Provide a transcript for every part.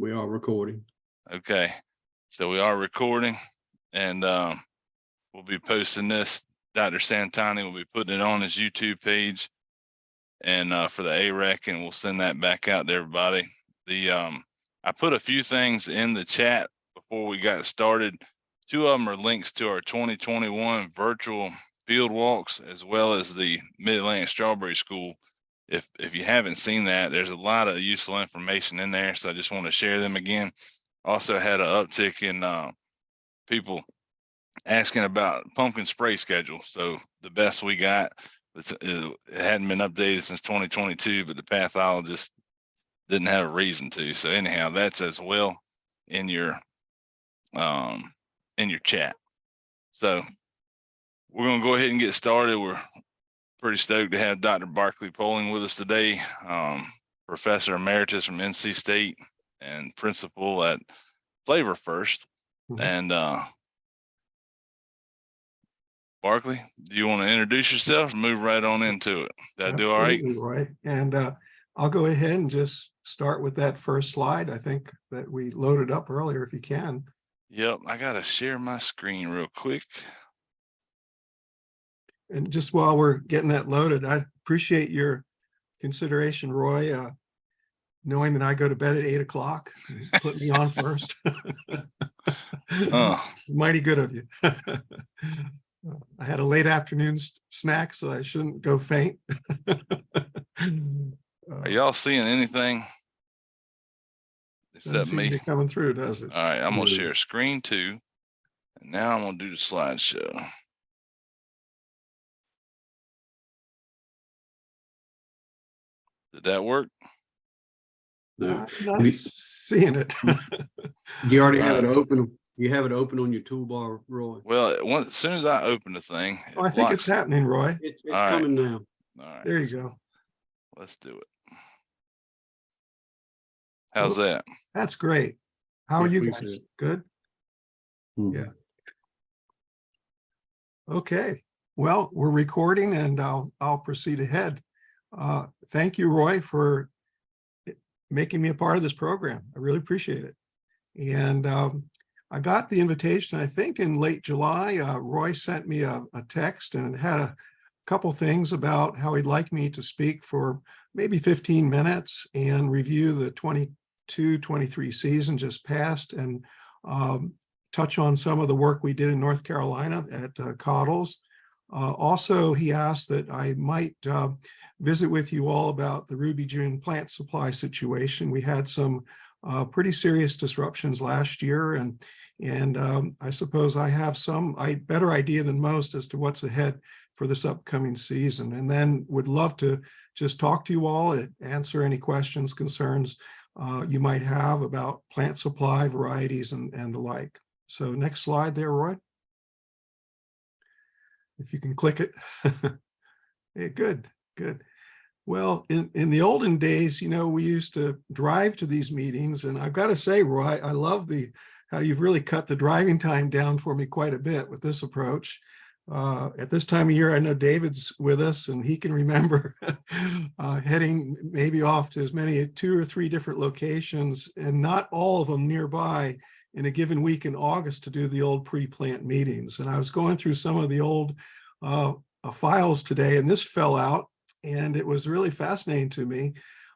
We are recording. Okay, so we are recording, and we'll be posting this. Dr. Samtani will be putting it on his YouTube page, and for the AREC, and we'll send that back out to everybody. I put a few things in the chat before we got started. Two of them are links to our 2021 virtual field walks, as well as the Mid-Atlantic Strawberry School. If you haven't seen that, there's a lot of useful information in there, so I just want to share them again. Also had an uptick in people asking about pumpkin spray schedule. So the best we got, it hadn't been updated since 2022, but the pathologist didn't have a reason to. So anyhow, that's as well in your chat. So we're gonna go ahead and get started. We're pretty stoked to have Dr. Barclay Poling with us today, Professor Emeritus from NC State and Principal at Flavor First. And Barclay, do you want to introduce yourself and move right on into it? That do all right? Roy. And I'll go ahead and just start with that first slide. I think that we loaded up earlier, if you can. Yep, I gotta share my screen real quick. And just while we're getting that loaded, I appreciate your consideration, Roy, knowing that I go to bed at 8 o'clock, put me on first. Mighty good of you. I had a late afternoon snack, so I shouldn't go faint. Are y'all seeing anything except me? Coming through, does it? All right, I'm gonna share screen 2, and now I'm gonna do the slideshow. Did that work? No. Not seeing it. You already have it open. You have it open on your toolbar, Roy. Well, as soon as I open the thing, I think it's happening, Roy. It's coming now. All right, there you go. Let's do it. How's that? That's great. How are you guys? Good? Yeah. Okay. Well, we're recording, and I'll proceed ahead. Thank you, Roy, for making me a part of this program. I really appreciate it. And I got the invitation, I think, in late July. Roy sent me a text, and it had a couple things about how he'd like me to speak for maybe 15 minutes and review the 22-23 season just passed, and touch on some of the work we did in North Carolina at Cottles. Also, he asked that I might visit with you all about the Ruby June plant supply situation. We had some pretty serious disruptions last year, and I suppose I have some better idea than most as to what's ahead for this upcoming season. And then would love to just talk to you all and answer any questions, concerns you might have about plant supply, varieties, and the like. So next slide there, Roy. If you can click it. Hey, good. Well, in the olden days, we used to drive to these meetings, and I've got to say, Roy, I love how you've really cut the driving time down for me quite a bit with this approach. At this time of year, I know David's with us, and he can remember heading maybe off to as many as 2 or 3 different locations, and not all of them nearby, in a given week in August to do the old pre-plant meetings. And I was going through some of the old files today, and this fell out, and it was really fascinating to me.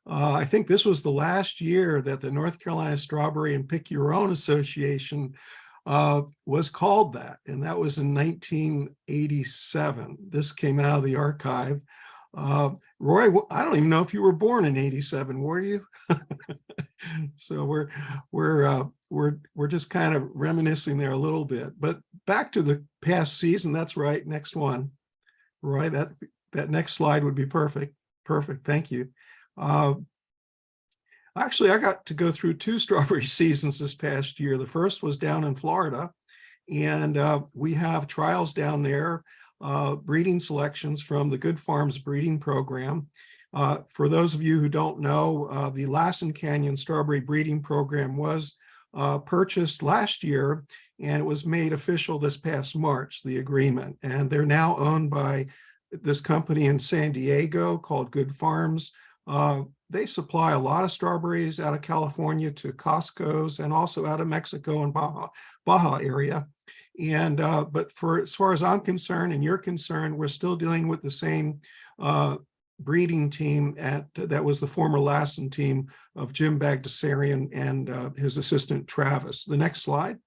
I think this was the last year that the North Carolina Strawberry and Pick Your Own Association was called that, and that was in 1987. This came out of the archive. Roy, I don't even know if you were born in 87, were you? So we're just kind of reminiscing there a little bit. But back to the past season. That's right. Next one, Roy. That next slide would be perfect. Perfect. Thank you. Actually, I got to go through 2 strawberry seasons this past year. The first was down in Florida, and we have trials down there, breeding selections from the Good Farms breeding program. For those of you who don't know, the Lassen Canyon Strawberry Breeding Program was purchased last year, and it was made official this past March, the agreement. And they're now owned by this company in San Diego called Good Farms. They supply a lot of strawberries out of California to Costco's and also out of Mexico and Baja area. And but for as far as I'm concerned and you're concerned, we're still dealing with the same breeding team that was the former Lassen team of Jim Bagdasarian and his assistant Travis. The next slide.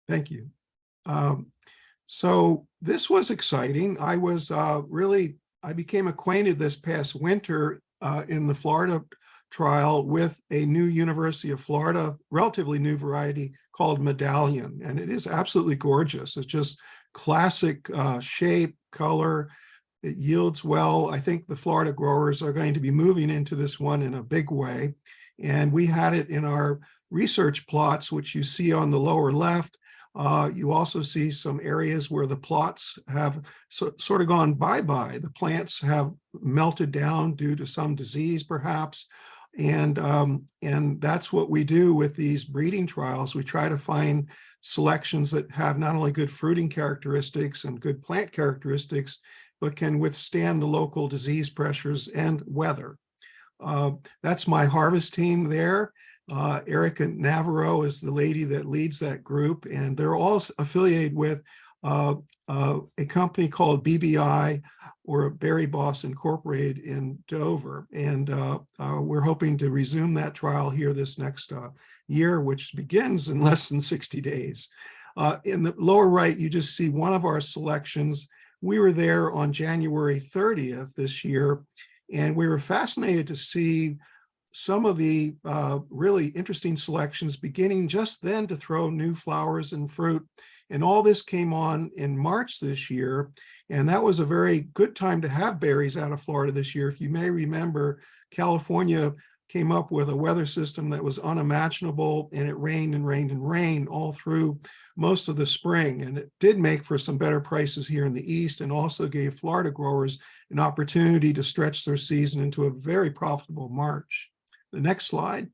Thank you. So this was exciting. I was I became acquainted this past winter in the Florida trial with a new University of Florida, relatively new variety called Medallion. And it is absolutely gorgeous. It's just classic shape, color. It yields well. I think the Florida growers are going to be moving into this one in a big way. And we had it in our research plots, which you see on the lower left. You also see some areas where the plots have sort of gone bye-bye. The plants have melted down due to some disease, perhaps. And that's what we do with these breeding trials. We try to find selections that have not only good fruiting characteristics and good plant characteristics, but can withstand the local disease pressures and weather. That's my harvest team there. Erica Navarro is the lady that leads that group, and they're all affiliated with a company called BBI, or Berry Boss Incorporated in Dover. And we're hoping to resume that trial here this next year, which begins in less than 60 days. In the lower right, you just see one of our selections. We were there on January 30th this year, and we were fascinated to see some of the really interesting selections beginning just then to throw new flowers and fruit. And all this came on in March this year. And that was a very good time to have berries out of Florida this year. If you may remember, California came up with a weather system that was unimaginable, and it rained and rained and rained all through most of the spring. And it did make for some better prices here in the East, and also gave Florida growers an opportunity to stretch their season into a very profitable March. The next slide.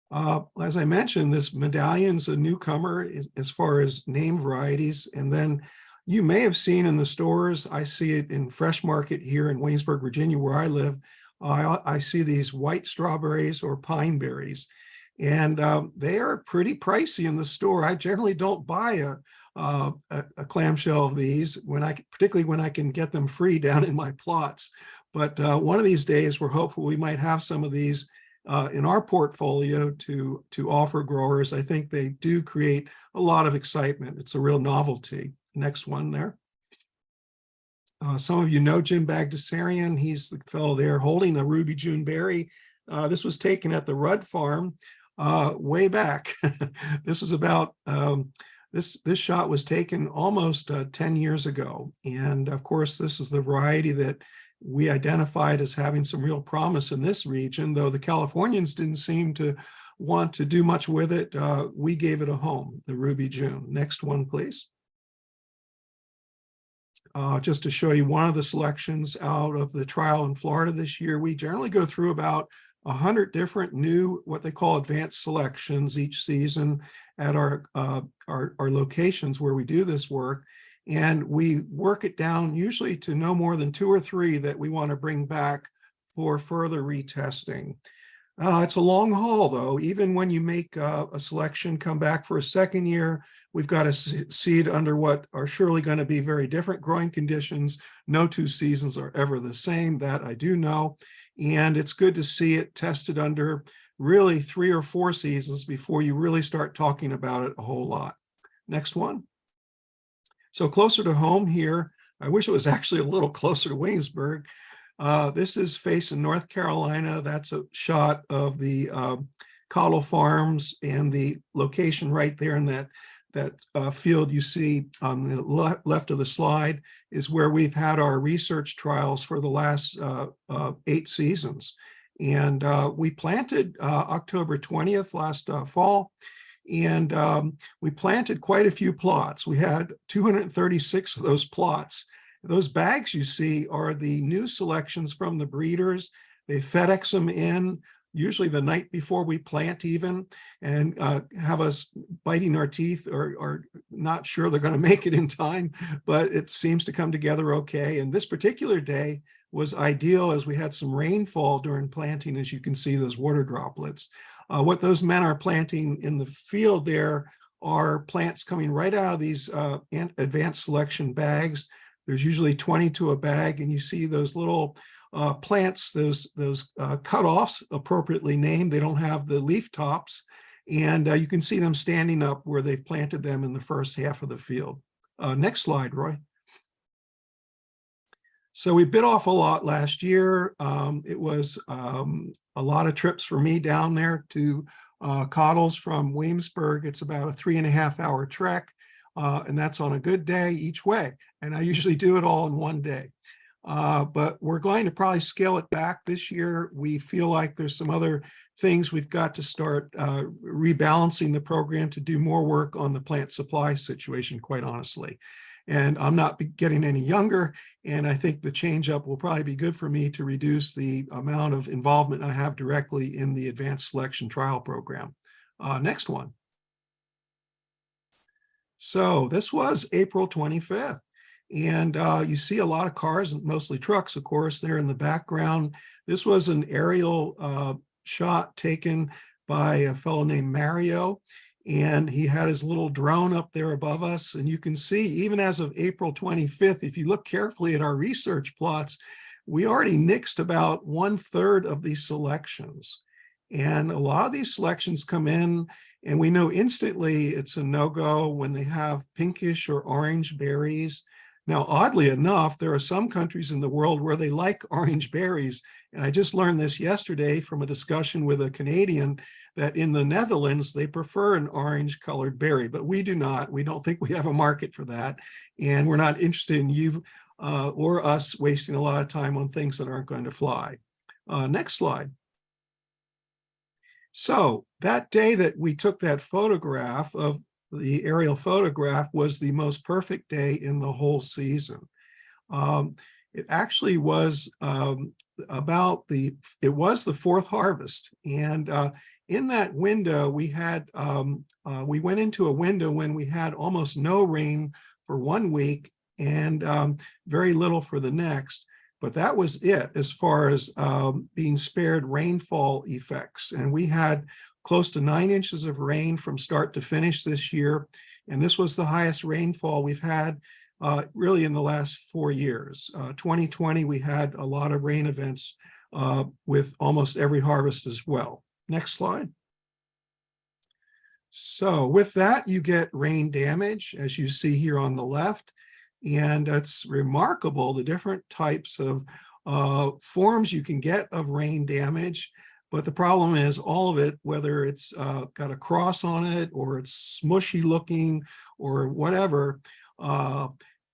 As I mentioned, this Medallion's a newcomer as far as name varieties. And then you may have seen in the stores, I see it in Fresh Market here in Waynesburg, Virginia, where I live. I see these white strawberries or pine berries, and they are pretty pricey in the store. I generally don't buy a clamshell of these, particularly when I can get them free down in my plots. But one of these days, we're hopeful we might have some of these in our portfolio to offer growers. I think they do create a lot of excitement. It's a real novelty. Next one there. Some of you know Jim Bagdasarian. He's the fellow there holding a Ruby June berry. This was taken at the Rudd Farm way back. This was about, this shot was taken almost 10 years ago. And of course, this is the variety that we identified as having some real promise in this region, though the Californians didn't seem to want to do much with it. We gave it a home, the Ruby June. Next one, please. Just to show you one of the selections out of the trial in Florida this year, we generally go through about 100 different new, what they call advanced selections each season at our locations where we do this work. And we work it down usually to no more than 2 or 3 that we want to bring back for further retesting. It's a long haul, though. Even when you make a selection come back for a second year, we've got to seed under what are surely going to be very different growing conditions. No 2 seasons are ever the same, that I do know. And it's good to see it tested under really 3 or 4 seasons before you really start talking about it a whole lot. Next one. So closer to home here, I wish it was actually a little closer to Waynesburg. This is Faison, North Carolina. That's a shot of the Cottle Farms, and the location right there in that field you see on the left of the slide is where we've had our research trials for the last 8 seasons. And we planted October 20th last fall. And we planted quite a few plots. We had 236 of those plots. Those bags you see are the new selections from the breeders. They FedEx them in usually the night before we plant even, and have us biting our teeth or not sure they're going to make it in time, but it seems to come together okay. And this particular day was ideal as we had some rainfall during planting, as you can see those water droplets. What those men are planting in the field there are plants coming right out of these advanced selection bags. There's usually 20 to a bag, and you see those little plants, those cutoffs appropriately named. They don't have the leaf tops, and you can see them standing up where they've planted them in the first half of the field. Next slide, Roy. So we bit off a lot last year. It was a lot of trips for me down there to Cottles from Williamsburg. It's about a 3.5-hour trek, and that's on a good day each way. And I usually do it all in one day. But we're going to probably scale it back this year. We feel like there's some other things we've got to start rebalancing the program to do more work on the plant supply situation, quite honestly. And I'm not getting any younger, and I think the change up will probably be good for me to reduce the amount of involvement I have directly in the advanced selection trial program. Next one. So this was April 25th. And you see a lot of cars, mostly trucks, of course, there in the background. This was an aerial shot taken by a fellow named Mario, and he had his little drone up there above us. And you can see, even as of April 25th, if you look carefully at our research plots, we already nixed about 1/3 of these selections. And a lot of these selections come in, and we know instantly it's a no-go when they have pinkish or orange berries. Now, oddly enough, there are some countries in the world where they like orange berries. And I just learned this yesterday from a discussion with a Canadian that in the Netherlands, they prefer an orange colored berry, but we do not. We don't think we have a market for that. And we're not interested in you or us wasting a lot of time on things that aren't going to fly. Next slide. So that day that we took that photograph of the aerial photograph was the most perfect day in the whole season. It actually was it was the fourth harvest. And in that window, we went into a window when we had almost no rain for 1 week and very little for the next. But that was it as far as being spared rainfall effects. And we had close to 9 inches of rain from start to finish this year. And this was the highest rainfall we've had really in the last 4 years. 2020, we had a lot of rain events with almost every harvest as well. Next slide. So with that, you get rain damage, as you see here on the left. And it's remarkable the different types of forms you can get of rain damage. But the problem is all of it, whether it's got a cross on it or it's smushy looking or whatever,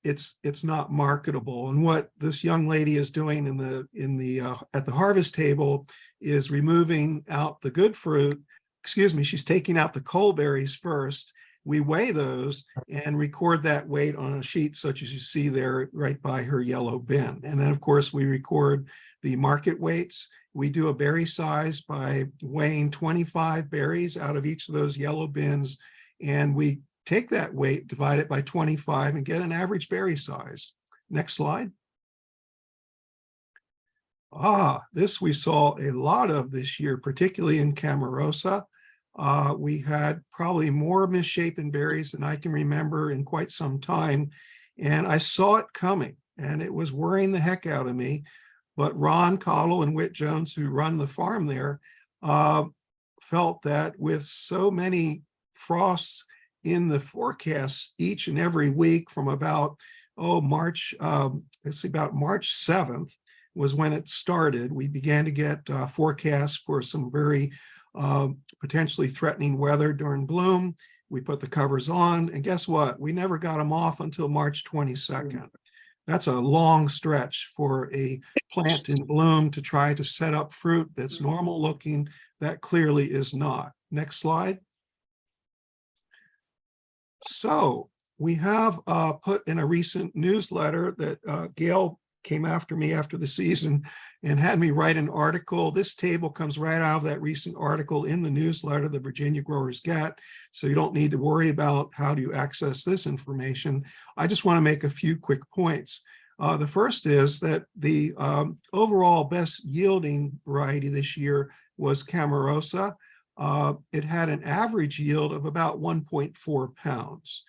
it's not marketable. And what this young lady is doing at the harvest table is removing out the good fruit. Excuse me, she's taking out the coalberries first. We weigh those and record that weight on a sheet such as you see there right by her yellow bin. And then, of course, we record the market weights. We do a berry size by weighing 25 berries out of each of those yellow bins. And we take that weight, divide it by 25, and get an average berry size. Next slide. This we saw a lot of this year, particularly in Camarosa. We had probably more misshapen berries than I can remember in quite some time. And I saw it coming, and it was worrying the heck out of me. But Ron Cottle and Whit Jones, who run the farm there, felt that with so many frosts in the forecasts each and every week from about, March 7th was when it started. We began to get forecasts for some very potentially threatening weather during bloom. We put the covers on, and guess what? We never got them off until March 22nd. That's a long stretch for a plant in bloom to try to set up fruit that's normal looking. That clearly is not. Next slide. So we have put in a recent newsletter that Gail came after me after the season and had me write an article. This table comes right out of that recent article in the newsletter the Virginia growers get. So you don't need to worry about how do you access this information. I just want to make a few quick points. The first is that the overall best yielding variety this year was Camarosa. It had an average yield of about 1.4 pounds.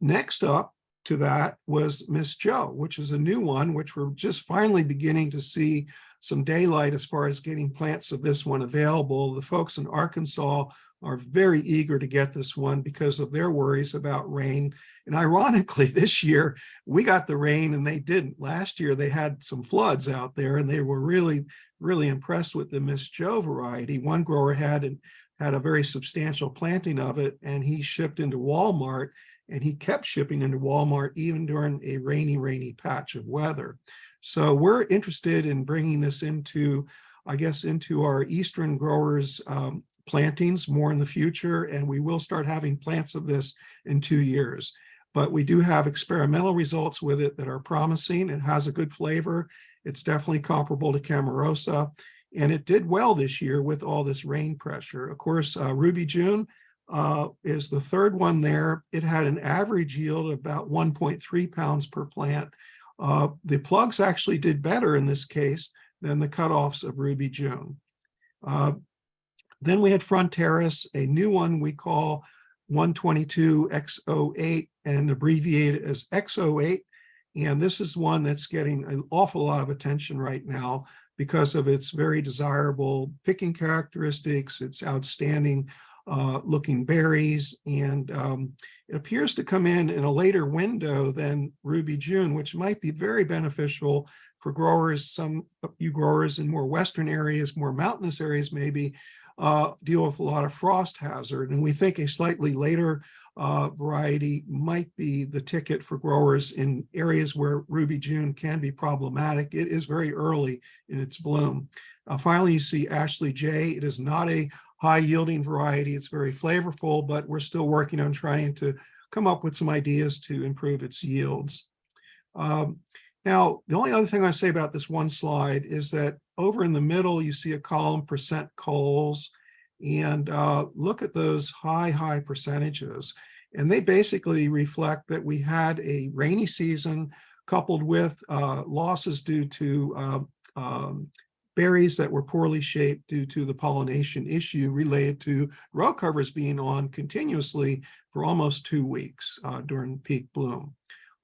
Next up to that was Miss Joe, which is a new one, which we're just finally beginning to see some daylight as far as getting plants of this one available. The folks in Arkansas are very eager to get this one because of their worries about rain. And ironically, this year we got the rain and they didn't. Last year they had some floods out there and they were really, really impressed with the Miss Joe variety. One grower had a very substantial planting of it, and he shipped into Walmart, and he kept shipping into Walmart even during a rainy patch of weather. So we're interested in bringing this into, I guess, into our Eastern growers plantings more in the future, and we will start having plants of this in 2 years. But we do have experimental results with it that are promising. It has a good flavor. It's definitely comparable to Camarosa, and it did well this year with all this rain pressure. Of course, Ruby June is the third one there. It had an average yield of about 1.3 pounds per plant. The plugs actually did better in this case than the cutoffs of Ruby June. Then we had Fronteras, a new one we call 122 X08 and abbreviated as X08. And this is one that's getting an awful lot of attention right now because of its very desirable picking characteristics, its outstanding looking berries, and it appears to come in a later window than Ruby June, which might be very beneficial for growers. Some of you growers in more western areas, more mountainous areas maybe, deal with a lot of frost hazard, and we think a slightly later variety might be the ticket for growers in areas where Ruby June can be problematic. It is very early in its bloom. Finally, you see Ashley J. It is not a high yielding variety. It's very flavorful, but we're still working on trying to come up with some ideas to improve its yields. Now, the only other thing I say about this one slide is that over in the middle, you see a column percent culls, and look at those high percentages. And they basically reflect that we had a rainy season coupled with losses due to berries that were poorly shaped due to the pollination issue related to row covers being on continuously for almost 2 weeks during peak bloom.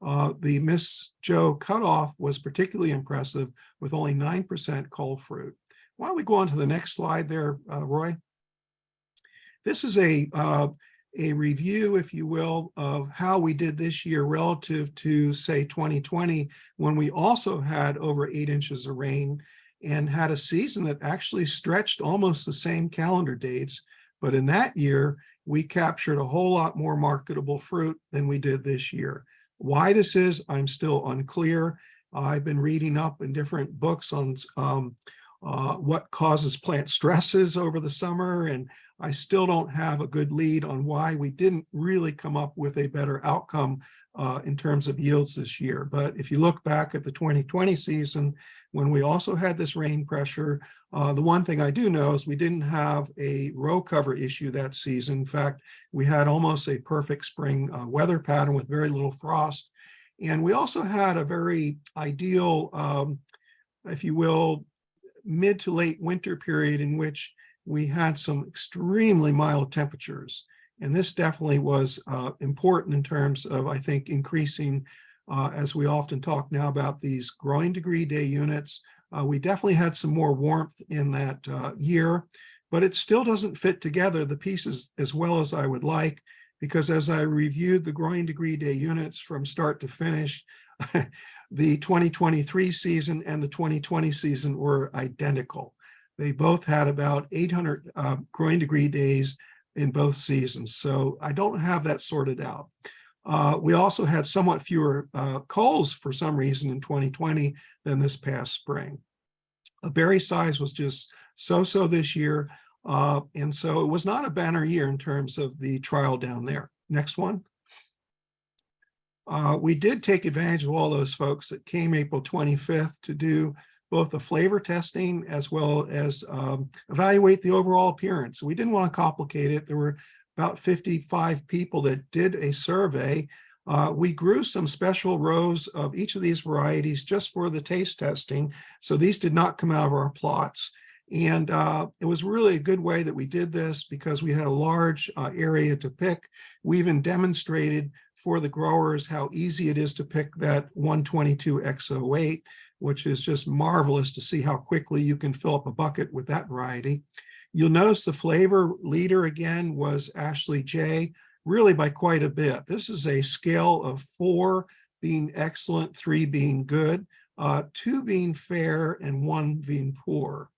The Miss Joe cutoff was particularly impressive with only 9% cull fruit. Why don't we go on to the next slide there, Roy? This is a review, if you will, of how we did this year relative to, say, 2020, when we also had over 8 inches of rain and had a season that actually stretched almost the same calendar dates. But in that year, we captured a whole lot more marketable fruit than we did this year. Why this is, I'm still unclear. I've been reading up in different books on what causes plant stresses over the summer, and I still don't have a good lead on why we didn't really come up with a better outcome in terms of yields this year. But if you look back at the 2020 season, when we also had this rain pressure, the one thing I do know is we didn't have a row cover issue that season. In fact, we had almost a perfect spring weather pattern with very little frost. And we also had a very ideal, if you will, mid to late winter period in which we had some extremely mild temperatures. And this definitely was important in terms of, I think, increasing, as we often talk now about these growing degree day units. We definitely had some more warmth in that year, but it still doesn't fit together the pieces as well as I would like, because as I reviewed the growing degree day units from start to finish, the 2023 season and the 2020 season were identical. They both had about 800 growing degree days in both seasons. So I don't have that sorted out. We also had somewhat fewer culls for some reason in 2020 than this past spring. A berry size was just so-so this year. And so it was not a banner year in terms of the trial down there. Next one. We did take advantage of all those folks that came April 25th to do both the flavor testing as well as evaluate the overall appearance. We didn't want to complicate it. There were about 55 people that did a survey. We grew some special rows of each of these varieties just for the taste testing. So these did not come out of our plots. And it was really a good way that we did this because we had a large area to pick. We even demonstrated for the growers how easy it is to pick that 122 X08, which is just marvelous to see how quickly you can fill up a bucket with that variety. You'll notice the flavor leader again was Ashley J, really by quite a bit. This is a scale of 4 being excellent, 3 being good, 2 being fair, and 1 being poor.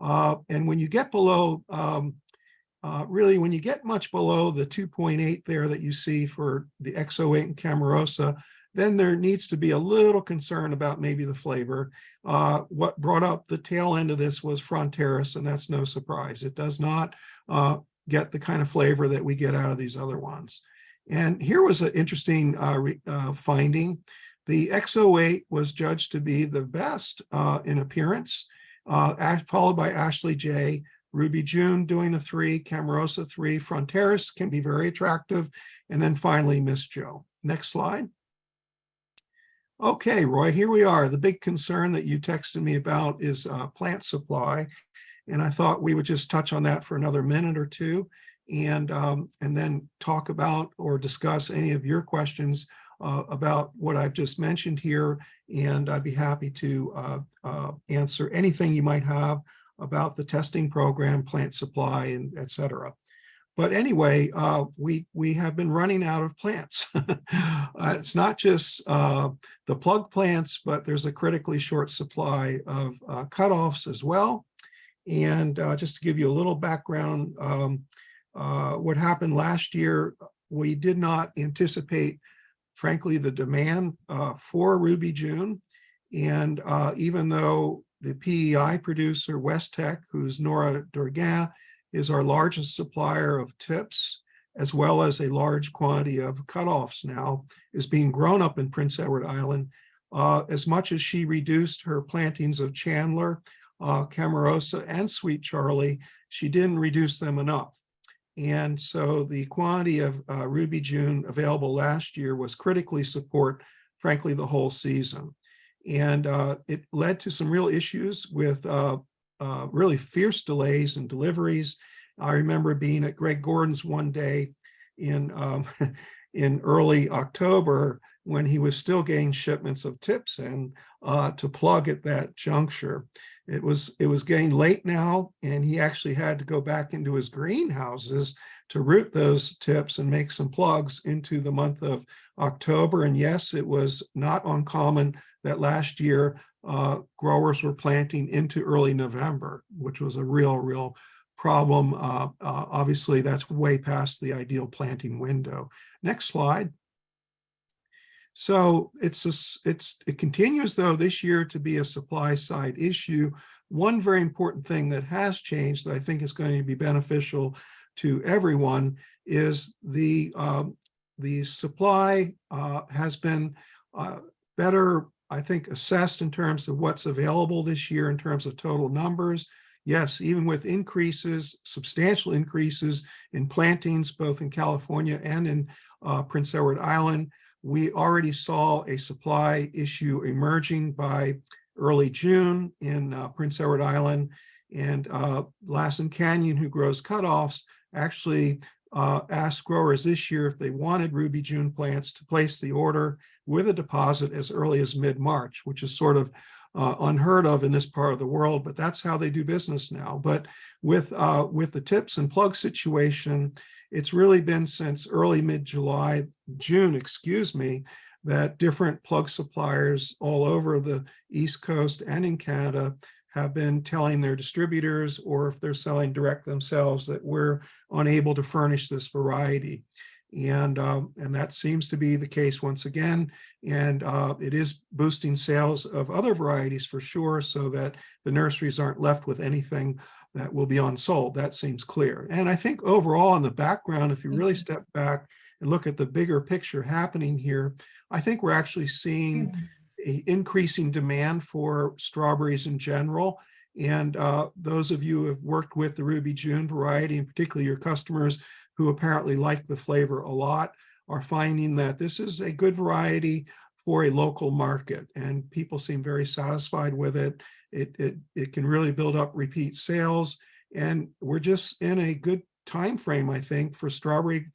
And when you get below, really, when you get much below the 2.8 there that you see for the X08 and Camarosa, then there needs to be a little concern about maybe the flavor. What brought up the tail end of this was Fronteras, and that's no surprise. It does not get the kind of flavor that we get out of these other ones. And here was an interesting finding. The X08 was judged to be the best in appearance, followed by Ashley J, Ruby June doing a 3, Camarosa 3, Fronteras can be very attractive, and then finally Miss Joe. Next slide. Okay, Roy, here we are. The big concern that you texted me about is plant supply, and I thought we would just touch on that for another minute or two, and then talk about or discuss any of your questions about what I've just mentioned here, and I'd be happy to answer anything you might have about the testing program, plant supply, and et cetera. But anyway, we have been running out of plants. It's not just the plug plants, but there's a critically short supply of cutoffs as well. And just to give you a little background, what happened last year, we did not anticipate, frankly, the demand for Ruby June. And even though the PEI producer, West Tech, who's Nora Durgan, is our largest supplier of tips, as well as a large quantity of cutoffs now, is being grown up in Prince Edward Island. As much as she reduced her plantings of Chandler, Camarosa, and Sweet Charlie, she didn't reduce them enough. And so the quantity of Ruby June available last year was critically support, frankly, the whole season. And it led to some real issues with really fierce delays in deliveries. I remember being at Greg Gordon's one day in early October when he was still getting shipments of tips in to plug at that juncture. It was getting late now, and he actually had to go back into his greenhouses to root those tips and make some plugs into the month of October. And yes, it was not uncommon that last year growers were planting into early November, which was a real problem. Obviously, that's way past the ideal planting window. Next slide. So it continues, though, this year to be a supply side issue. One very important thing that has changed that I think is going to be beneficial to everyone is the supply has been better, I think, assessed in terms of what's available this year in terms of total numbers. Yes, even with increases, substantial increases in plantings, both in California and in Prince Edward Island, we already saw a supply issue emerging by early June in Prince Edward Island. And Lassen Canyon, who grows cutoffs, actually asked growers this year if they wanted Ruby June plants to place the order with a deposit as early as mid-March, which is sort of unheard of in this part of the world, but that's how they do business now. But with the tips and plug situation, it's really been since early June, excuse me, that different plug suppliers all over the East Coast and in Canada have been telling their distributors, or if they're selling direct themselves, that we're unable to furnish this variety. And that seems to be the case once again. And it is boosting sales of other varieties for sure, so that the nurseries aren't left with anything that will be unsold. That seems clear. And I think overall in the background, if you really step back and look at the bigger picture happening here, I think we're actually seeing an increasing demand for strawberries in general. And those of you who have worked with the Ruby June variety, and particularly your customers who apparently like the flavor a lot, are finding that this is a good variety for a local market, and people seem very satisfied with it. It can really build up repeat sales, and we're just in a good time frame, I think, for strawberry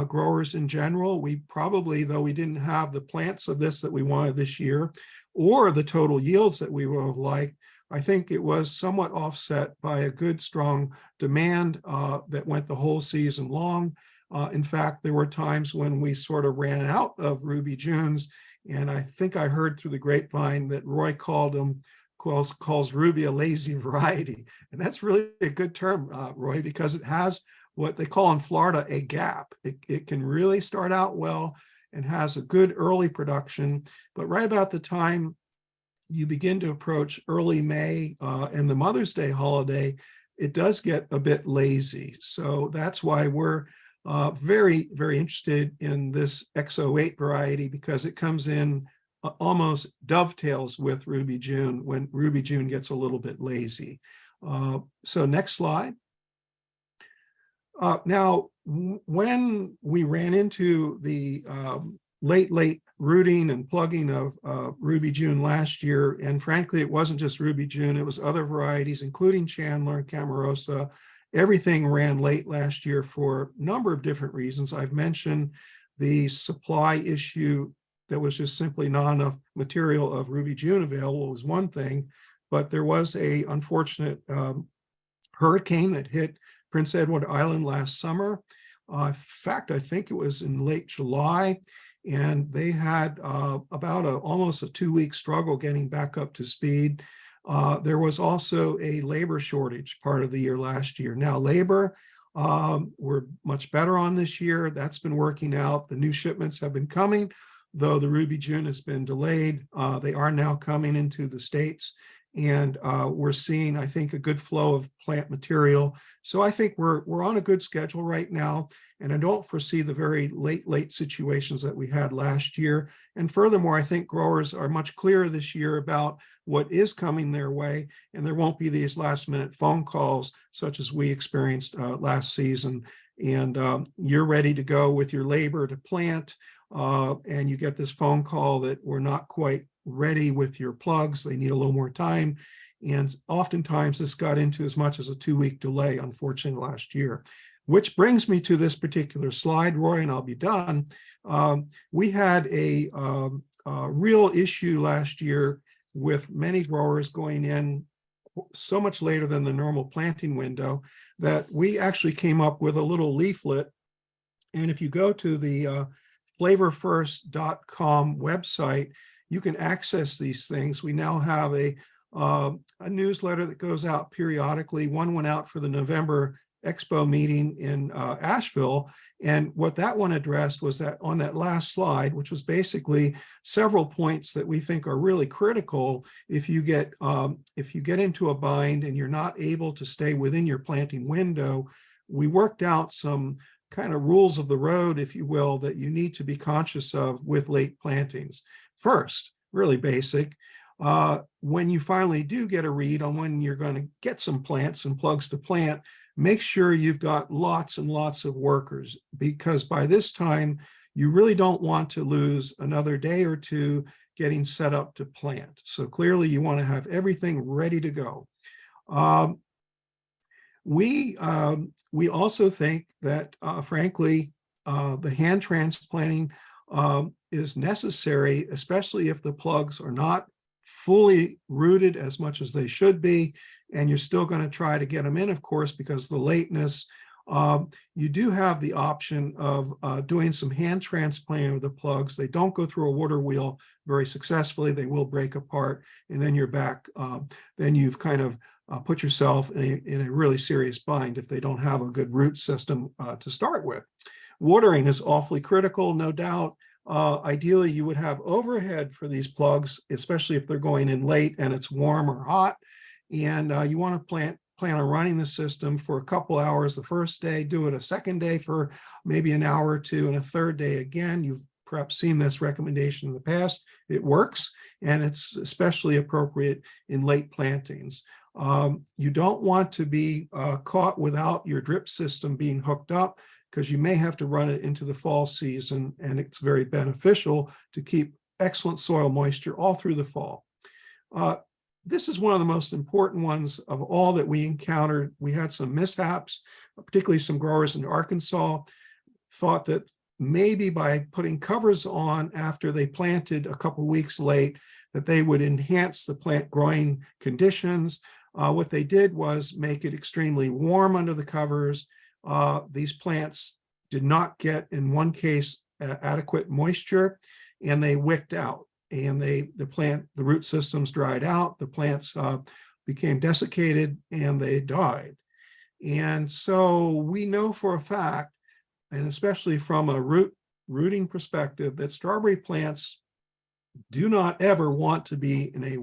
growers in general. We probably, though we didn't have the plants of this that we wanted this year, or the total yields that we would have liked, I think it was somewhat offset by a good, strong demand that went the whole season long. In fact, there were times when we sort of ran out of Ruby Junes, and I think I heard through the grapevine that Roy calls Ruby a lazy variety. And that's really a good term, Roy, because it has what they call in Florida a gap. It can really start out well and has a good early production, but right about the time you begin to approach early May and the Mother's Day holiday, it does get a bit lazy. So that's why we're very, very interested in this X08 variety, because it comes in almost dovetails with Ruby June when Ruby June gets a little bit lazy. So next slide. Now, when we ran into the late rooting and plugging of Ruby June last year, and frankly, it wasn't just Ruby June, it was other varieties, including Chandler and Camarosa. Everything ran late last year for a number of different reasons. I've mentioned the supply issue. That was just simply not enough material of Ruby June available was one thing, but there was a unfortunate hurricane that hit Prince Edward Island last summer. In fact, I think it was in late July, and they had about almost a 2-week struggle getting back up to speed. There was also a labor shortage part of the year last year. Now, labor, we're much better on this year. That's been working out. The new shipments have been coming, though the Ruby June has been delayed. They are now coming into the States, and we're seeing, I think, a good flow of plant material. So I think we're on a good schedule right now, and I don't foresee the very late situations that we had last year. And furthermore, I think growers are much clearer this year about what is coming their way, and there won't be these last-minute phone calls such as we experienced last season. And you're ready to go with your labor to plant, and you get this phone call that we're not quite ready with your plugs, they need a little more time. And oftentimes this got into as much as a 2-week delay, unfortunately, last year. Which brings me to this particular slide, Roy, and I'll be done. We had a real issue last year with many growers going in so much later than the normal planting window that we actually came up with a little leaflet. And if you go to the flavorfirst.com website, you can access these things. We now have a newsletter that goes out periodically. One went out for the November Expo meeting in Asheville. And what that one addressed was that on that last slide, which was basically several points that we think are really critical if you get into a bind and you're not able to stay within your planting window. We worked out some kind of rules of the road, if you will, that you need to be conscious of with late plantings. First, really basic, when you finally do get a read on when you're going to get some plants and plugs to plant, make sure you've got lots and lots of workers, because by this time, you really don't want to lose another day or two getting set up to plant. So clearly you want to have everything ready to go. We also think that, frankly, the hand transplanting is necessary, especially if the plugs are not fully rooted as much as they should be, and you're still going to try to get them in, of course, because the lateness. You do have the option of doing some hand transplanting of the plugs. They don't go through a water wheel very successfully. They will break apart, and then you're back. Then you've kind of put yourself in a really serious bind if they don't have a good root system to start with. Watering is awfully critical, no doubt. Ideally, you would have overhead for these plugs, especially if they're going in late and it's warm or hot. And you want to plant plan on running the system for a couple hours the first day, do it a second day for maybe an hour or two, and a third day again. You've perhaps seen this recommendation in the past. It works, and it's especially appropriate in late plantings. You don't want to be caught without your drip system being hooked up, because you may have to run it into the fall season, and it's very beneficial to keep excellent soil moisture all through the fall. This is one of the most important ones of all that we encountered. We had some mishaps, particularly some growers in Arkansas thought that maybe by putting covers on after they planted a couple weeks late, that they would enhance the plant growing conditions. What they did was make it extremely warm under the covers. These plants did not get, in one case, adequate moisture, and they wicked out. And the root systems dried out, the plants became desiccated, and they died. And so we know for a fact, and especially from a rooting perspective, that strawberry plants do not ever want to be in a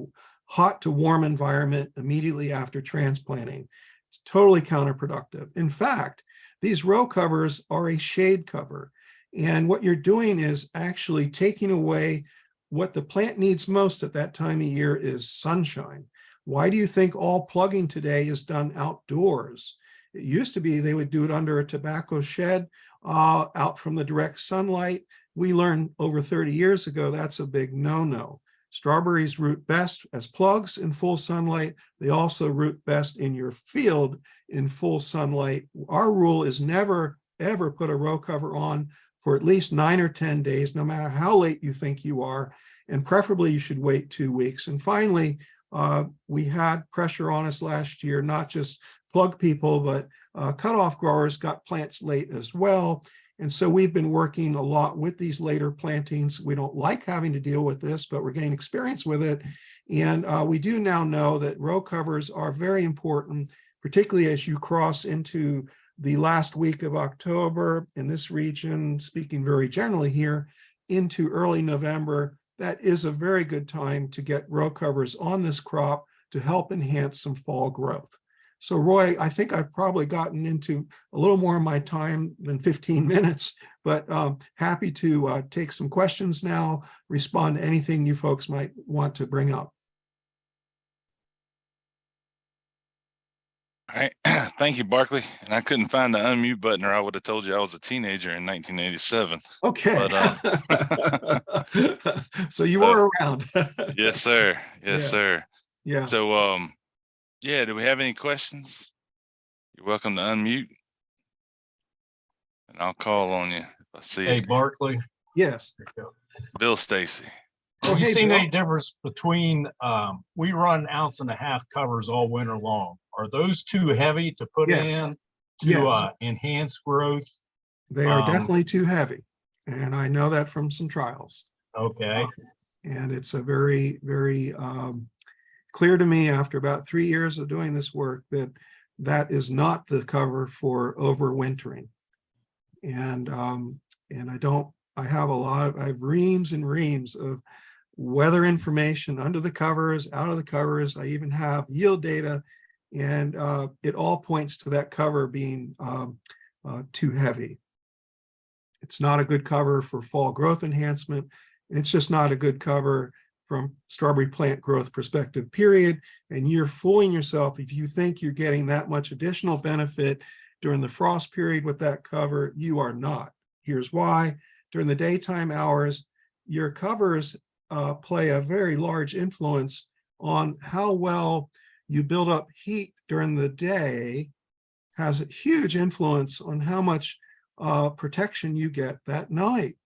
hot to warm environment immediately after transplanting. It's totally counterproductive. In fact, these row covers are a shade cover. And what you're doing is actually taking away what the plant needs most at that time of year is sunshine. Why do you think all plugging today is done outdoors? It used to be they would do it under a tobacco shed out from the direct sunlight. We learned over 30 years ago that's a big no-no. Strawberries root best as plugs in full sunlight. They also root best in your field in full sunlight. Our rule is never, ever put a row cover on for at least 9 or 10 days, no matter how late you think you are, and preferably you should wait 2 weeks. And finally, we had pressure on us last year, not just plug people, but cutoff growers got plants late as well. And so we've been working a lot with these later plantings. We don't like having to deal with this, but we're getting experience with it. And we do now know that row covers are very important, particularly as you cross into the last week of October in this region, speaking very generally here, into early November. That is a very good time to get row covers on this crop to help enhance some fall growth. So Roy, I think I've probably gotten into a little more of my time than 15 minutes, but happy to take some questions now, respond to anything you folks might want to bring up. All right, thank you, Barclay. And I couldn't find the unmute button, or I would have told you I was a teenager in 1987. Okay. But, so you were around. Yes, sir. Yes, Yeah. sir. Yeah. So, yeah, do we have any questions? You're welcome to unmute, and I'll call on you if I see Hey, it. Barclay. Yes. Bill Stacy. Oh, Have you hey, seen Bill. any difference between, we run 1.5 ounce covers all winter long. Are those too heavy to put Yes. in to Yes. enhance growth? They are definitely too heavy. And I know that from some trials. Okay. And it's a very, very clear to me after about 3 years of doing this work that that is not the cover for overwintering. And I have reams and reams of weather information under the covers, out of the covers. I even have yield data, and it all points to that cover being too heavy. It's not a good cover for fall growth enhancement. It's just not a good cover from strawberry plant growth perspective, period. And you're fooling yourself if you think you're getting that much additional benefit during the frost period with that cover. You are not. Here's why. During the daytime hours, your covers play a very large influence on how well you build up heat during the day. Has a huge influence on how much protection you get that night.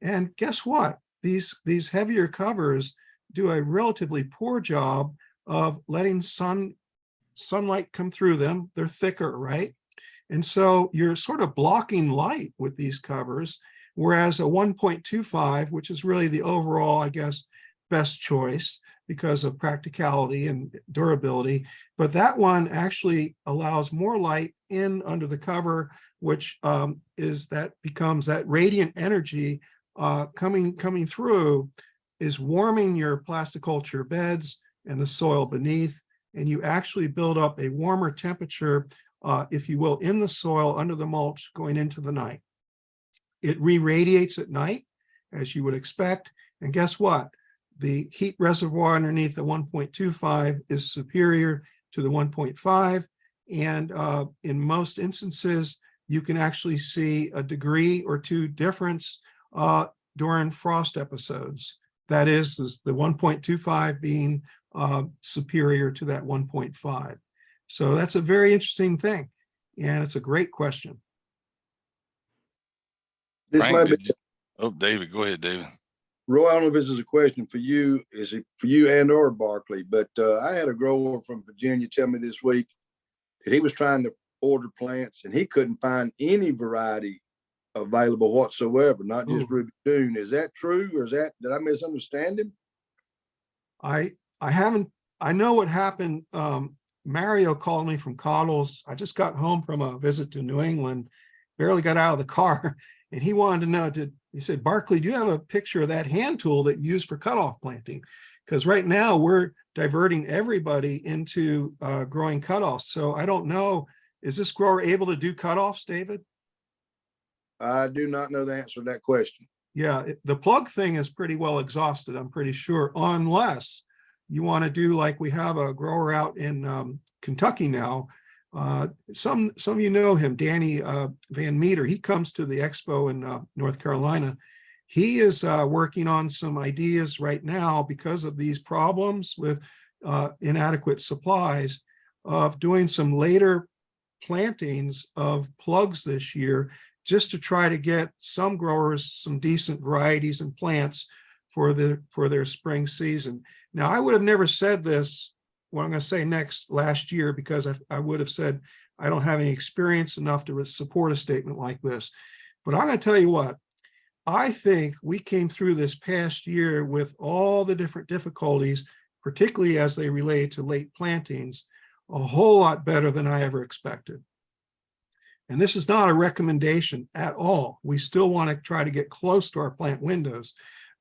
And guess what? These heavier covers do a relatively poor job of letting sunlight come through them. They're thicker, right? And so you're sort of blocking light with these covers, whereas a 1.25, which is really the overall, I guess, best choice because of practicality and durability, but that one actually allows more light in under the cover, which becomes that radiant energy coming through is warming your plasticulture beds and the soil beneath. and you actually build up a warmer temperature, if you will, in the soil under the mulch going into the night. It re-radiates at night, as you would expect. And guess what? The heat reservoir underneath the 1.25 is superior to the 1.5. And in most instances, you can actually see a degree or two difference during frost episodes. That is the 1.25 being superior to that 1.5. So that's a very interesting thing. And it's a great question. This Frank, might be, oh, David, go ahead, David. Roy, I don't know if this is a question for you. Is it for you and or Barclay? But I had a grower from Virginia tell me this week that he was trying to order plants and he couldn't find any variety available whatsoever, not just Ruby June. Is that true, or did I misunderstand him? I haven't, I know what happened. Mario called me from Cottles. I just got home from a visit to New England, barely got out of the car, and he wanted to know, he said, Barclay, do you have a picture of that hand tool that you use for cutoff planting? Because right now we're diverting everybody into growing cutoffs. So I don't know, is this grower able to do cutoffs, David? I do not know the answer to that question. Yeah, the plug thing is pretty well exhausted, I'm pretty sure, unless you want to do like we have a grower out in Kentucky now. Some of you know him, Danny Van Meter. He comes to the expo in North Carolina. He is working on some ideas right now because of these problems with inadequate supplies of doing some later plantings of plugs this year, just to try to get some growers some decent varieties and plants for their spring season. Now, I would have never said this, what I'm going to say next, last year, because I would have said I don't have any experience enough to support a statement like this. But I'm going to tell you what, I think we came through this past year with all the different difficulties, particularly as they relate to late plantings, a whole lot better than I ever expected. And this is not a recommendation at all. We still want to try to get close to our plant windows.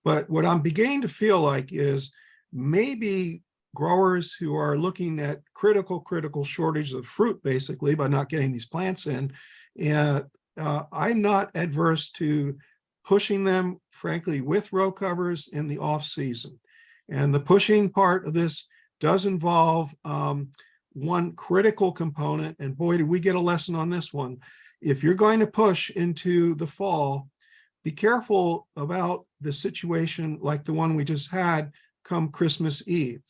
But what I'm beginning to feel like is maybe growers who are looking at critical shortage of fruit, basically, by not getting these plants in. And I'm not adverse to pushing them, frankly, with row covers in the off season. And the pushing part of this does involve one critical component, and boy, did we get a lesson on this one. If you're going to push into the fall, be careful about the situation like the one we just had come Christmas Eve,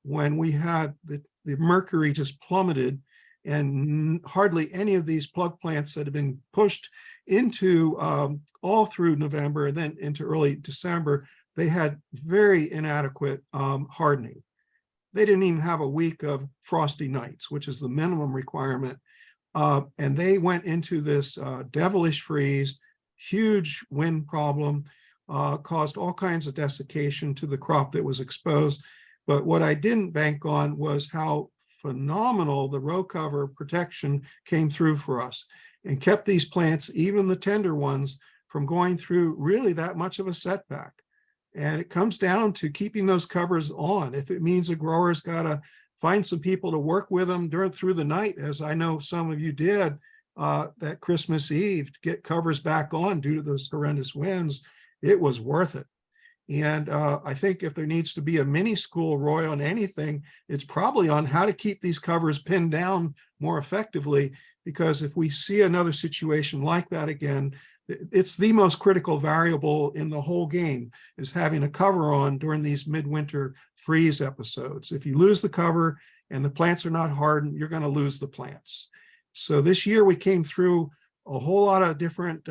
when we had the mercury just plummeted, and hardly any of these plug plants that have been pushed into all through November and then into early December, they had very inadequate hardening. They didn't even have a week of frosty nights, which is the minimum requirement. And they went into this devilish freeze, huge wind problem, caused all kinds of desiccation to the crop that was exposed. But what I didn't bank on was how phenomenal the row cover protection came through for us and kept these plants, even the tender ones, from going through really that much of a setback. And it comes down to keeping those covers on. If it means a grower's got to find some people to work with them through the night, as I know some of you did that Christmas Eve, to get covers back on due to those horrendous winds, it was worth it. And I think if there needs to be a mini school, Roy, on anything, it's probably on how to keep these covers pinned down more effectively, because if we see another situation like that again, it's the most critical variable in the whole game, is having a cover on during these midwinter freeze episodes. If you lose the cover and the plants are not hardened, you're going to lose the plants. So this year we came through a whole lot of different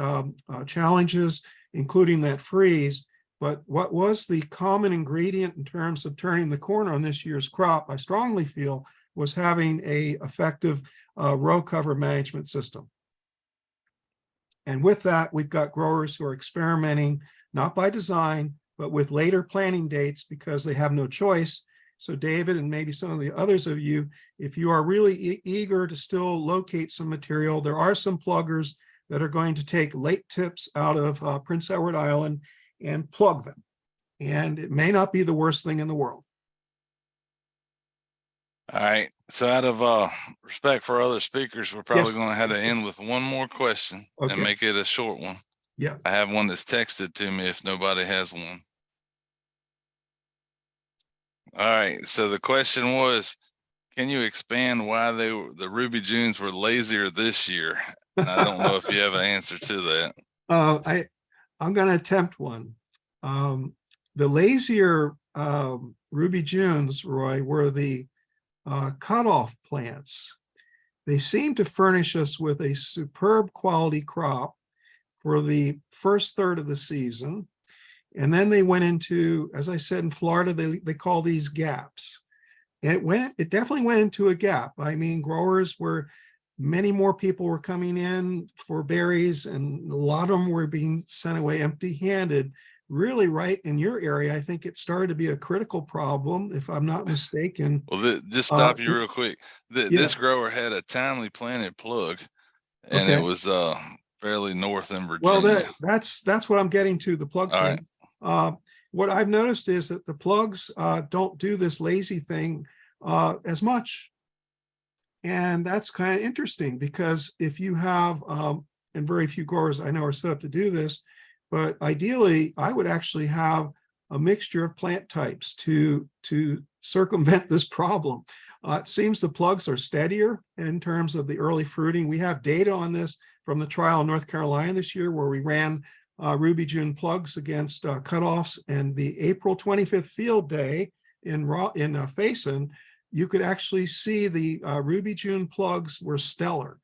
challenges, including that freeze. But what was the common ingredient in terms of turning the corner on this year's crop, I strongly feel, was having an effective row cover management system. And with that, we've got growers who are experimenting, not by design, but with later planting dates because they have no choice. So David, and maybe some of the others of you, if you are really eager to still locate some material, there are some pluggers that are going to take late tips out of Prince Edward Island and plug them. And it may not be the worst thing in the world. All right. So out of respect for other speakers, we're probably Yes. going to have to end with one more question Okay. and make it a short one. Yeah. I have one that's texted to me if nobody has one. All right. So the question was, can you expand why the Ruby Junes were lazier this year? And I don't know if you have an answer to that. I'm going to attempt one. The lazier Ruby Junes, Roy, were the cutoff plants. They seem to furnish us with a superb quality crop for the first third of the season. And then they went into, as I said, in Florida, they call these gaps. And it definitely went into a gap. I mean, many more people were coming in for berries, and a lot of them were being sent away empty-handed. Really, right in your area, I think it started to be a critical problem, if I'm not mistaken. Well, just stop you real quick. Yeah. This grower had a timely planted plug, and Okay. it was fairly north in Well, Virginia. that's what I'm getting to, the plug All thing. What I've noticed is that the plugs don't do this lazy thing as much. And that's kind of interesting, because if you have, and very few growers I know are set up to do this, but ideally I would actually have a mixture of plant types to circumvent this problem. It seems the plugs are steadier in terms of the early fruiting. We have data on this from the trial in North Carolina this year, where we ran Ruby June plugs against cutoffs, and the April 25th field day in Faison, you could actually see the Ruby June plugs were stellar.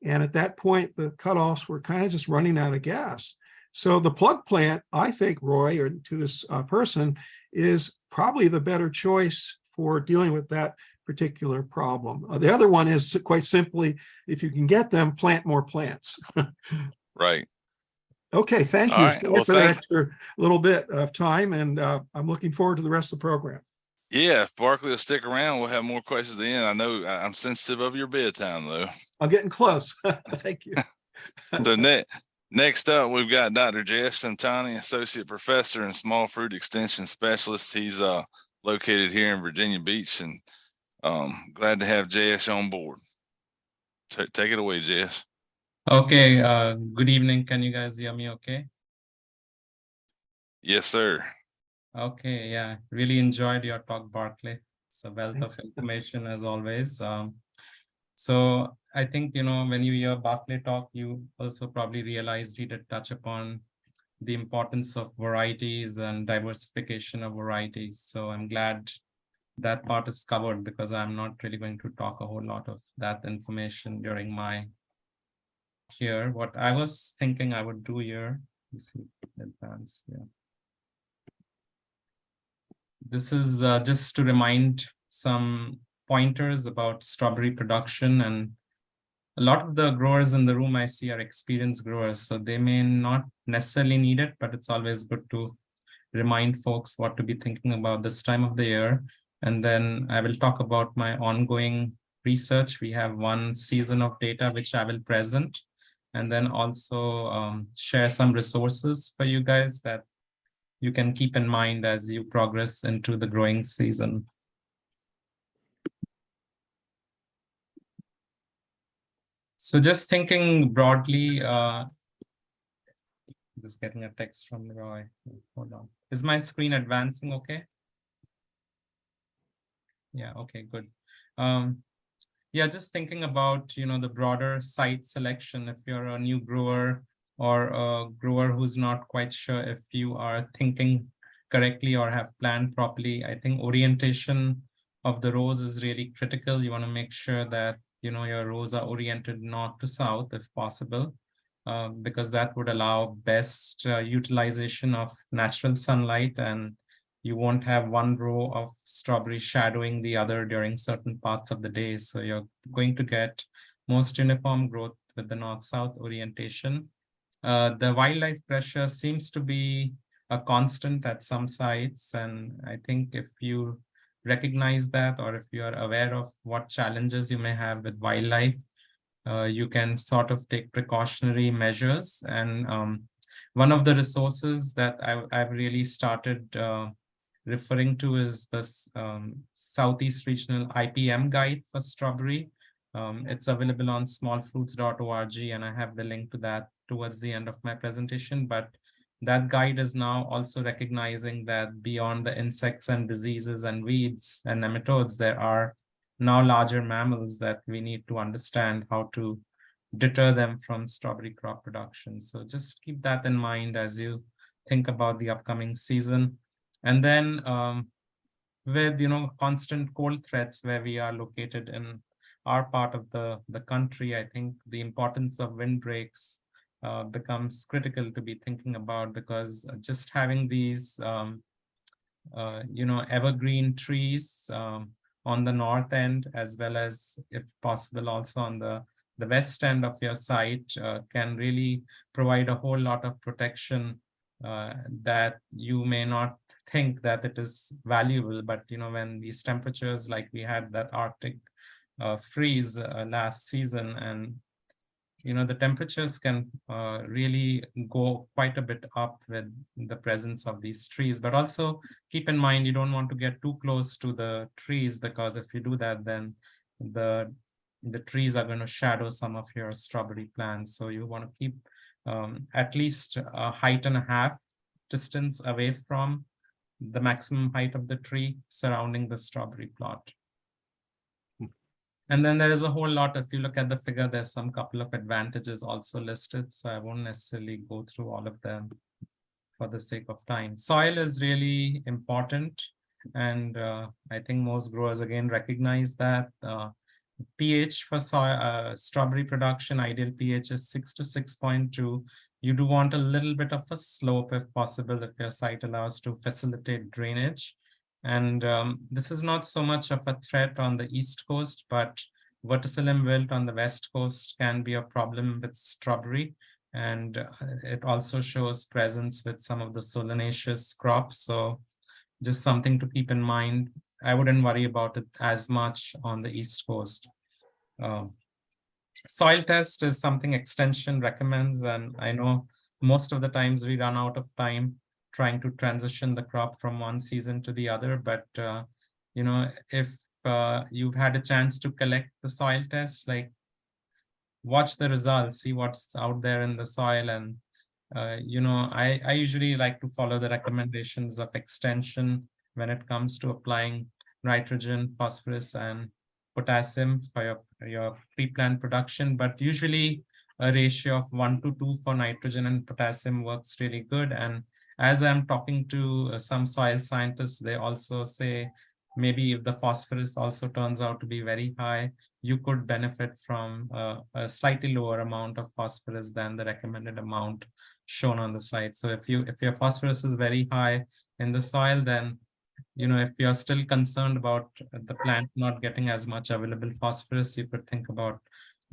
And at that point, the cutoffs were kind of just running out of gas. So the plug plant, I think, Roy, or to this person, is probably the better choice for dealing with that particular problem. The other one is quite simply, if you can get them, plant more plants. Right. Okay, thank you. All right. Sorry Well, for that extra little bit of time, and I'm looking forward to the rest of the program. Yeah, if Barclay will stick around, we'll have more questions at the end. I know I'm sensitive of your bedtime, though. I'm getting close. Thank you. So next up, we've got Dr. Jayesh Samtani, Associate Professor and Small Fruit Extension Specialist. He's located here in Virginia Beach, and glad to have Jayesh on board. Take it away, Jayesh. Okay, good evening. Can you guys hear me okay? Yes, sir. Okay, yeah, really enjoyed your talk, Barclay. It's a wealth Thanks. of information as always. So I think, when you hear Barclay talk, you also probably realized he did touch upon the importance of varieties and diversification of varieties. So I'm glad that part is covered, because I'm not really going to talk a whole lot of that information during my here. What I was thinking I would do here, let's see, advance, yeah. This is just to remind some pointers about strawberry production, and a lot of the growers in the room I see are experienced growers, so they may not necessarily need it, but it's always good to remind folks what to be thinking about this time of the year. And then I will talk about my ongoing research. We have one season of data which I will present, and then also share some resources for you guys that you can keep in mind as you progress into the growing season. So just thinking broadly, just getting a text from Roy. Hold on. Is my screen advancing okay? Yeah, okay, good. Yeah, just thinking about, the broader site selection. If you're a new grower or a grower who's not quite sure if you are thinking correctly or have planned properly, I think orientation of the rows is really critical. You want to make sure that, your rows are oriented north to south if possible, because that would allow best utilization of natural sunlight, and you won't have one row of strawberry shadowing the other during certain parts of the day. So you're going to get most uniform growth with the north-south orientation. The wildlife pressure seems to be a constant at some sites. And I think if you recognize that, or if you are aware of what challenges you may have with wildlife, you can sort of take precautionary measures. And one of the resources that I've really started referring to is this Southeast Regional IPM guide for strawberry. It's available on smallfruits.org, and I have the link to that towards the end of my presentation. But that guide is now also recognizing that beyond the insects and diseases and weeds and nematodes, there are now larger mammals that we need to understand how to deter them from strawberry crop production. So just keep that in mind as you think about the upcoming season. And then with, constant cold threats where we are located in our part of the country, I think the importance of windbreaks becomes critical to be thinking about, because just having these, evergreen trees on the north end, as well as, if possible, also on the west end of your site, can really provide a whole lot of protection that you may not think that it is valuable. But, when these temperatures, like we had that Arctic freeze last season, and the temperatures can really go quite a bit up with the presence of these trees. But also keep in mind, you don't want to get too close to the trees, because if you do that, then the trees are going to shadow some of your strawberry plants. So you want to keep at least a height and a half distance away from the maximum height of the tree surrounding the strawberry plot. And then there is a whole lot. If you look at the figure, there's some couple of advantages also listed. So I won't necessarily go through all of them for the sake of time. Soil is really important. And I think most growers again recognize that pH for soil, strawberry production, ideal pH is 6 to 6.2. You do want a little bit of a slope if possible, if your site allows to facilitate drainage. And this is not so much of a threat on the East Coast, but verticillium wilt on the West Coast can be a problem with strawberry. And it also shows presence with some of the solanaceous crops. So just something to keep in mind. I wouldn't worry about it as much on the East Coast. Soil test is something Extension recommends, and I know most of the times we run out of time trying to transition the crop from one season to the other. But if you've had a chance to collect the soil test, like watch the results, see what's out there in the soil. And I usually like to follow the recommendations of Extension when it comes to applying nitrogen, phosphorus, and potassium for your pre-plant production. But usually a ratio of 1 to 2 for nitrogen and potassium works really good. And as I'm talking to some soil scientists, they also say maybe if the phosphorus also turns out to be very high, you could benefit from a slightly lower amount of phosphorus than the recommended amount shown on the slide. So if your phosphorus is very high in the soil, then if you're still concerned about the plant not getting as much available phosphorus, you could think about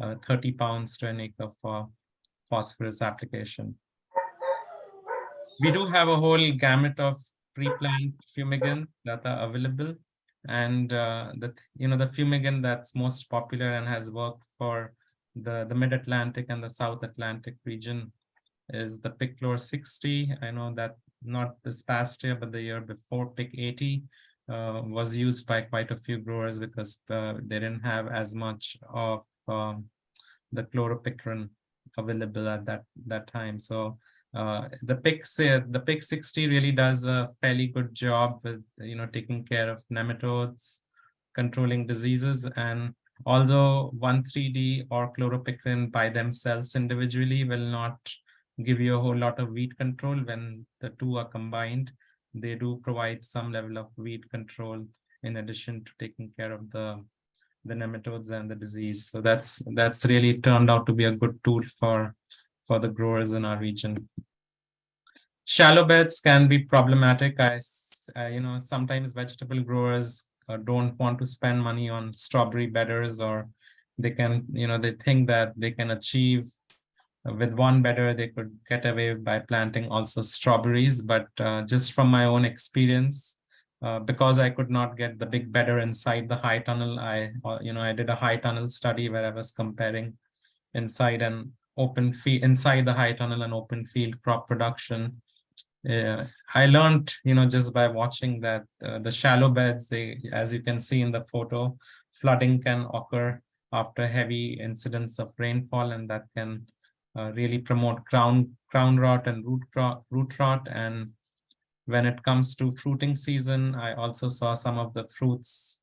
30 pounds to an acre for phosphorus application. We do have a whole gamut of pre-plant fumigant that are available. And the fumigant that's most popular and has worked for the mid-Atlantic and the South Atlantic region is the Picklor 60. I know that not this past year, but the year before, Pick 80 was used by quite a few growers because they didn't have as much of the chloropicrin available at that time. So the Pick 60 really does a fairly good job with taking care of nematodes, controlling diseases. And although 1,3-D or chloropicrin by themselves individually will not give you a whole lot of weed control, when the two are combined, they do provide some level of weed control in addition to taking care of the nematodes and the disease. So that's really turned out to be a good tool for the growers in our region. Shallow beds can be problematic. Sometimes vegetable growers don't want to spend money on strawberry bedders, or they think that they can achieve with one bedder, they could get away by planting also strawberries. But just from my own experience, because I could not get the big bedder inside the high tunnel, I did a high tunnel study where I was comparing inside the high tunnel and open field crop production. I learned, just by watching that the shallow beds, as you can see in the photo, flooding can occur after heavy incidents of rainfall, and that can really promote crown rot and root rot. And when it comes to fruiting season, I also saw some of the fruits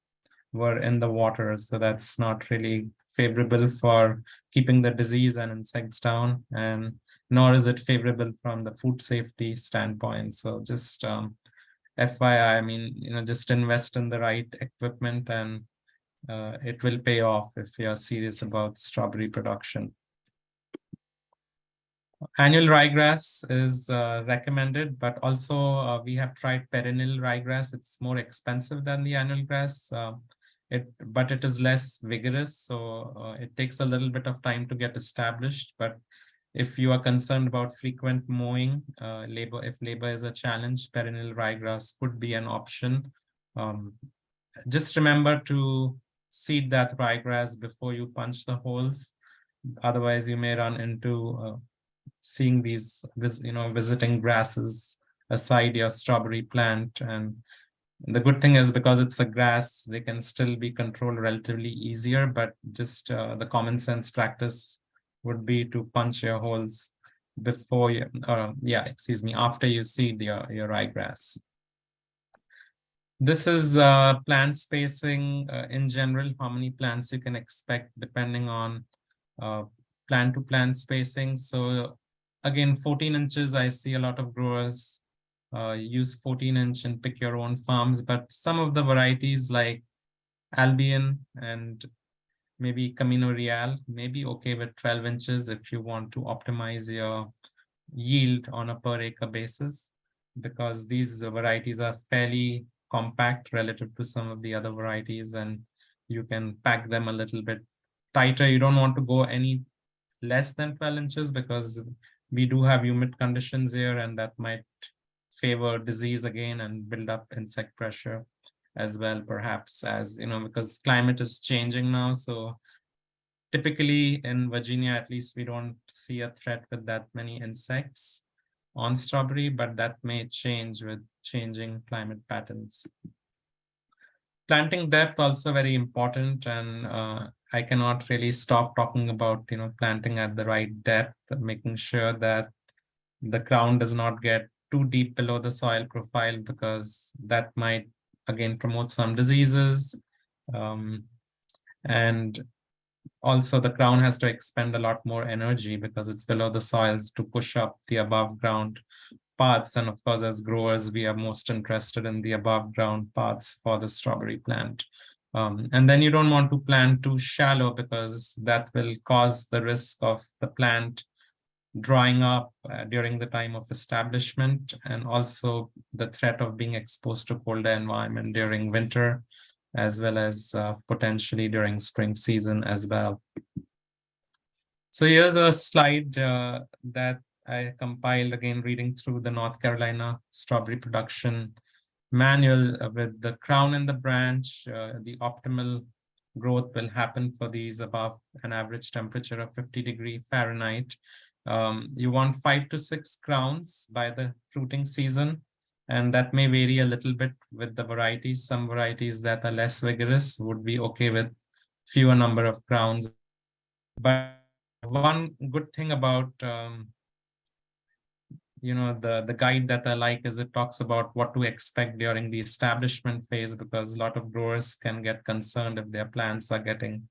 were in the water, so that's not really favorable for keeping the disease and insects down, and nor is it favorable from the food safety standpoint. So just FYI, I mean, just invest in the right equipment, and it will pay off if you're serious about strawberry production. Annual ryegrass is recommended, but also we have tried perennial ryegrass. It's more expensive than the annual grass, but it is less vigorous, so it takes a little bit of time to get established. But if you are concerned about frequent mowing, if labor is a challenge, perennial ryegrass could be an option. Just remember to seed that ryegrass before you punch the holes. Otherwise, you may run into seeing these, visiting grasses aside your strawberry plant. And the good thing is, because it's a grass, they can still be controlled relatively easier, but just the common sense practice would be to punch your holes before you, after you seed your ryegrass. This is plant spacing in general, how many plants you can expect depending on plant to plant spacing. So again, 14 inches, I see a lot of growers use 14-inch and pick your own farms, but some of the varieties like Albion and maybe Camino Real may be okay with 12 inches if you want to optimize your yield on a per acre basis, because these varieties are fairly compact relative to some of the other varieties, and you can pack them a little bit tighter. You don't want to go any less than 12 inches because we do have humid conditions here, and that might favor disease again and build up insect pressure as well, perhaps, as because climate is changing now. So typically in Virginia, at least, we don't see a threat with that many insects on strawberry, but that may change with changing climate patterns. Planting depth also very important, and I cannot really stop talking about planting at the right depth, making sure that the ground does not get too deep below the soil profile, because that might again promote some diseases. And also the crown has to expend a lot more energy because it's below the soils to push up the above ground paths. And of course, as growers, we are most interested in the above ground paths for the strawberry plant. And then you don't want to plant too shallow, because that will cause the risk of the plant drying up during the time of establishment, and also the threat of being exposed to colder environment during winter, as well as potentially during spring season as well. So here's a slide that I compiled, again, reading through the North Carolina strawberry production manual with the crown and the branch. The optimal growth will happen for these above an average temperature of 50°F. You want 5 to 6 crowns by the fruiting season, and that may vary a little bit with the varieties. Some varieties that are less vigorous would be okay with fewer number of crowns. But one good thing about the guide that I like is it talks about what to expect during the establishment phase, because a lot of growers can get concerned if their plants are getting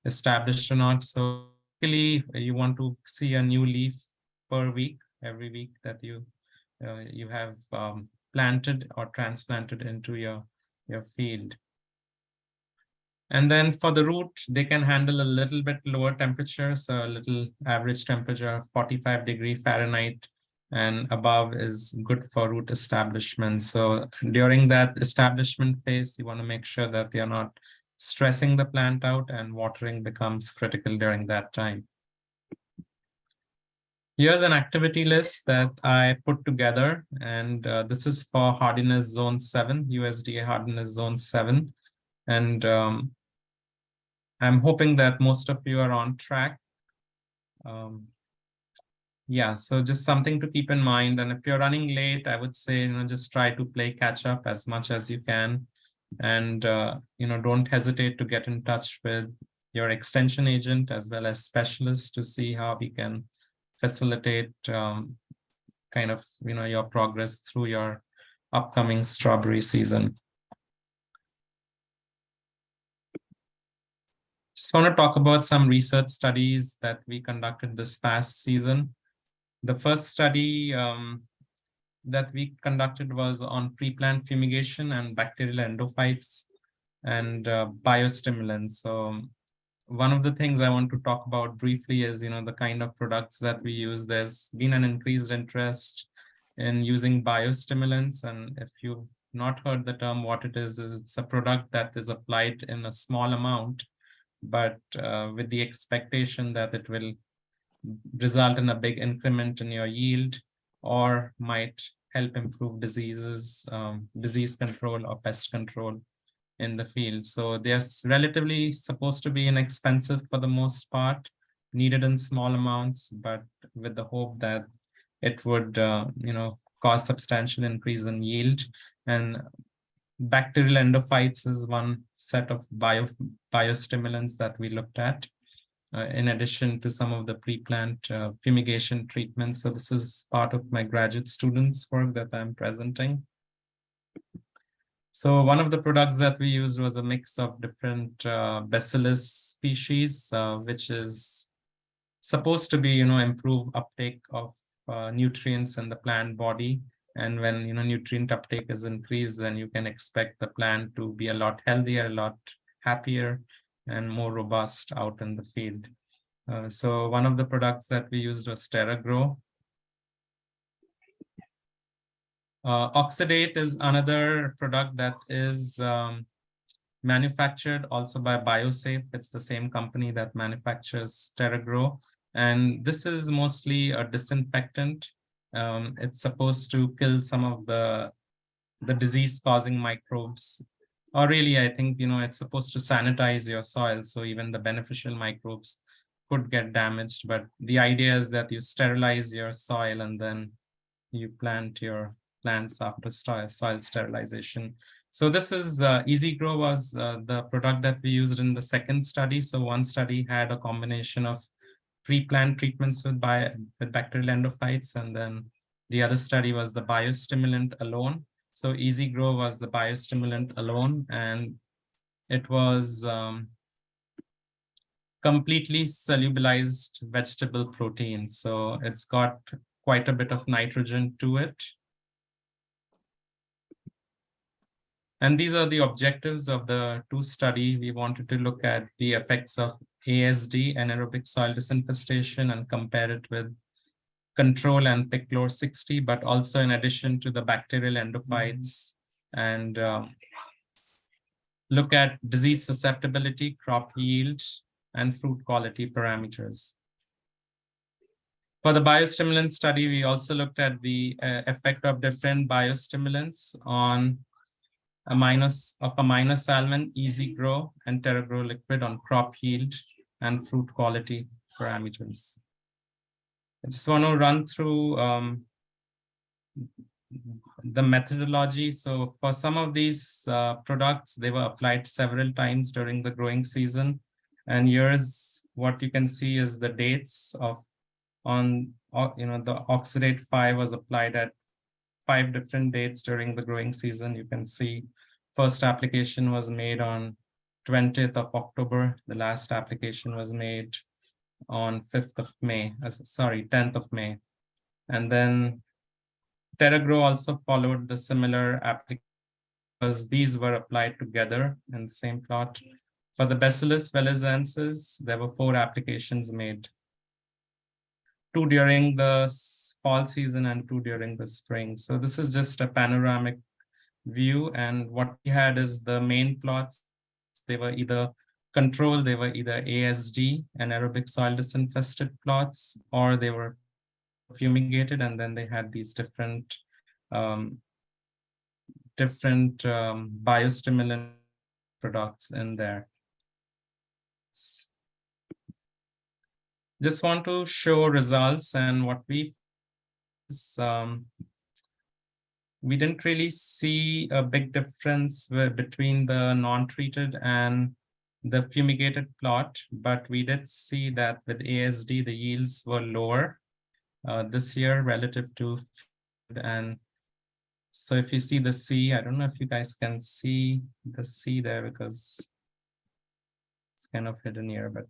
established or not. So basically, you want to see a new leaf per week, every week that you have planted or transplanted into your field. And then for the root, they can handle a little bit lower temperature, so a little average temperature of 45°F and above is good for root establishment. So during that establishment phase, you want to make sure that you're not stressing the plant out, and watering becomes critical during that time. Here's an activity list that I put together, and this is for hardiness zone 7, USDA hardiness zone 7. And I'm hoping that most of you are on track. yeah, so just something to keep in mind. And if you're running late, I would say, just try to play catch up as much as you can. And, don't hesitate to get in touch with your extension agent as well as specialists to see how we can facilitate kind of, your progress through your upcoming strawberry season. Just want to talk about some research studies that we conducted this past season. The first study that we conducted was on pre-plant fumigation and bacterial endophytes and biostimulants. So one of the things I want to talk about briefly is, the kind of products that we use. There's been an increased interest in using biostimulants. And if you've not heard the term, what it is it's a product that is applied in a small amount, but with the expectation that it will result in a big increment in your yield or might help improve disease control or pest control in the field. So they're relatively supposed to be inexpensive for the most part, needed in small amounts, but with the hope that it would, cause substantial increase in yield. And bacterial endophytes is one set of biostimulants that we looked at, in addition to some of the pre-plant fumigation treatments. So this is part of my graduate students' work that I'm presenting. So one of the products that we used was a mix of different bacillus species, which is supposed to be, improve uptake of nutrients in the plant body. And when, nutrient uptake is increased, then you can expect the plant to be a lot healthier, a lot happier, and more robust out in the field. So one of the products that we used was TerraGrow. Oxidate is another product that is manufactured also by BioSafe. It's the same company that manufactures TerraGrow. And this is mostly a disinfectant. It's supposed to kill some of the disease-causing microbes. Or really, I think, it's supposed to sanitize your soil. So even the beneficial microbes could get damaged. But the idea is that you sterilize your soil and then you plant your plants after soil sterilization. So this is Easy Grow was the product that we used in the second study. So one study had a combination of pre-plant treatments with bacterial endophytes, and then the other study was the biostimulant alone. So Easy Grow was the biostimulant alone, and it was completely solubilized vegetable protein. So it's got quite a bit of nitrogen to it. And these are the objectives of the two study. We wanted to look at the effects of ASD, anaerobic soil disinfestation, and compare it with control and Piclor 60, but also in addition to the bacterial endophytes, and look at disease susceptibility, crop yield, and fruit quality parameters. For the biostimulant study, we also looked at the effect of different biostimulants on aminosalmon, Easy Grow, and TerraGrow liquid on crop yield and fruit quality parameters. I just want to run through the methodology. So for some of these products, they were applied several times during the growing season. And here's what you can see is the dates of the Oxidate 5 was applied at 5 different dates during the growing season. You can see first application was made on 20th of October. The last application was made on 10th of May. And then TerraGrow also followed the similar application because these were applied together in the same plot. For the Bacillus valezensis, there were 4 applications made. 2 during the fall season and 2 during the spring. So this is just a panoramic view. And what we had is the main plots. They were either control, they were either ASD, anaerobic soil disinfested plots, or they were fumigated, and then they had these different biostimulant products in there. Just want to show results, and what we didn't really see a big difference between the non-treated and the fumigated plot, but we did see that with ASD, the yields were lower this year relative to, and so if you see the C, I don't know if you guys can see the C there because it's kind of hidden here, but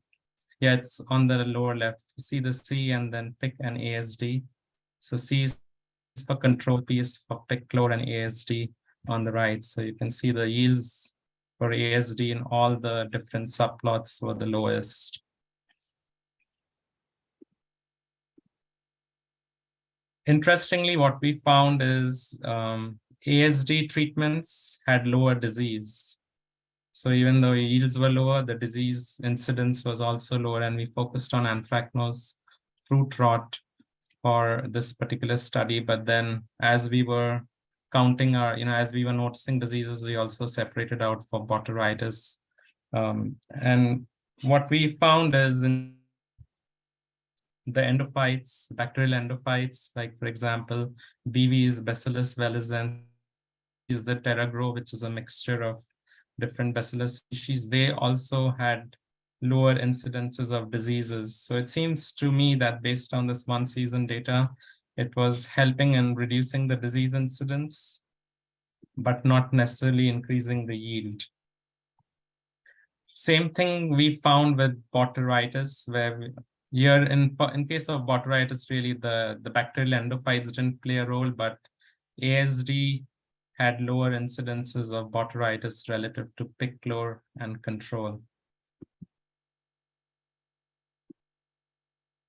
yeah, it's on the lower left. You see the C and then pick an ASD. So C is for control, P is for pick, chlor, and ASD on the right. So you can see the yields for ASD in all the different subplots were the lowest. Interestingly, what we found is ASD treatments had lower disease. So even though yields were lower, the disease incidence was also lower, and we focused on anthracnose, fruit rot for this particular study. But then as we were counting our, as we were noticing diseases, we also separated out for botrytis. And what we found is in the endophytes, bacterial endophytes, like for example, BV is Bacillus velizenth, is the terragro, which is a mixture of different Bacillus species. They also had lower incidences of diseases. So it seems to me that based on this one season data, it was helping in reducing the disease incidence, but not necessarily increasing the yield. Same thing we found with botrytis, where here in case of botrytis, really the bacterial endophytes didn't play a role, but ASD had lower incidences of botrytis relative to pick, chlor, and control.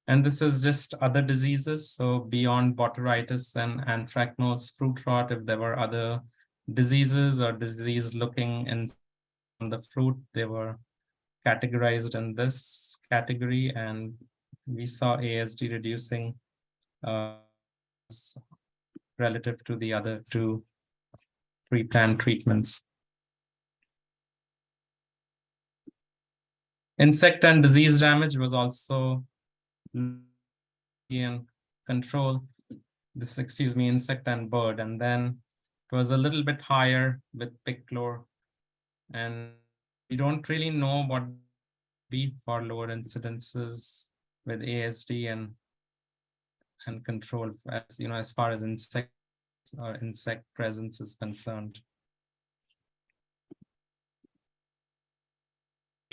And this is just other diseases. So beyond botrytis and anthracnose, fruit rot, if there were other diseases or disease looking in the fruit, they were categorized in this category, and we saw ASD reducing relative to the other two pre-planned treatments. Insect and disease damage was also in control. This, insect and bird, and then it was a little bit higher with pick, chlor, and we don't really know what be for lower incidences with ASD and control, as as far as insect presence is concerned.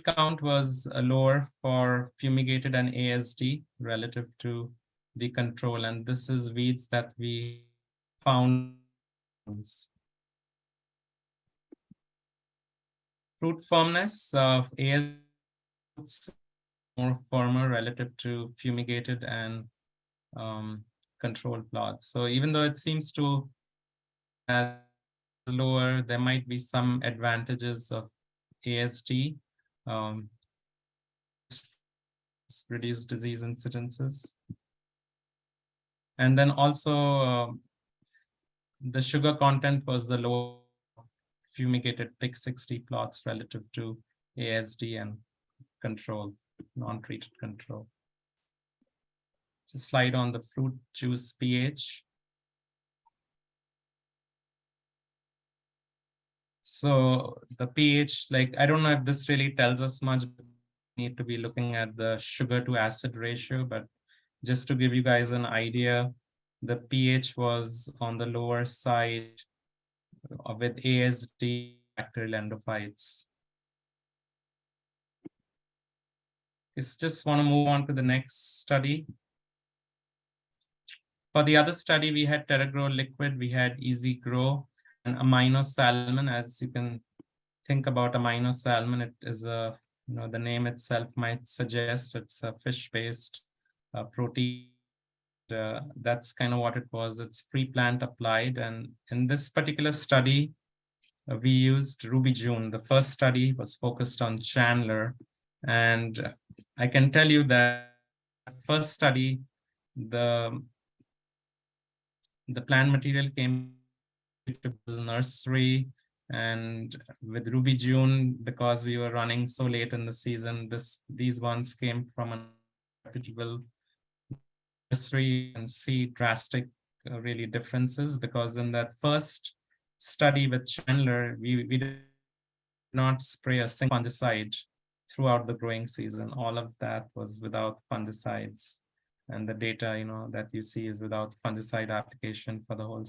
Count was lower for fumigated and ASD relative to the control, and this is weeds that we found. Fruit firmness of ASD more firmer relative to fumigated and controlled plots. So even though it seems to lower, there might be some advantages of ASD. Reduce disease incidences. And then also the sugar content was the low fumigated pick 60 plots relative to ASD and control, non-treated control. It's a slide on the fruit juice pH. So the pH, I don't know if this really tells us much, but we need to be looking at the sugar to acid ratio, but just to give you guys an idea, the pH was on the lower side with ASD bacterial endophytes. Just want to move on to the next study. For the other study, we had TerraGrow liquid, we had Easy Grow, and amino salmon. As you can think about amino salmon, it is a, the name itself might suggest it's a fish-based protein. That's kind of what it was. It's pre-plant applied. And in this particular study, we used Ruby June. The first study was focused on Chandler. And I can tell you that first study, the plant material came to nursery, and with Ruby June, because we were running so late in the season, these ones came from a reputable nursery and see drastic really differences, because in that first study with Chandler, we did not spray a single fungicide throughout the growing season. All of that was without fungicides. And the data, that you see is without fungicide application for the whole.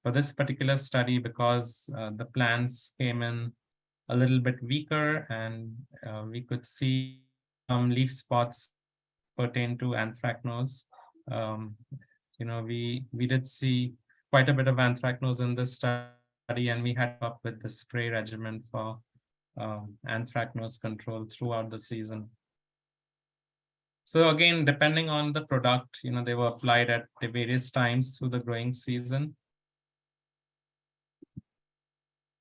For this particular study, because the plants came in a little bit weaker, and we could see some leaf spots pertain to anthracnose. We did see quite a bit of anthracnose in this study, and we had up with the spray regimen for anthracnose control throughout the season. So again, depending on the product, they were applied at various times through the growing season.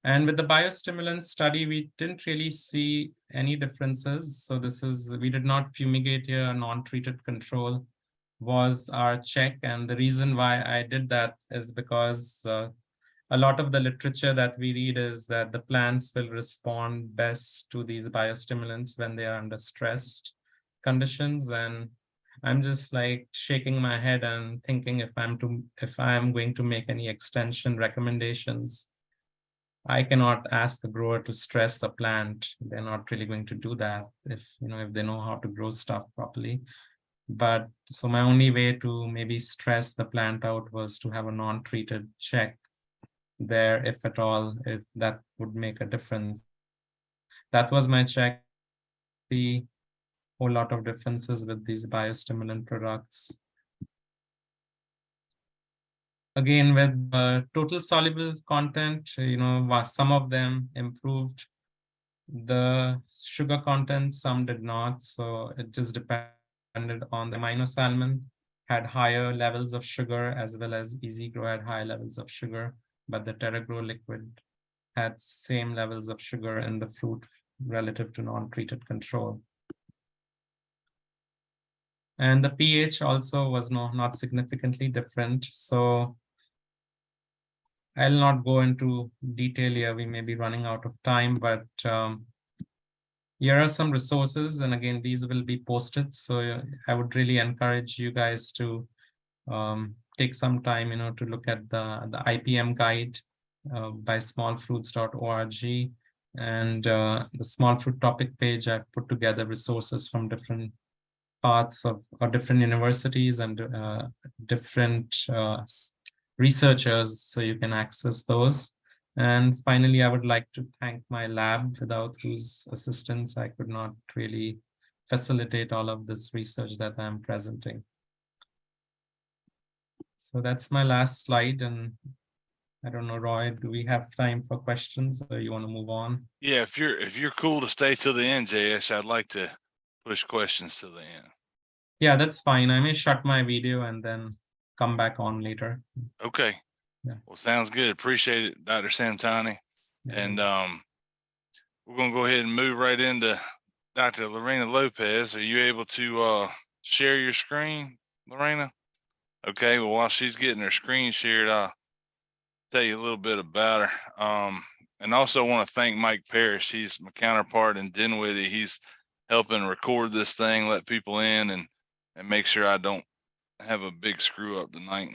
And with the biostimulant study, we didn't really see any differences. So we did not fumigate here. Non-treated control was our check. And the reason why I did that is because a lot of the literature that we read is that the plants will respond best to these biostimulants when they are under stressed conditions. And I'm just like shaking my head and thinking if I'm going to make any extension recommendations, I cannot ask a grower to stress the plant. They're not really going to do that if they know how to grow stuff properly. But so my only way to maybe stress the plant out was to have a non-treated check there, if at all, if that would make a difference. That was my check. The whole lot of differences with these biostimulant products. Again, with total soluble content, some of them improved the sugar content, some did not. So it just depended on the aminosalmon had higher levels of sugar, as well as Easy Grow had high levels of sugar, but the TerraGrow liquid had same levels of sugar in the fruit relative to non-treated control. And the pH also was not significantly different. So I'll not go into detail here. We may be running out of time, but here are some resources. And again, these will be posted. So I would really encourage you guys to take some time, to look at the IPM guide by smallfruits.org, and the small fruit topic page. I've put together resources from different parts of or different universities and different researchers, so you can access those. And finally, I would like to thank my lab, without whose assistance I could not really facilitate all of this research that I'm presenting. So that's my last slide. And I don't know, Roy, do we have time for questions, or you want to move on? Yeah, if you're cool to stay till the end, Jayesh, I'd like to push questions to the end. Yeah, that's fine. I may shut my video and then come back on later. Okay. Yeah. Well, sounds good. Appreciate it, Dr. Samtani. Yeah. And we're gonna go ahead and move right into Dr. Lorena Lopez. Are you able to share your screen, Lorena? Okay, well, while she's getting her screen shared, I'll tell you a little bit about her. And also want to thank Mike Parrish. He's my counterpart in Dinwiddie. He's helping record this thing, let people in, and make sure I don't have a big screw up tonight.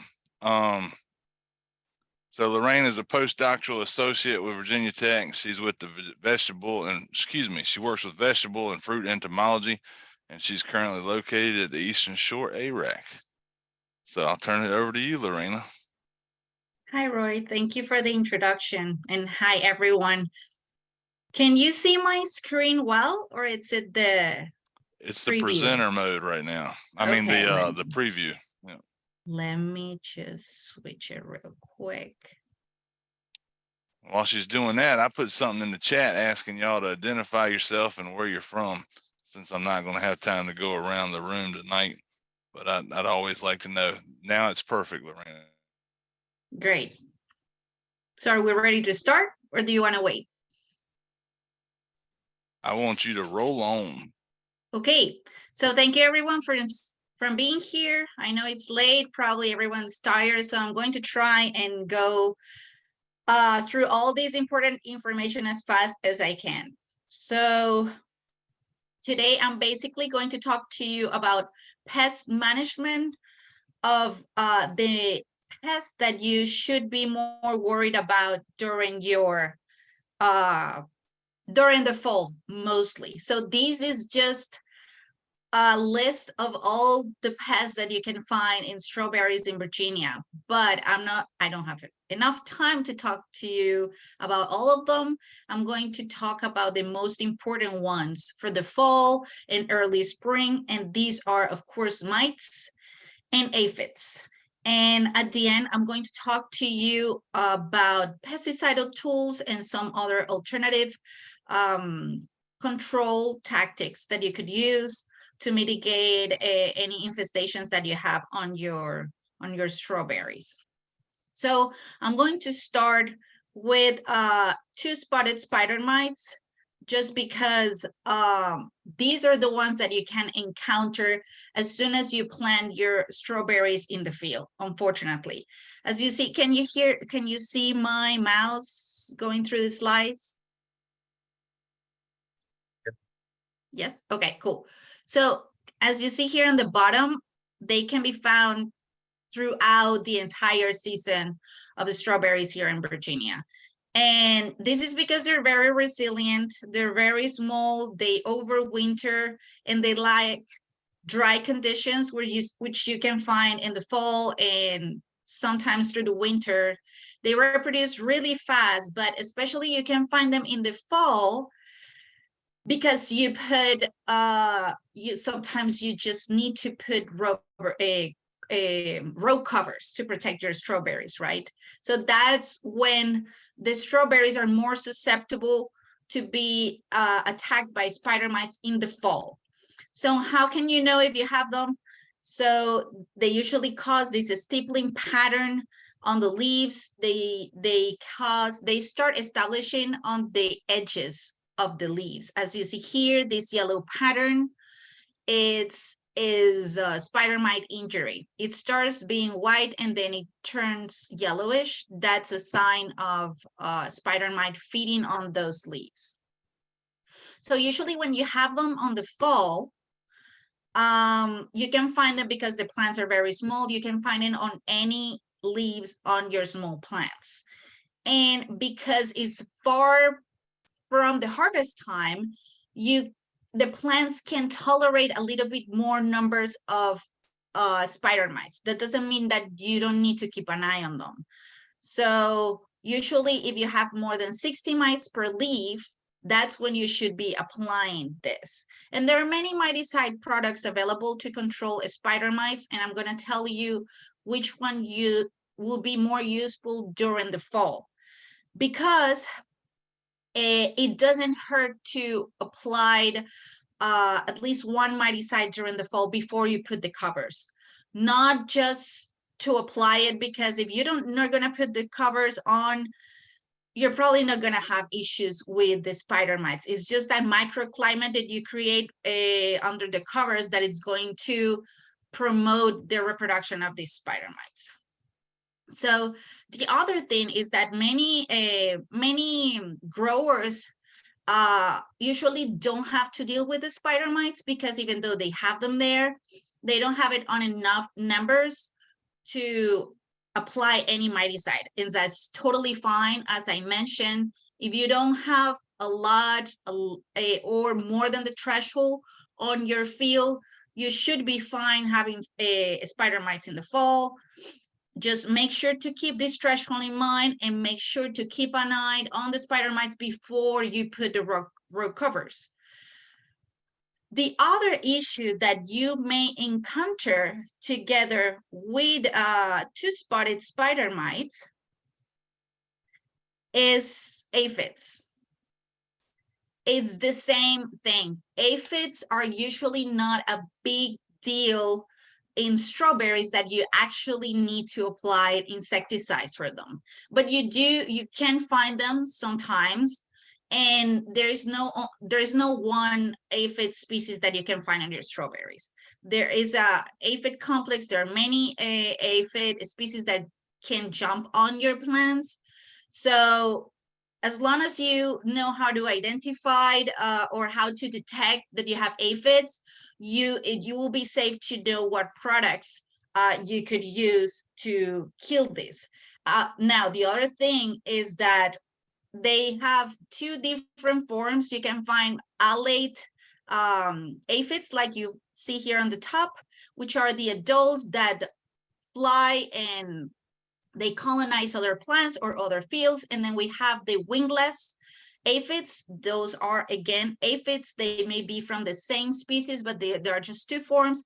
So Lorraine is a postdoctoral associate with Virginia Tech, and she's with the she works with vegetable and fruit entomology, and she's currently located at the Eastern Shore, ARAC. So I'll turn it over to you, Lorena. Hi, Roy. Thank you for the introduction. And hi, everyone. Can you see my screen well, or it's at the It's the preview? presenter mode right now. I mean, Okay, the preview. Yeah. Let me just switch it real quick. While she's doing that, I put something in the chat asking y'all to identify yourself and where you're from, since I'm not going to have time to go around the room tonight. But I'd always like to know. Now it's perfect, Lorena. Great. So are we ready to start, or do you want to wait? I want you to roll on. Okay. So thank you, everyone, for being here. I know it's late. Probably everyone's tired. So I'm going to try and go through all this important information as fast as I can. So Today, I'm basically going to talk to you about pest management of the pests that you should be more worried about during your during the fall mostly. So this is just a list of all the pests that you can find in strawberries in Virginia, but I don't have enough time to talk to you about all of them. I'm going to talk about the most important ones for the fall and early spring, and these are, of course, mites and aphids. And at the end, I'm going to talk to you about pesticidal tools and some other alternative control tactics that you could use to mitigate any infestations that you have on your strawberries. So I'm going to start with two-spotted spider mites, just because these are the ones that you can encounter as soon as you plant your strawberries in the field, unfortunately. As you see, can you see my mouse going through the slides? Yes, okay, cool. So as you see here on the bottom, they can be found throughout the entire season of the strawberries here in Virginia. And this is because they're very resilient, they're very small, they overwinter, and they like dry conditions which you can find in the fall and sometimes through the winter. They reproduce really fast, but especially you can find them in the fall because you put sometimes you just need to put row covers to protect your strawberries, right? So that's when the strawberries are more susceptible to be attacked by spider mites in the fall. So how can you know if you have them? So they usually cause this stippling pattern on the leaves. They start establishing on the edges of the leaves. As you see here, this yellow pattern, is spider mite injury. It starts being white and then it turns yellowish. That's a sign of spider mite feeding on those leaves. So usually when you have them on the fall, you can find them because the plants are very small. You can find it on any leaves on your small plants. And because it's far from the harvest time, the plants can tolerate a little bit more numbers of spider mites. That doesn't mean that you don't need to keep an eye on them. So usually if you have more than 60 mites per leaf, that's when you should be applying this. And there are many miticide products available to control spider mites, and I'm going to tell you which one you will be more useful during the fall, because it doesn't hurt to apply at least one miticide during the fall before you put the covers. Not just to apply it, because if you not going to put the covers on, you're probably not going to have issues with the spider mites. It's just that microclimate that you create under the covers that it's going to promote the reproduction of these spider mites. So the other thing is that many growers usually don't have to deal with the spider mites, because even though they have them there, they don't have it on enough numbers to apply any miticide, and that's totally fine. As I mentioned, if you don't have a lot or more than the threshold on your field, you should be fine having spider mites in the fall. Just make sure to keep this threshold in mind and make sure to keep an eye on the spider mites before you put the row covers. The other issue that you may encounter together with two-spotted spider mites is aphids. It's the same thing. Aphids are usually not a big deal in strawberries that you actually need to apply insecticides for them, but you can find them sometimes, and there's no one aphid species that you can find on your strawberries. There is a aphid complex. There are many aphid species that can jump on your plants. So as long as you know how to identify or how to detect that you have aphids, you will be safe to know what products you could use to kill this. Now, the other thing is that they have two different forms. You can find alate aphids, like you see here on the top, which are the adults that fly and they colonize other plants or other fields. And then we have the wingless aphids. Those are, again, aphids. They may be from the same species, but there are just two forms,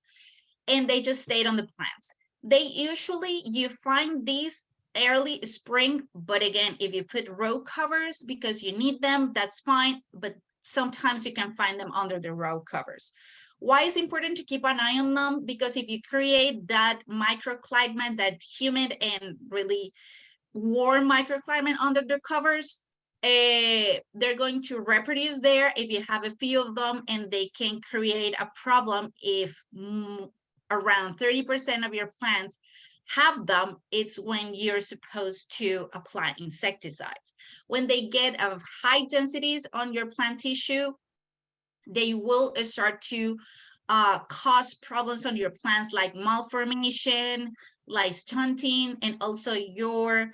and they just stayed on the plants. They usually, you find these early spring, but again, if you put row covers because you need them, that's fine, but sometimes you can find them under the row covers. Why is it important to keep an eye on them? Because if you create that microclimate, that humid and really warm microclimate under the covers, they're going to reproduce there if you have a few of them, and they can create a problem if around 30% of your plants have them. It's when you're supposed to apply insecticides. When they get of high densities on your plant tissue, they will start to cause problems on your plants, like malformation, like stunting, and also your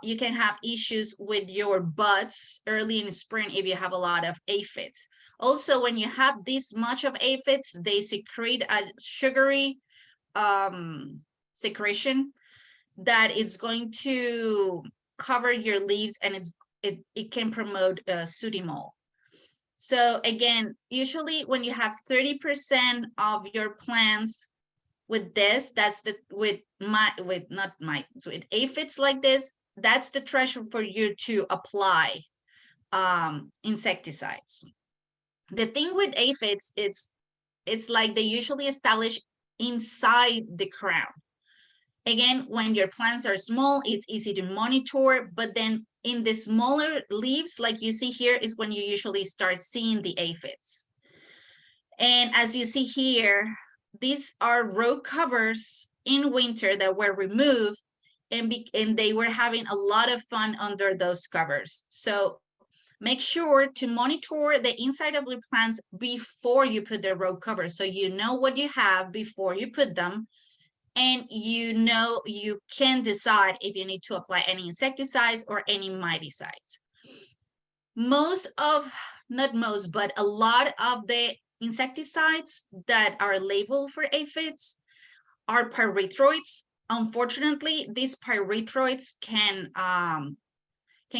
you can have issues with your buds early in spring if you have a lot of aphids. Also, when you have this much of aphids, they secrete a sugary secretion that is going to cover your leaves, and it can promote pseudomole. So again, usually when you have 30% of your plants with this, that's the with aphids like this, that's the threshold for you to apply insecticides. The thing with aphids, it's like they usually establish inside the crown. Again, when your plants are small, it's easy to monitor, but then in the smaller leaves, like you see here, is when you usually start seeing the aphids. And as you see here, these are row covers in winter that were removed, and they were having a lot of fun under those covers. So make sure to monitor the inside of the plants before you put the row covers, so you know what you have before you put them, and you know you can decide if you need to apply any insecticides or any miticides. Not most, but a lot of the insecticides that are labeled for aphids are pyrethroids. Unfortunately, these pyrethroids can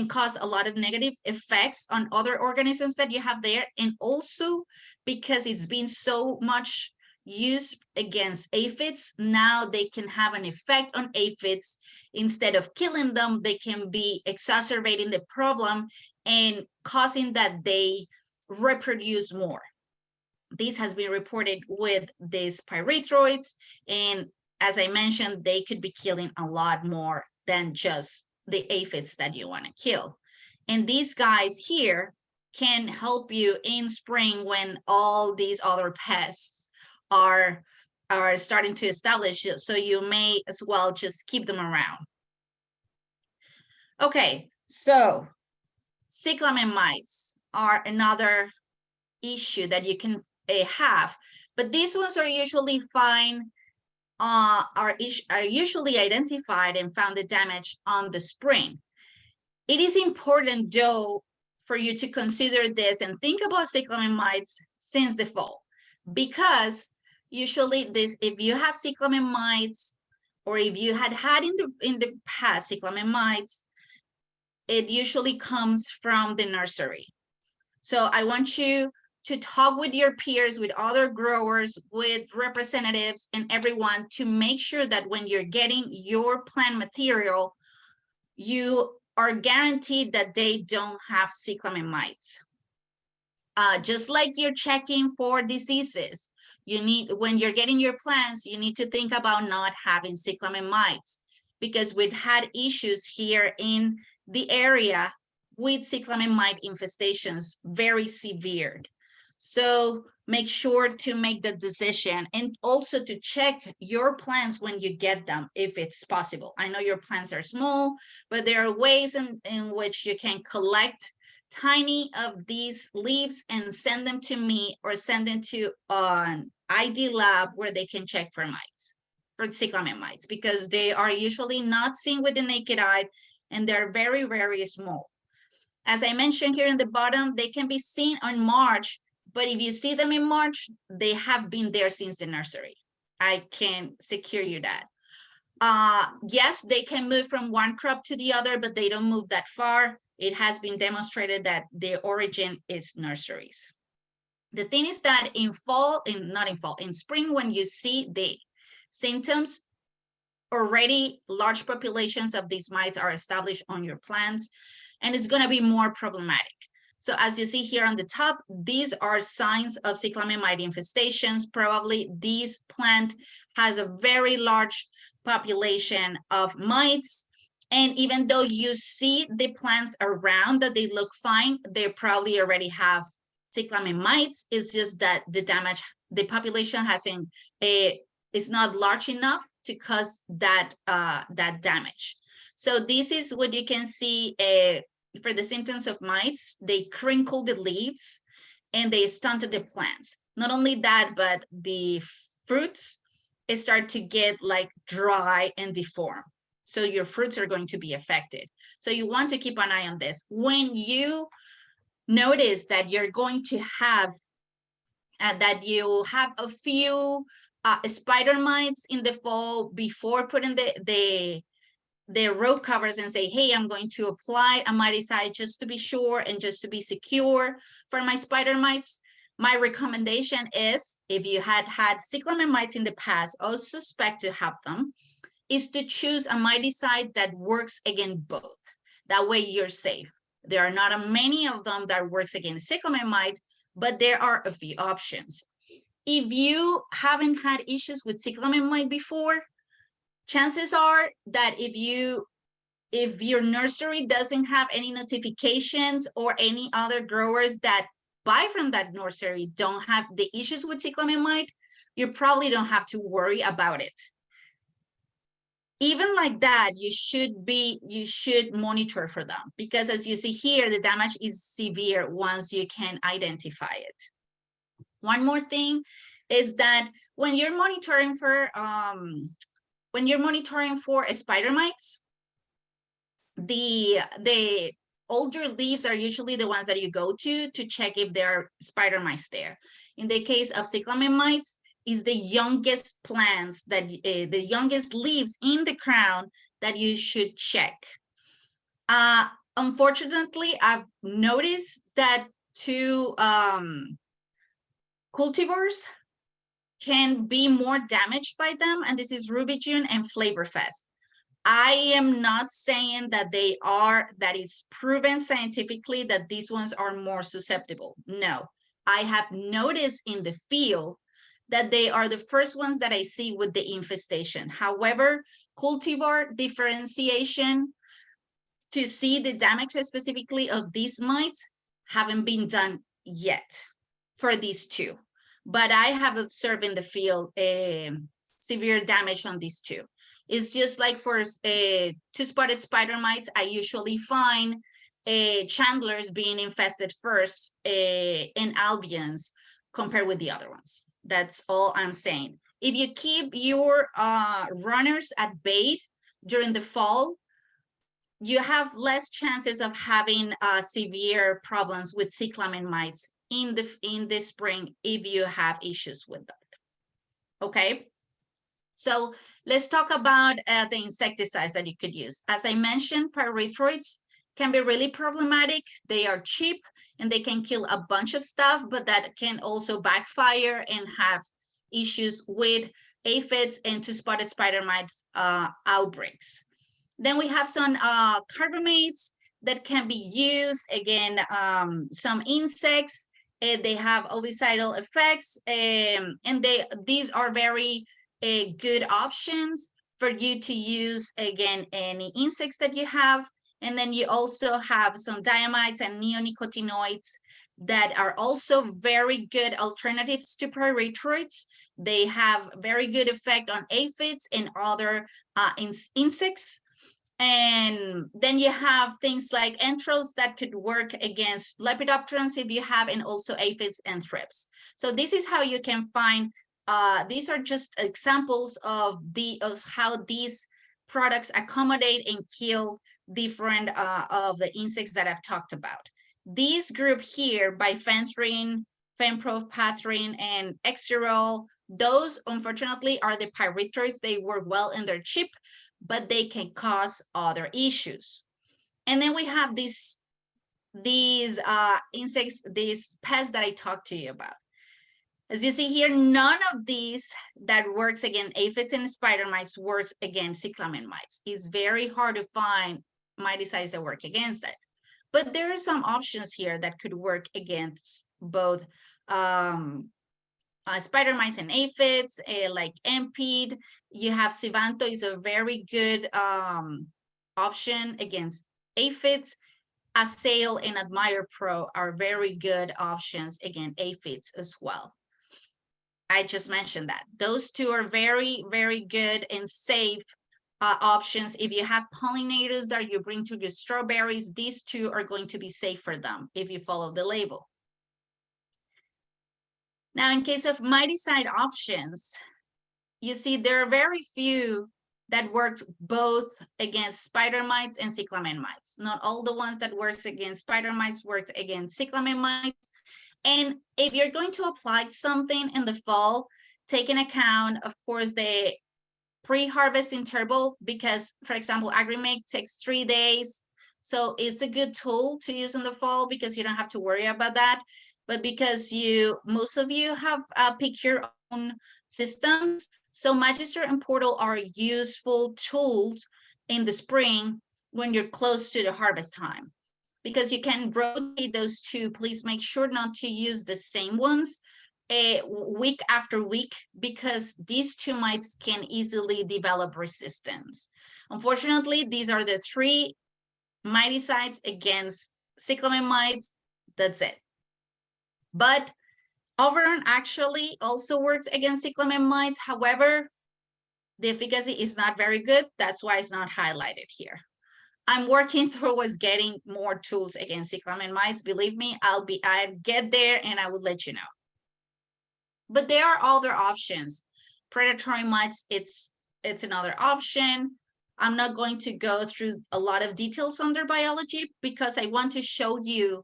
cause a lot of negative effects on other organisms that you have there, and also because it's been so much used against aphids, now they can have an effect on aphids. Instead of killing them, they can be exacerbating the problem and causing that they reproduce more. This has been reported with these pyrethroids, and as I mentioned, they could be killing a lot more than just the aphids that you want to kill. And these guys here can help you in spring when all these other pests are starting to establish it, so you may as well just keep them around. Okay, so cyclamen mites are another issue that you can have, but these ones are usually fine, are usually identified and found the damage on the spring. It is important, though, for you to consider this and think about cyclamen mites since the fall, because usually if you have cyclamen mites, or if you had in the past cyclamen mites, it usually comes from the nursery. So I want you to talk with your peers, with other growers, with representatives and everyone, to make sure that when you're getting your plant material, you are guaranteed that they don't have cyclamen mites. Just like you're checking for diseases, when you're getting your plants, you need to think about not having cyclamen mites, because we've had issues here in the area with cyclamen mite infestations, very severe. So make sure to make the decision, and also to check your plants when you get them, if it's possible. I know your plants are small, but there are ways in which you can collect tiny of these leaves and send them to me, or send them to an ID lab where they can check for mites, for cyclamen mites, because they are usually not seen with the naked eye, and they're very, very small. As I mentioned here in the bottom, they can be seen on March, but if you see them in March, they have been there since the nursery. I can secure you that. Yes, they can move from one crop to the other, but they don't move that far. It has been demonstrated that the origin is nurseries. The thing is that in spring, when you see the symptoms, already large populations of these mites are established on your plants, and it's going to be more problematic. So as you see here on the top, these are signs of cyclamen mite infestations. Probably this plant has a very large population of mites. And even though you see the plants around that they look fine, they probably already have cyclamen mites. It's just that the damage, the population is not large enough to cause that damage. So this is what you can see for the symptoms of mites. They crinkle the leaves and they stunted the plants. Not only that, but the fruits start to get like dry and deformed. So your fruits are going to be affected. So you want to keep an eye on this. When you notice that you're going to have, that you have a few spider mites in the fall, before putting the row covers and say, hey, I'm going to apply a miticide just to be sure and just to be secure for my spider mites. My recommendation is, if you had cyclamen mites in the past or suspect to have them, is to choose a miticide that works against both. That way you're safe. There are not many of them that works against cyclamen mite, but there are a few options. If you haven't had issues with cyclamen mite before, chances are that if your nursery doesn't have any notifications, or any other growers that buy from that nursery don't have the issues with cyclamen mite, you probably don't have to worry about it. Even like that, you should monitor for them, because as you see here, the damage is severe once you can identify it. One more thing is that when you're monitoring for spider mites, the older leaves are usually the ones that you go to check if there are spider mites there. In the case of cyclamen mites, is the youngest plants, that the youngest leaves in the crown that you should check. Unfortunately, I've noticed that two cultivars can be more damaged by them, and this is Ruby June and Flavorfest. I am not saying that that is proven scientifically that these ones are more susceptible. No, I have noticed in the field that they are the first ones that I see with the infestation. However, cultivar differentiation to see the damage specifically of these mites haven't been done yet for these two. But I have observed in the field severe damage on these two. It's just like for two-spotted spider mites, I usually find chandlers being infested first and albions compared with the other ones. That's all I'm saying. If you keep your runners at bay during the fall, you have less chances of having severe problems with cyclamen mites in the spring if you have issues with that. Okay, so let's talk about the insecticides that you could use. As I mentioned, pyrethroids can be really problematic. They are cheap and they can kill a bunch of stuff, but that can also backfire and have issues with aphids and two-spotted spider mites outbreaks. Then we have some carbamates that can be used. Again, some insects, they have ovicidal effects, and these are very good options for you to use, again, any insects that you have. And then you also have some diamides and neonicotinoids that are also very good alternatives to pyrethroids. They have very good effect on aphids and other insects. And then you have things like enteros that could work against lepidopterans if you have, and also aphids and thrips. So this is how you can find, these are just examples of how these products accommodate and kill different of the insects that I've talked about. This group here, bifenthrin, fenpropathrine, and exirol, those unfortunately are the pyrethroids. They work well and they're cheap, but they can cause other issues. And then we have these insects, these pests that I talked to you about. As you see here, none of these that works against aphids and spider mites works against cyclamen mites. It's very hard to find miticides that work against it. But there are some options here that could work against both spider mites and aphids, like Emped. You have Sivanto is a very good option against aphids. Assail and Admire Pro are very good options against aphids as well. I just mentioned that. Those two are very, very good and safe options. If you have pollinators that you bring to your strawberries, these two are going to be safe for them if you follow the label. Now, in case of miticide options, you see there are very few that work both against spider mites and cyclamen mites. Not all the ones that works against spider mites work against cyclamen mites. And if you're going to apply something in the fall, take into account, of course, the pre-harvest interval, because, for example, AgriMake takes 3 days. So it's a good tool to use in the fall because you don't have to worry about that. But because most of you have picked your own systems, so Magister and Portal are useful tools in the spring when you're close to the harvest time, because you can rotate those two. Please make sure not to use the same ones week after week, because these two mites can easily develop resistance. Unfortunately, these are the 3 miticides against cyclamen mites. That's it. But Overrun actually also works against cyclamen mites. However, the efficacy is not very good. That's why it's not highlighted here. I'm working towards getting more tools against cyclamen mites. Believe me, I'll get there and I will let you know. But there are other options. Predatory mites, it's another option. I'm not going to go through a lot of details on their biology because I want to show you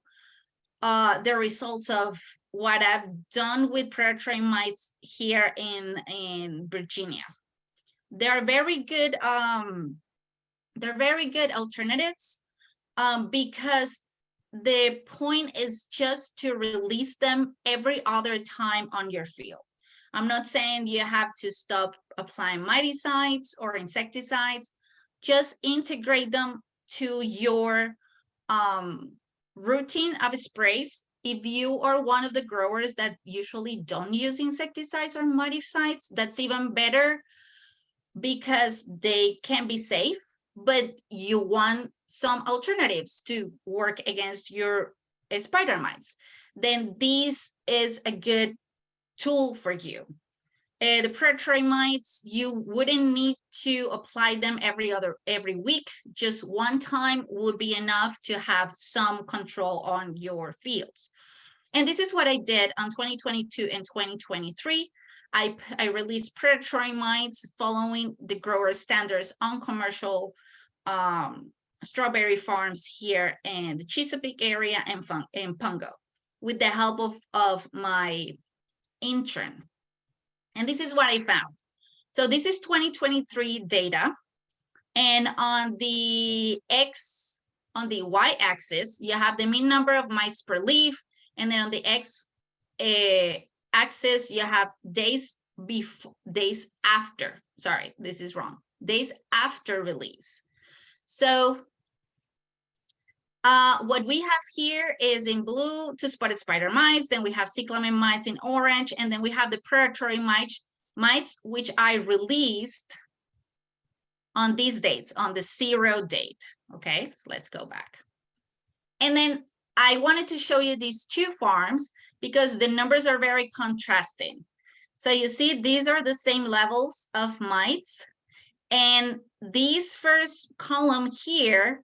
the results of what I've done with predatory mites here in Virginia. They're very good. They're very good alternatives because the point is just to release them every other time on your field. I'm not saying you have to stop applying miticides or insecticides. Just integrate them to your routine of sprays. If you are one of the growers that usually don't use insecticides or miticides, that's even better because they can be safe, but you want some alternatives to work against your spider mites. Then this is a good tool for you. The predatory mites, you wouldn't need to apply them every week. Just one time would be enough to have some control on your fields. And this is what I did on 2022 and 2023. I released predatory mites following the grower standards on commercial strawberry farms here in the Chesapeake area and Pungo, with the help of my intern. And this is what I found. So this is 2023 data. And on the y-axis, you have the mean number of mites per leaf. And then on the x-axis, you have days after. Sorry, this is wrong. Days after release. So what we have here is in blue, 2 spotted spider mites, then we have cyclamen mites in orange, and then we have the predatory mites, which I released on these dates, on the 0 date. Okay, let's go back. And then I wanted to show you these two farms because the numbers are very contrasting. So you see, these are the same levels of mites. And this first column here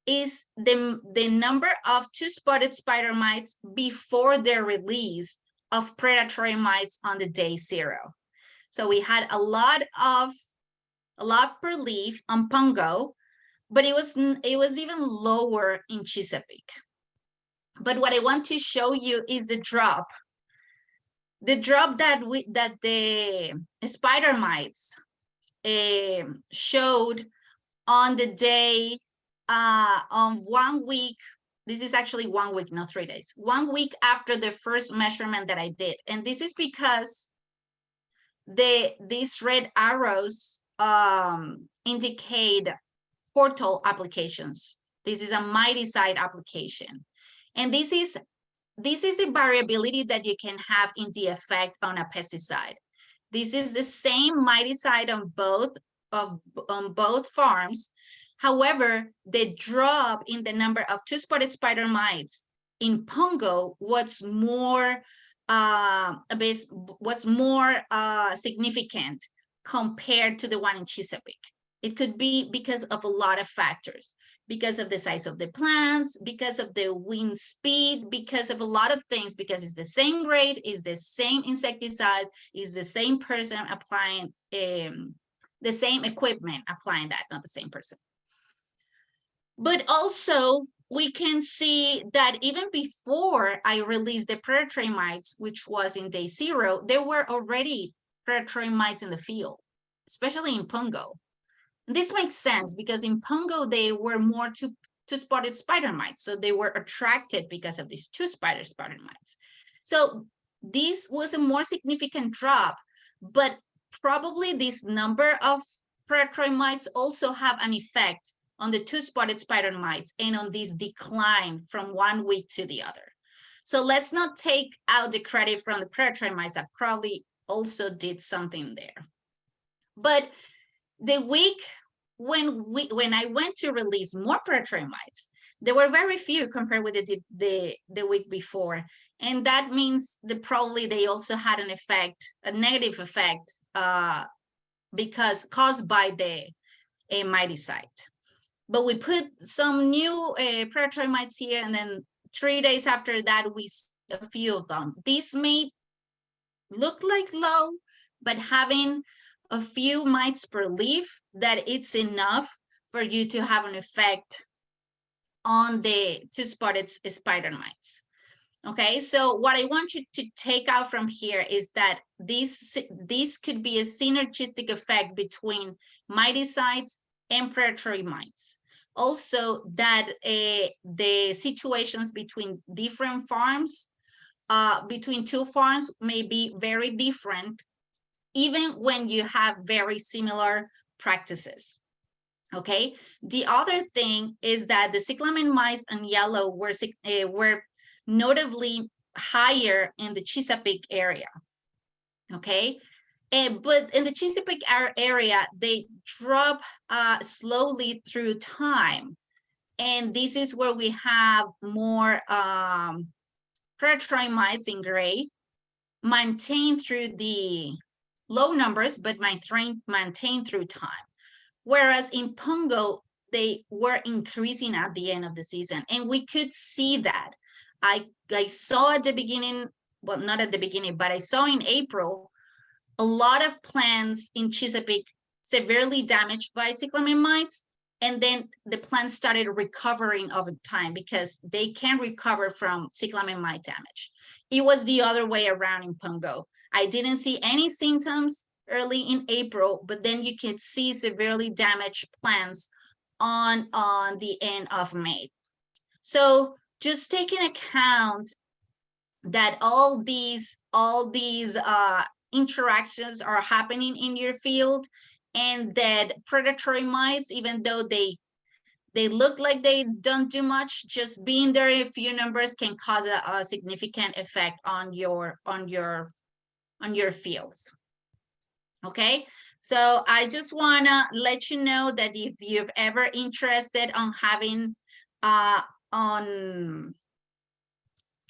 is the number of two-spotted spider mites before their release of predatory mites on the day 0. So we had a lot per leaf on Pungo, but it was even lower in Chesapeake. But what I want to show you is the drop that the spider mites showed on the day on 1 week. This is actually 1 week, not 3 days. 1 week after the first measurement that I did, and this is because these red arrows indicate portal applications. This is a miticide application, and this is the variability that you can have in the effect on a pesticide. This is the same miticide on both farms. However, the drop in the number of two-spotted spider mites in Pungo was more significant compared to the one in Chesapeake. It could be because of a lot of factors, because of the size of the plants, because of the wind speed, because of a lot of things, because it's the same grade, it's the same insecticides, it's the same person applying, the same equipment applying that, not the same person. But also, we can see that even before I released the predatory mites, which was in day 0, there were already predatory mites in the field, especially in Pungo. This makes sense because in Pungo, they were more two-spotted spider mites. So they were attracted because of these two-spotted spider mites. So this was a more significant drop, but probably this number of predatory mites also have an effect on the two-spotted spider mites and on this decline from 1 week to the other. So let's not take out the credit from the predatory mites that probably also did something there. But the week when I went to release more predatory mites, there were very few compared with the week before. And that means that probably they also had an effect, a negative effect, because caused by the miticide. But we put some new predatory mites here, and then 3 days after that, we see a few of them. These may look like low, but having a few mites per leaf, that it's enough for you to have an effect on the two-spotted spider mites. Okay, so what I want you to take out from here is that this could be a synergistic effect between miticides and predatory mites. Also, that the situations between different farms, between two farms, may be very different, even when you have very similar practices. Okay, the other thing is that the cyclamen mites in yellow were notably higher in the Chesapeake area. Okay, but in the Chesapeake area, they drop slowly through time. And this is where we have more predatory mites in gray, maintained through the low numbers, but maintained through time. Whereas in Pungo, they were increasing at the end of the season. And we could see that. I saw at the beginning, well, not at the beginning, but I saw in April, a lot of plants in Chesapeake severely damaged by cyclamen mites. And then the plants started recovering over time because they can recover from cyclamen mite damage. It was the other way around in Pungo. I didn't see any symptoms early in April, but then you can see severely damaged plants on the end of May. So just taking account that all these interactions are happening in your field, and that predatory mites, even though they look like they don't do much, just being there in a few numbers can cause a significant effect on your fields. Okay, so I just wanna let you know that if you've ever interested on having on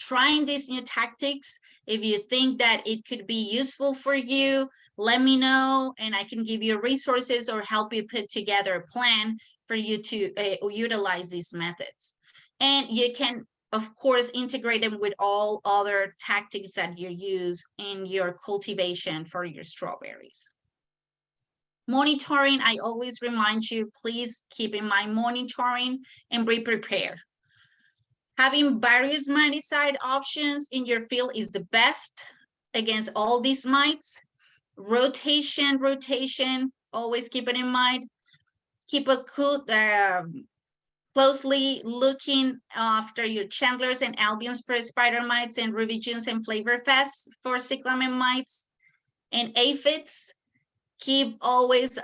trying these new tactics. If you think that it could be useful for you, let me know and I can give you resources or help you put together a plan for you to utilize these methods. And you can, of course, integrate them with all other tactics that you use in your cultivation for your strawberries. Monitoring, I always remind you, please keep in mind monitoring and be prepared. Having various miticide options in your field is the best against all these mites. Rotation, always keep it in mind. Keep a closely looking after your Chandlers and Albions for spider mites and Rubigens and Flavor Fest for cyclamen mites. And aphids, keep always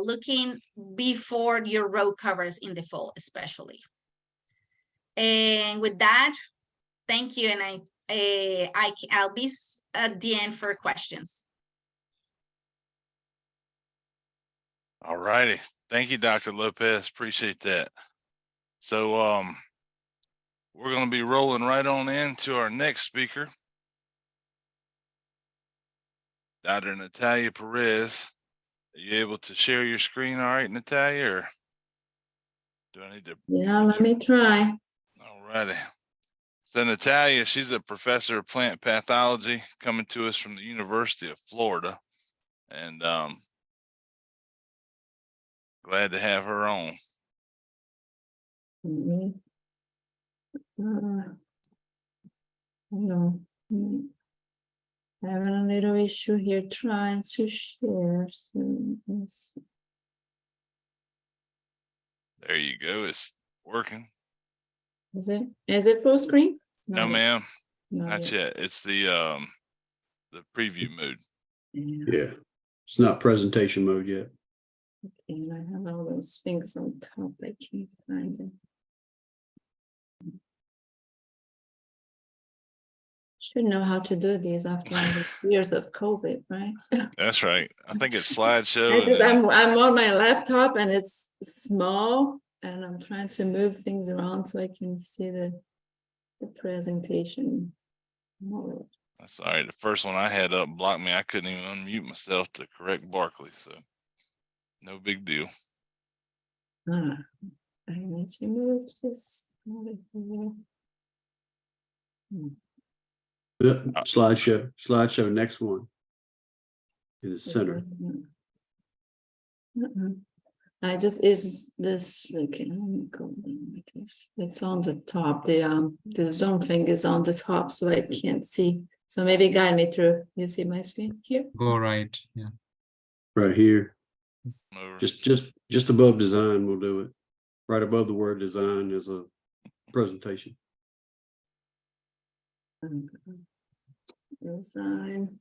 looking before your row covers in the fall, especially. And with that, thank you. And I'll be at the end for questions. All righty. Thank you, Dr. Lopez. Appreciate that. So we're going to be rolling right on into our next speaker, Dr. Natalia Perez. Are you able to share your screen all right, Natalia, or do I need to? Yeah, let me try. All righty. So Natalia, she's a professor of plant pathology coming to us from the University of Florida. And glad to have her on. No, having a little issue here trying to share. So let's see. There you go. It's working. Is it full screen? No, ma'am. Not Not yet. It's the preview mode. Yeah, it's not presentation mode yet. Okay, and I have all those things on top. I can't find them. Should know how to do these after all these years of COVID, right? That's right. I think it's slideshow. I'm on my laptop and it's small and I'm trying to move things around so I can see the presentation. That's all right. The first one I had up blocked me. I couldn't even unmute myself to correct Barclay. So no big deal. I need to move this out of here. Slideshow, next one. In the center. I just is this okay, let me go like this. It's on the top. The zone thing is on the top, so I can't see. So maybe guide me through. You see my screen here? Go right. Yeah. Right here. Over. Just above design, we'll do it. Right above the word design is a presentation. Design.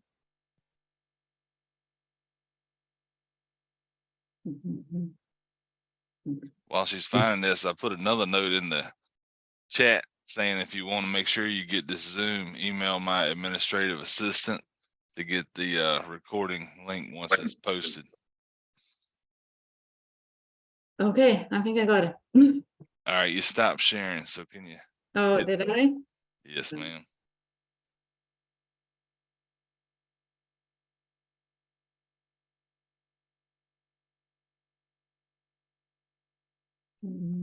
While she's finding this, I put another note in the chat saying if you want to make sure you get this Zoom, email my administrative assistant to get the recording link once it's posted. Okay, I think I got it. All right, you stopped sharing, so can you? Oh, did I? Yes, ma'am.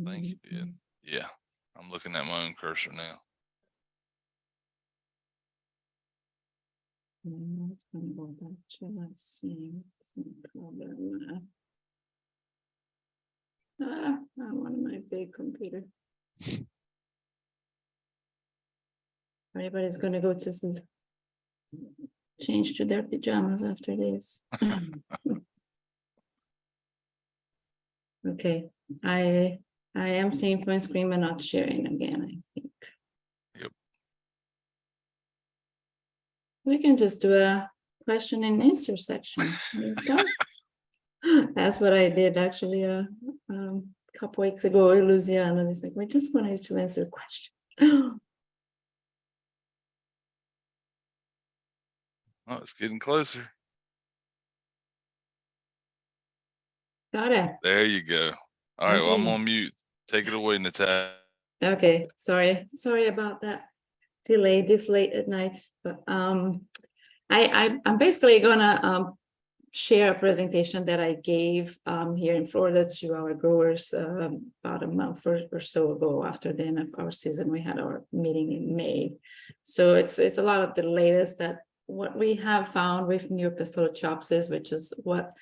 I think you did. Yeah, I'm looking at my own cursor now. I'm just gonna go back to let's see. I want my big computer. Everybody's gonna go to some change to their pajamas after this. Okay, I am seeing full screen but not sharing again, I think. Yep. We can just do a question and answer section. Let's go. That's what I did actually a couple weeks ago in Louisiana. It's like, we just wanted to answer questions. Oh, it's getting closer. Got it. There you go. All right, well, I'm Okay. on mute. Take it away, Natalia. Okay, sorry about that. delay this late at night, but I'm basically gonna share a presentation that I gave here in Florida to our growers about a month or so ago. After the end of our season, we had our meeting in May. So it's a lot of the latest that what we have found with new pistolochopsis, which is what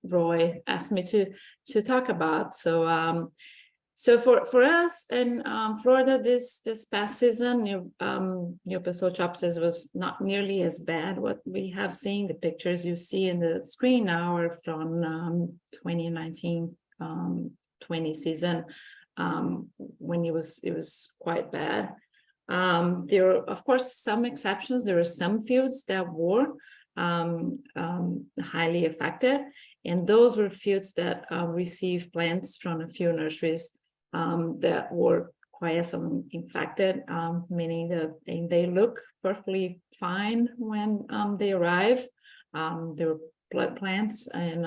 Roy asked me to talk about. So for us in Florida this past season, new pistolochopsis was not nearly as bad. What we have seen, the pictures you see in the screen now are from 2019-20 season, when it was quite bad. There are, of course, some exceptions. There are some fields that were highly affected, and those were fields that received plants from a few nurseries that were quiescent infected, meaning that they look perfectly fine when they arrive. They were blood plants, and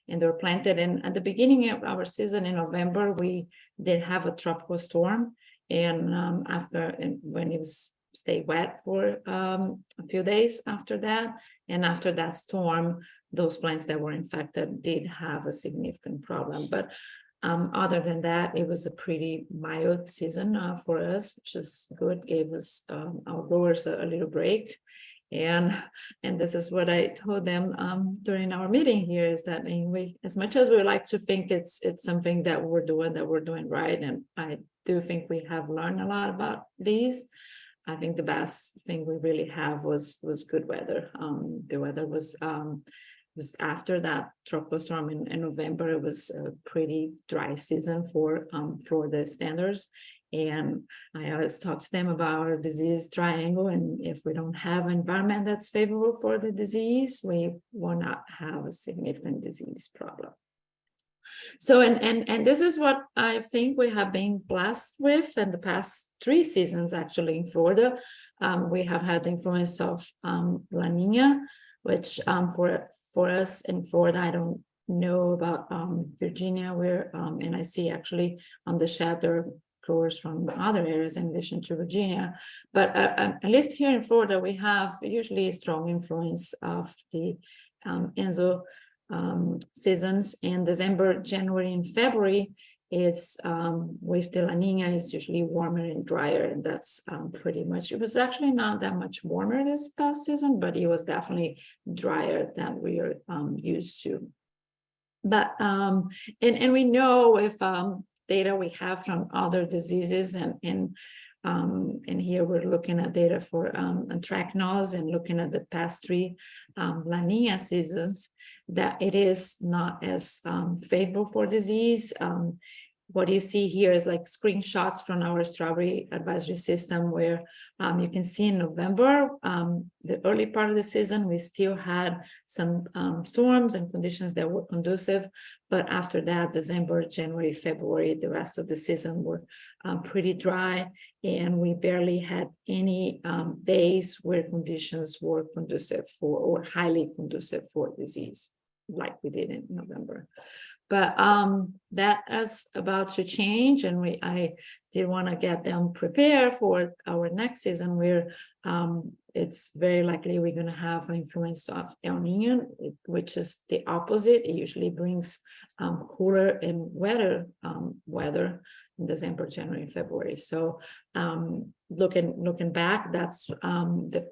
they were planted. And at the beginning of our season in November, we did have a tropical storm, and when it was stayed wet for a few days after that, and after that storm, those plants that were infected did have a significant problem. But other than that, it was a pretty mild season for us, which is good. Gave us our growers a little break, and this is what I told them during our meeting here, is that we, as much as we like to think it's something that we're doing right, and I do think we have learned a lot about these. I think the best thing we really have was good weather. The weather was after that tropical storm in November. It was a pretty dry season for Florida standards. And I always talk to them about our disease triangle. And if we don't have an environment that's favorable for the disease, we will not have a significant disease problem. So, and this is what I think we have been blessed with in the past 3 seasons, actually, in Florida. We have had the influence of La Nina, which for us in Florida, I don't know about Virginia, where, and I see actually on the chat there are growers from other areas in addition to Virginia. But at least here in Florida, we have usually a strong influence of the Enzo seasons, and December, January, and February, it's with the La Nina, it's usually warmer and drier, and that's pretty much, it was actually not that much warmer this past season, but it was definitely drier than we are used to. But and we know with data we have from other diseases, and here we're looking at data for anthracnose and looking at the past 3 La Nina seasons, that it is not as favorable for disease. What you see here is like screenshots from our strawberry advisory system, where you can see in November, the early part of the season, we still had some storms and conditions that were conducive. But after that, December, January, February, the rest of the season were pretty dry, and we barely had any days where conditions were conducive for, or highly conducive for disease, like we did in November. But that is about to change, and I did want to get them prepared for our next season, where it's very likely we're going to have an influence of El Nino, which is the opposite. It usually brings cooler and wetter weather in December, January, February. So looking back, that's the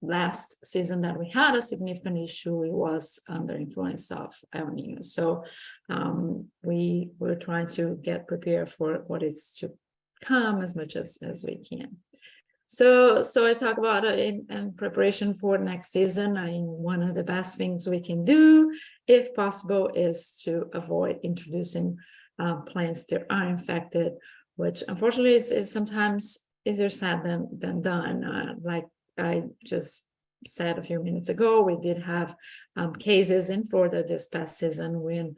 last season that we had a significant issue. It was under influence of El Nino. So we were trying to get prepared for what is to come as much as we can. So I talk about it in preparation for next season. One of the best things we can do, if possible, is to avoid introducing plants that are infected, which unfortunately is sometimes easier said than done. Like I just said a few minutes ago, we did have cases in Florida this past season when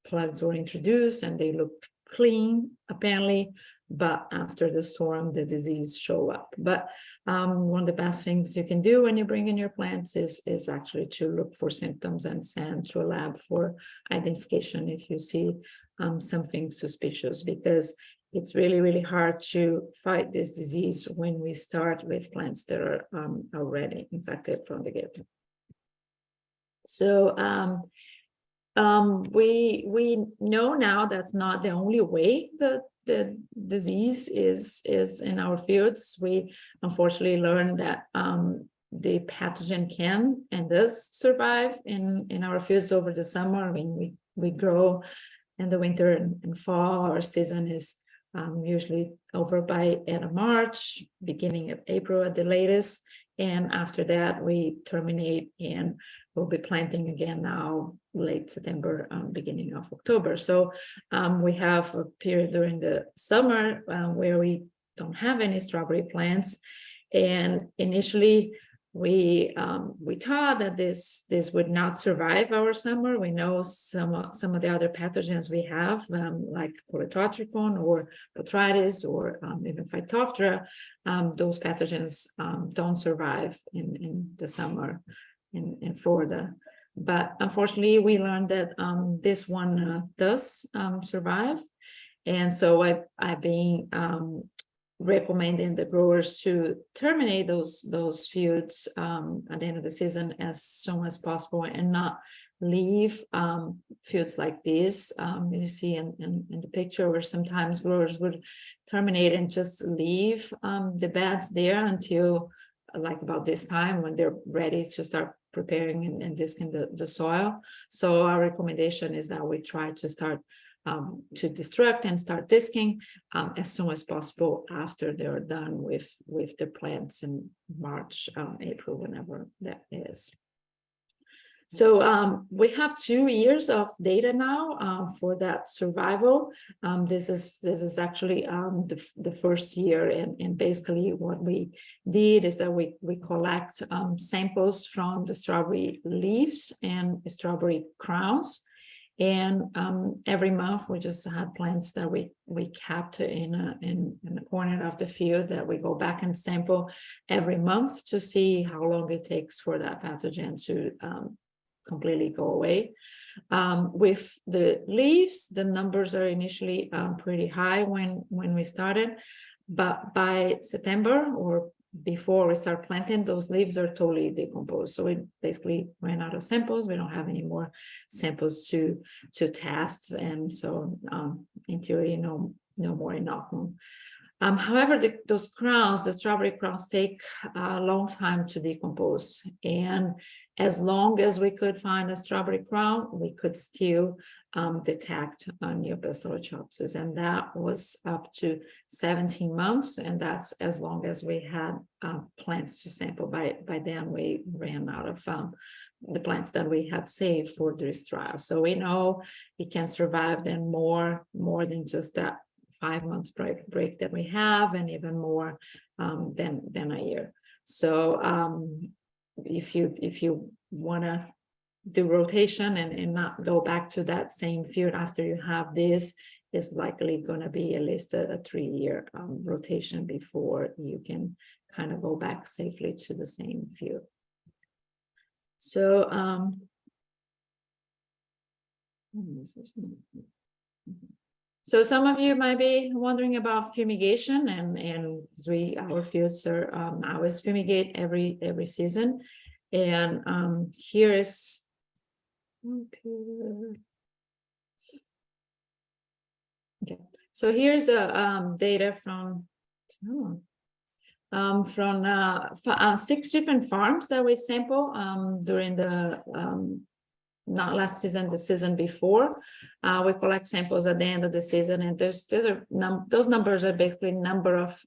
plants were introduced and they looked clean, apparently, but after the storm, the disease show up. But one of the best things you can do when you bring in your plants is actually to look for symptoms and send to a lab for identification if you see something suspicious, because it's really, really hard to fight this disease when we start with plants that are already infected from the get-go. So we know now that's not the only way that the disease is in our fields. We unfortunately learned that the pathogen can and does survive in our fields over the summer. I mean, we grow in the winter and fall. Our season is usually over by end of March, beginning of April at the latest. And after that, we terminate and we'll be planting again now, late September, beginning of October. So we have a period during the summer where we don't have any strawberry plants. And initially, we thought that this would not survive our summer. We know some of the other pathogens we have, like Polytotricon or Botrytis or even Phytophthora, those pathogens don't survive in the summer in Florida. But unfortunately, we learned that this one does survive. And so I've been recommending the growers to terminate those fields at the end of the season as soon as possible and not leave fields like this. You see in the picture where sometimes growers would terminate and just leave the beds there until like about this time when they're ready to start preparing and disking the soil. So our recommendation is that we try to start to destruct and start disking as soon as possible after they're done with the plants in March, April, whenever that is. So we have 2 years of data now for that survival. This is actually the first year, and basically what we did is that we collect samples from the strawberry leaves and strawberry crowns. And every month we just had plants that we kept in a corner of the field that we go back and sample every month to see how long it takes for that pathogen to completely go away. With the leaves, the numbers are initially pretty high when we started, but by September or before we start planting, those leaves are totally decomposed. So we basically ran out of samples. We don't have any more samples to test. And so in theory, no more inoculum. However, those crowns, the strawberry crowns, take a long time to decompose. And as long as we could find a strawberry crown, we could still detect Neopistolochopsis. And that was up to 17 months. And that's as long as we had plants to sample. By then, we ran out of the plants that we had saved for this trial. So we know it can survive then more than just that 5 months break that we have, and even more than a year. So if you want to do rotation and not go back to that same field after you have this, is likely going to be at least a 3-year rotation before you can kind of go back safely to the same field. So so some of you might be wondering about fumigation, and our fields are always fumigate every season. And here is okay. So here's a data from 6 different farms that we sample during the not last season, the season before. We collect samples at the end of the season, and those numbers are basically number of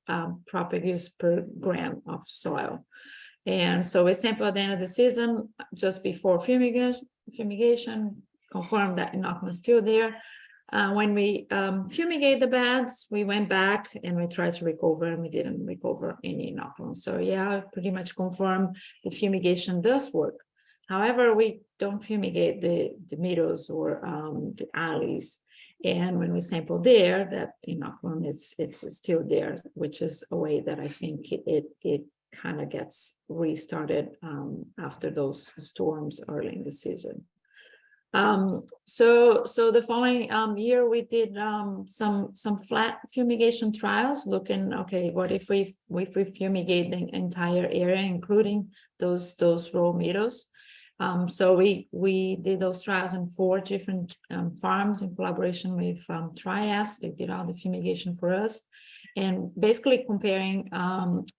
propagules per gram of soil. And so we sample at the end of the season, just before fumigation, confirm that inoculum is still there. When we fumigate the beds, we went back and we tried to recover, and we didn't recover any inoculum. So yeah, pretty much confirm the fumigation does work. However, we don't fumigate the meadows or the alleys. And when we sample there, that inoculum it's still there, which is a way that I think it kind of gets restarted after those storms early in the season. So the following year we did some flat fumigation trials, looking, okay, what if we fumigate the entire area, including those raw meadows. So we did those trials in 4 different farms in collaboration with Trias. They did all the fumigation for us, and basically comparing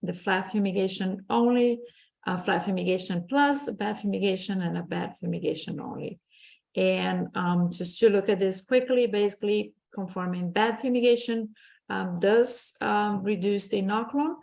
the flat fumigation only, flat fumigation plus a bad fumigation, and a bad fumigation only. And just to look at this quickly, basically conforming bad fumigation does reduce the inoculum.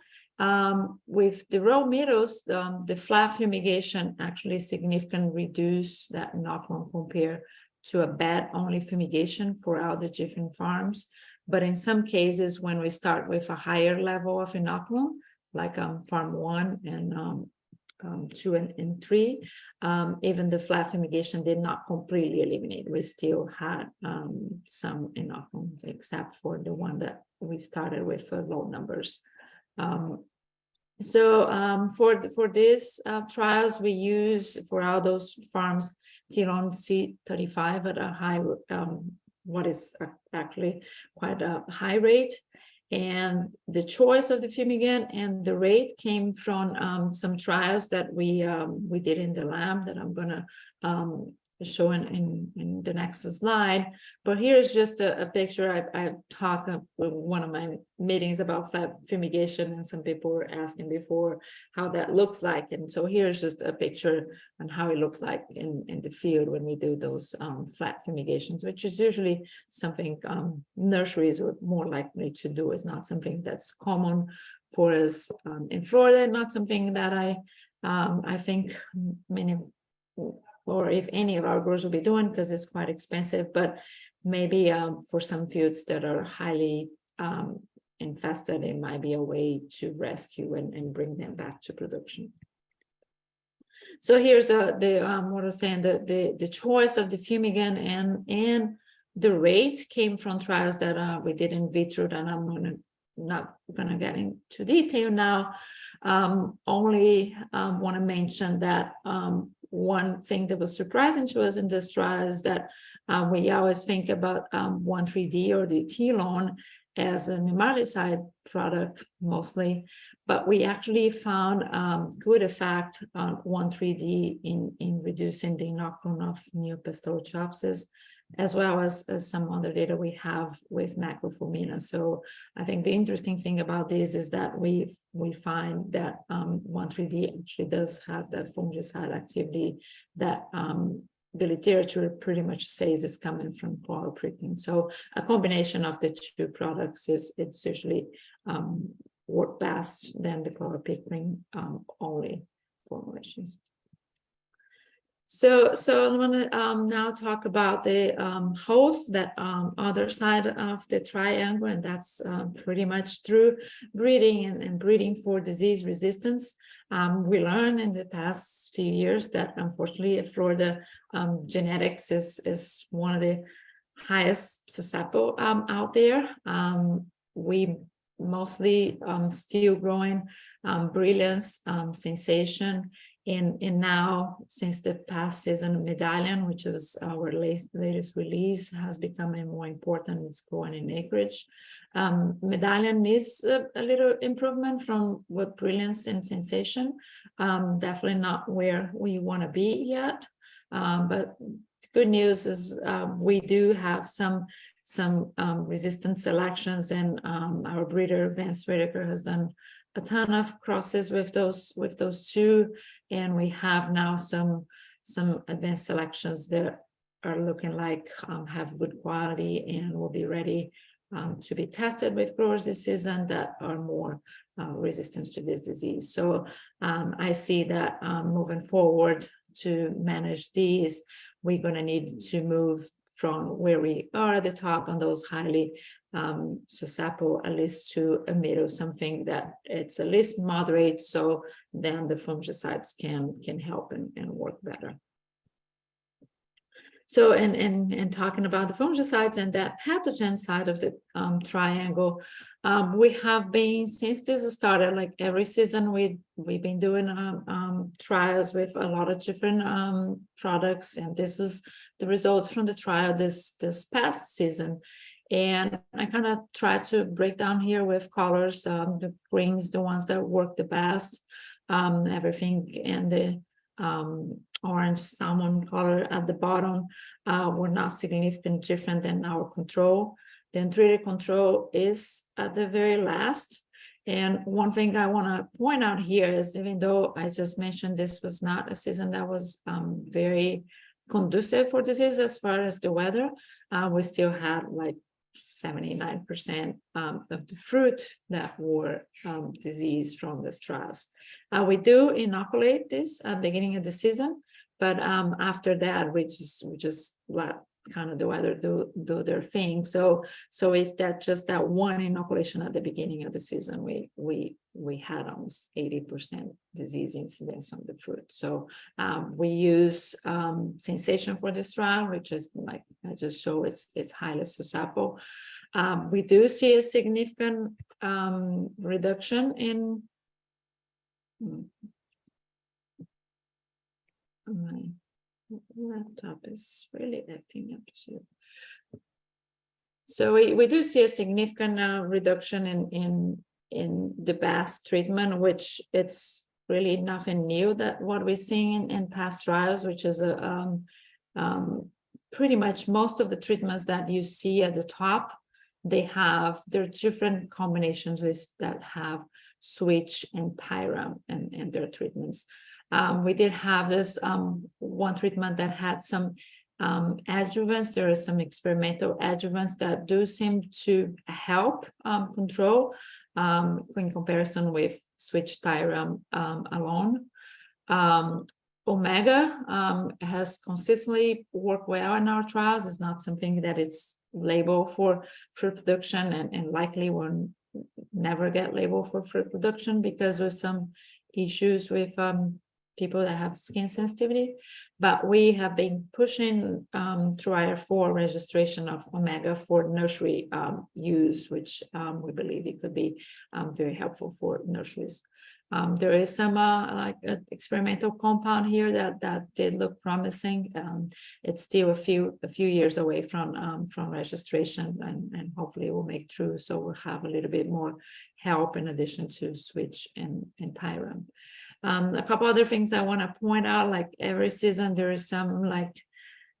With the raw meadows, the flat fumigation actually significantly reduce that inoculum compared to a bad only fumigation for all the different farms. But in some cases, when we start with a higher level of inoculum, like farm 1 and 2 and 3, even the flat fumigation did not completely eliminate. We still had some inoculum, except for the one that we started with low numbers. For these trials, we use for all those farms Tilon C35 at a high, what is actually quite a high rate. And the choice of the fumigant and the rate came from some trials that we did in the lab that I'm gonna show in the next slide. But here's just a picture. I talked with one of my meetings about flat fumigation, and some people were asking before how that looks like. And so here's just a picture on how it looks like in the field when we do those flat fumigations, which is usually something nurseries are more likely to do. It's not something that's common for us in Florida, not something that I think many, or if any of our growers will be doing, because it's quite expensive, but maybe for some fields that are highly infested, it might be a way to rescue and bring them back to production. So here's what I was saying, the choice of the fumigant and the rate came from trials that we did in vitro, and I'm not gonna get into detail now. Only want to mention that one thing that was surprising to us in this trial is that we always think about 1,3-D or the Tilon as a nematicide product mostly, but we actually found good effect on 1,3-D in reducing the inoculum of Neopistolchopsis, as well as some other data we have with macrofumina. So I think the interesting thing about this is that we find that 1,3-D actually does have that fungicide activity that the literature pretty much says is coming from chloropricline. So a combination of the 2 products it's usually work best than the chloropricline only formulations. So I'm going to now talk about the host, that other side of the triangle, and that's pretty much through breeding and breeding for disease resistance. We learned in the past few years that unfortunately Florida genetics is one of the highest susceptible out there. We mostly still growing Brilliance, Sensation, and now since the past season, Medallion, which was our latest release, has become more important. It's growing in acreage. Medallion is a little improvement from what Brilliance and Sensation. Definitely not where we want to be yet. But the good news is we do have some resistant selections, and our breeder Vance Whitaker has done a ton of crosses with those 2, and we have now some advanced selections that are looking like have good quality and will be ready to be tested with growers this season that are more resistant to this disease. So I see that moving forward to manage these, we're going to need to move from where we are at the top on those highly susceptible, at least to a middle, something that it's at least moderate, so then the fungicides can help and work better. So in talking about the fungicides and that pathogen side of the triangle, we have been, since this started, like every season we've been doing trials with a lot of different products, and this was the results from the trial this past season. And I kind of try to break down here with colors, the greens, the ones that work the best, everything, and the orange salmon color at the bottom were not significantly different than our control. The untreated control is at the very last. And one thing I want to point out here is, even though I just mentioned this was not a season that was very conducive for disease as far as the weather, we still had like 79% of the fruit that were diseased from the trials. We do inoculate this at the beginning of the season, but after that we just let kind of the weather do their thing. So if that just that one inoculation at the beginning of the season, we had almost 80% disease incidence on the fruit. So we use sensation for this trial, which is, like I just showed, it's highly susceptible. We do see a significant reduction in my laptop is really acting up too. So we do see a significant reduction in the BAS treatment, which it's really nothing new that what we're seeing in past trials, which is pretty much most of the treatments that you see at the top, there are different combinations with that have switch and Tyram and their treatments. We did have this one treatment that had some adjuvants. There are some experimental adjuvants that do seem to help control in comparison with switch Tyram alone. Omega has consistently worked well in our trials. It's not something that it's labeled for fruit production, and likely will never get labeled for fruit production because of some issues with people that have skin sensitivity. But we have been pushing through IR4 registration of Omega for nursery use, which we believe it could be very helpful for nurseries. There is some like experimental compound here that did look promising. It's still a few years away from registration, and hopefully it will make through. So we'll have a little bit more help in addition to switch and Tyram. A couple other things I want to point out, like every season there is some like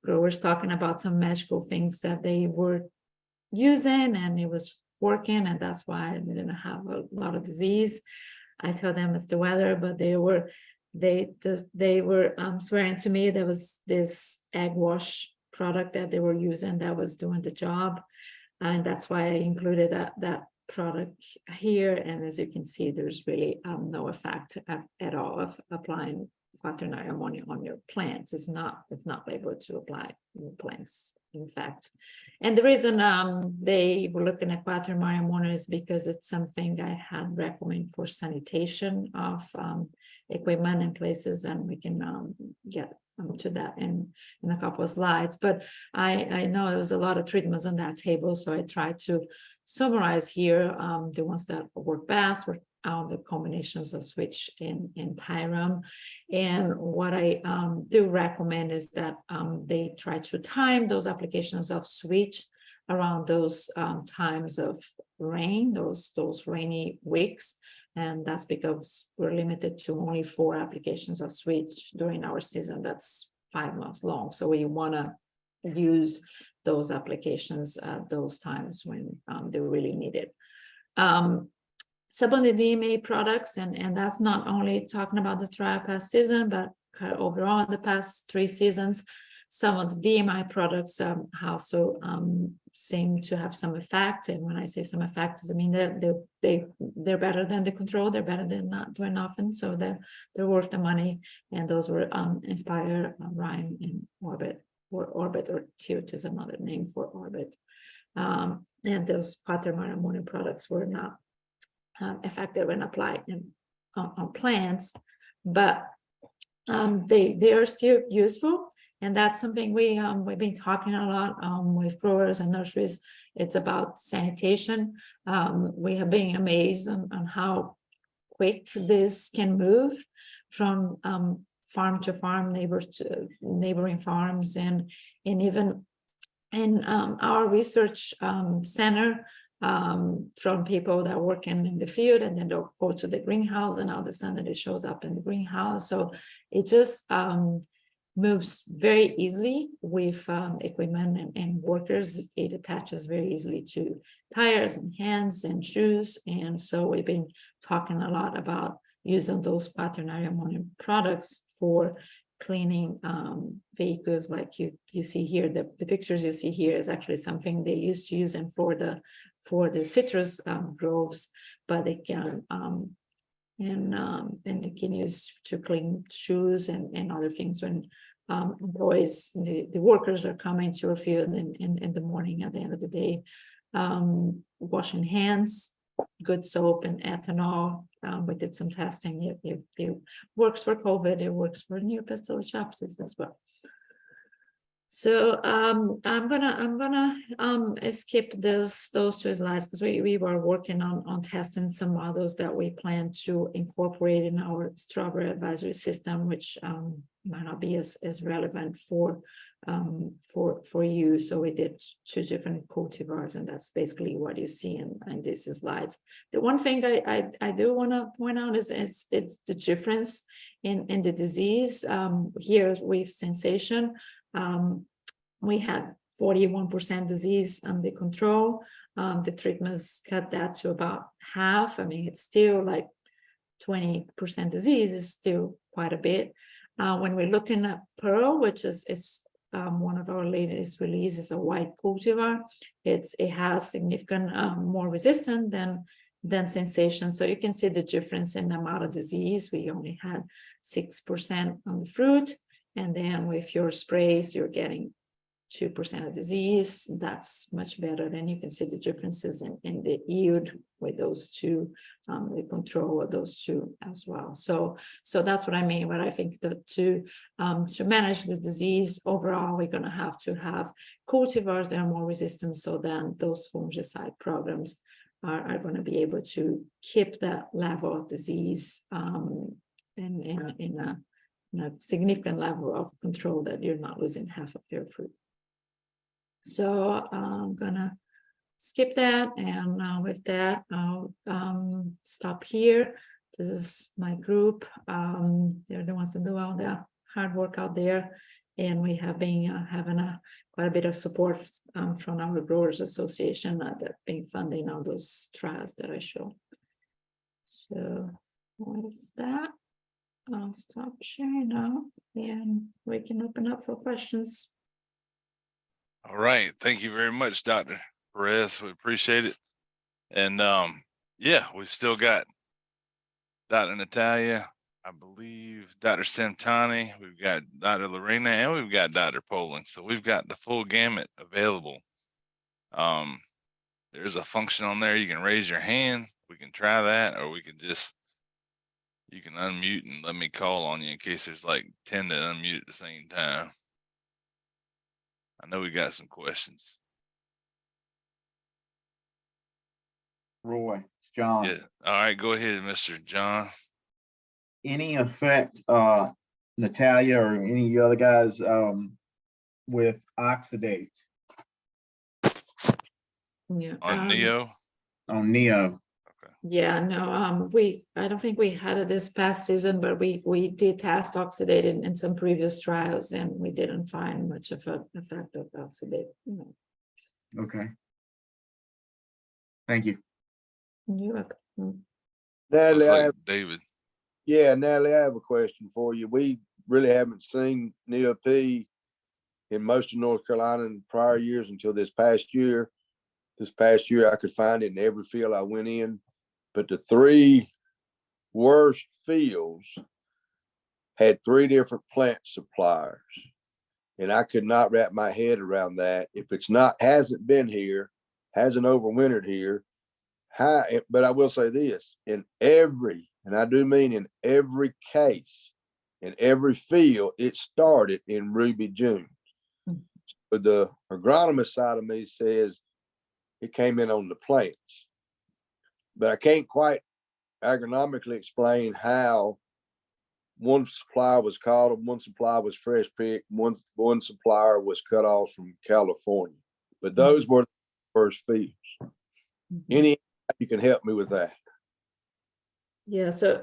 growers talking about some magical things that they were using and it was working, and that's why they didn't have a lot of disease. I tell them it's the weather, but they were swearing to me there was this egg wash product that they were using that was doing the job, and that's why I included that product here. And as you can see, there's really no effect at all of applying quaternary ammonia on your plants. It's not labeled to apply in plants, in fact. And the reason they were looking at quaternary ammonia is because it's something I had recommended for sanitation of equipment and places, and we can get to that in a couple of slides. But I know there was a lot of treatments on that table, so I tried to summarize here the ones that work best were the combinations of switch and Tyram. And what I do recommend is that they try to time those applications of switch around those times of rain, those rainy weeks. And that's because we're limited to only 4 applications of switch during our season. That's 5 months long. So we want to use those applications at those times when they're really needed. Some of the DMA products, and that's not only talking about the trial past season, but overall the past 3 seasons, some of the DMI products also seem to have some effect. And when I say some effect, I mean they're better than the control, they're better than not doing nothing, so they're worth the money. And those were Inspire, Rhyme, and Orbit, or Tilt is another name for Orbit. And those quaternary ammonia products were not effective when applied on plants, but they are still useful. And that's something we've been talking a lot with growers and nurseries. It's about sanitation. We have been amazed on how quick this can move from farm to farm, neighboring farms, and even in our research center, from people that work in the field, and then they'll go to the greenhouse, and all of a sudden it shows up in the greenhouse. So it just moves very easily with equipment and workers. It attaches very easily to tires and hands and shoes. And so we've been talking a lot about using those quaternary ammonium products for cleaning vehicles, like you see here. The pictures you see here is actually something they used to use them for the citrus groves, but they can and it can use to clean shoes and other things when employees, the workers are coming to a field in the morning, at the end of the day, washing hands, good soap and ethanol. We did some testing. It works for COVID. It works for Neopistolocapsis as well. So I'm gonna skip those two slides, because we were working on testing some models that we plan to incorporate in our strawberry advisory system, which might not be as relevant for you. So we did 2 different cultivars, and that's basically what you see in these slides. The one thing I do want to point out is it's the difference in the disease. Here with sensation, we had 41% disease under control. The treatments cut that to about half. I mean, it's still like 20% disease is still quite a bit. When we're looking at Pearl, which is one of our latest releases, a white cultivar, it has significant more resistant than sensation. So you can see the difference in the amount of disease. We only had 6% on the fruit, and then with your sprays, you're getting 2% of disease. That's much better. Then you can see the differences in the yield with those two, the control of those two as well. So that's what I mean. But I think that to manage the disease overall, we're going to have cultivars that are more resistant. So then those fungicide programs are going to be able to keep that level of disease in a significant level of control, that you're not losing half of your fruit. So I'm gonna skip that, and with that, I'll stop here. This is my group. They're the ones that do all the hard work out there, and we have been having quite a bit of support from our Growers Association that been funding all those trials that I show. So with that, I'll stop sharing now, and we can open up for questions. All right. Thank you very much, Dr. Perez. We appreciate it. And yeah, we've still got Dr. Natalia, I believe Dr. Samtani, we've got Dr. Lorena, and we've got Dr. Poling. So we've got the full gamut available. There's a function on there. You can raise your hand. We can try that, or we can just, you can unmute and let me call on you in case there's like 10 to unmute at the same time. I know we got some questions. Roy, it's John. Yeah. All right, go ahead, Mr. John. Any effect, Natalia or any of the other guys, with oxidate Yeah. On Neo? on Neo? Yeah, no, I don't think we had it this past season, but we did test oxidate in some previous trials, and we didn't find much of an effect of oxidate. No. Okay. Thank you. You're welcome. Natalie, Looks like David. Natalie, I have a question for you. We really haven't seen Neo P in most of North Carolina in prior years until this past year. This past year, I could find it in every field I went in. But the 3 worst fields had 3 different plant suppliers. And I could not wrap my head around that. If it's hasn't been here, hasn't overwintered here, but I will say this, in every, and I do mean in every case, in every field, it started in Ruby June. But the agronomist side of me says it came in on the plants. But I can't quite agronomically explain how one supplier was called, one supplier was fresh picked, one supplier was cut off from California. But those were the first fields. Any, you can help me with that? Yeah, so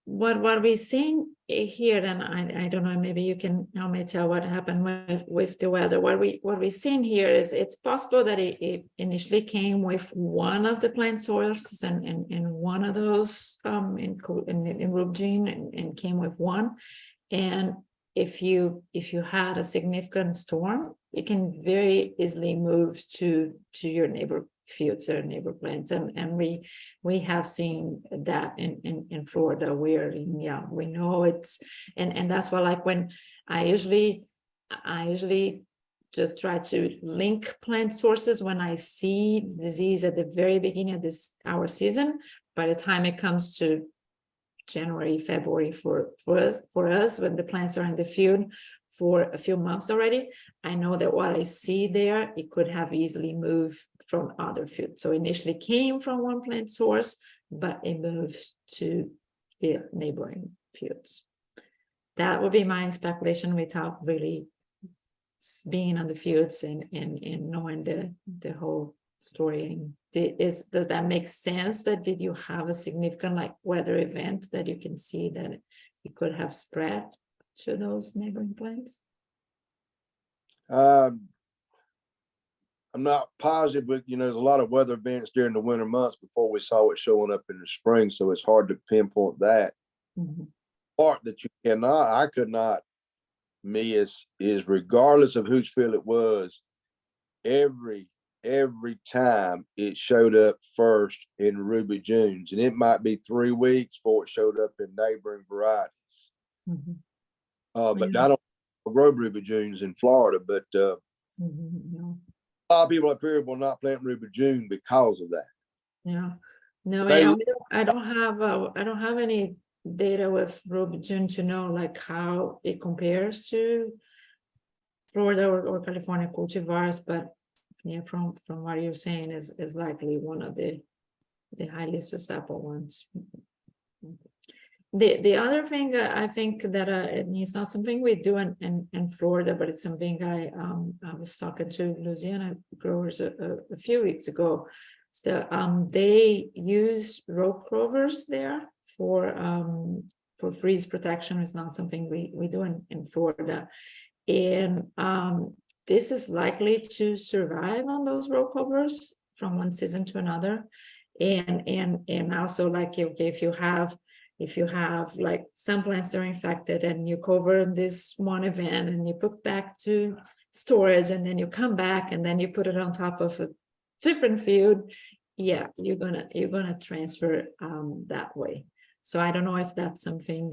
what we're seeing here, and I don't know, maybe you can help me tell what happened with the weather. What we're seeing here is it's possible that it initially came with one of the plant sources and one of those in root gene and came with one. And if you had a significant storm, it can very easily move to your neighbor fields or neighbor plants, and we have seen that in Florida. We know it's and that's why, like, when I usually just try to link plant sources when I see disease at the very beginning of our season. By the time it comes to January, February for us when the plants are in the field for a few months already, I know that what I see there, it could have easily moved from other fields. So initially came from one plant source, but it moved to the neighboring fields. That would be my speculation without really being on the fields and knowing the whole story. Does that make sense? That did you have a significant like weather event that you can see that it could have spread to those neighboring plants? I'm not positive, but there's a lot of weather events during the winter months before we saw it showing up in the spring, so it's hard to pinpoint that. Part that I could not miss is regardless of whose field it was, every time it showed up first in Ruby Junes, and it might be 3 weeks before it showed up in neighboring varieties. But I don't grow Ruby Junes in Florida, but a lot of people up here will not plant Ruby June because of that. Yeah, no, They- I don't have any data with Ruby June to know like how it compares to Florida or California cultivars, but yeah, from what you're saying is likely one of the highly susceptible ones. The other thing I think that it's not something we do in Florida, but it's something I was talking to Louisiana growers a few weeks ago. So they use row clovers there for freeze protection. It's not something we do in Florida, and this is likely to survive on those row covers from one season to another, and also like if you have like some plants that are infected and you cover this one event and you put back to storage and then you come back and then you put it on top of a different field, yeah, you're gonna transfer that way. So I don't know if that's something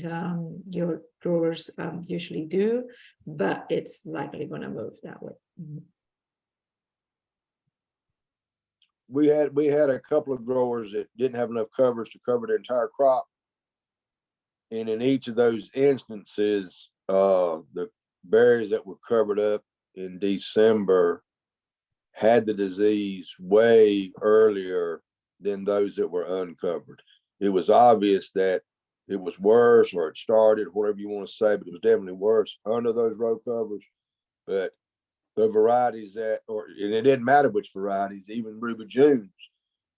your growers usually do, but it's likely gonna move that way. We had a couple of growers that didn't have enough coverage to cover their entire crop. And in each of those instances, the berries that were covered up in December had the disease way earlier than those that were uncovered. It was obvious that it was worse, or it started, whatever you want to say, but it was definitely worse under those row covers. But the varieties and it didn't matter which varieties, even Ruby Junes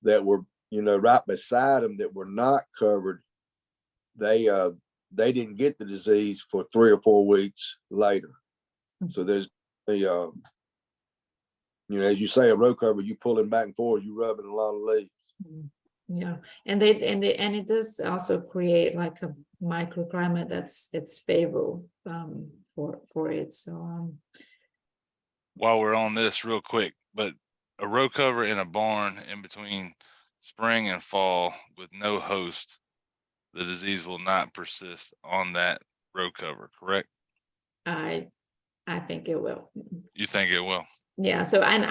that were, right beside them that were not covered, they didn't get the disease for 3 or 4 weeks later. So there's as you say, a row cover, you pulling back and forth, you rubbing a lot of leaves. Yeah, and it does also create like a microclimate it's favorable for it. So While we're on this real quick, but a row cover in a barn in between spring and fall with no host, the disease will not persist on that row cover, correct? I think it will. You think it will? Yeah. So I'm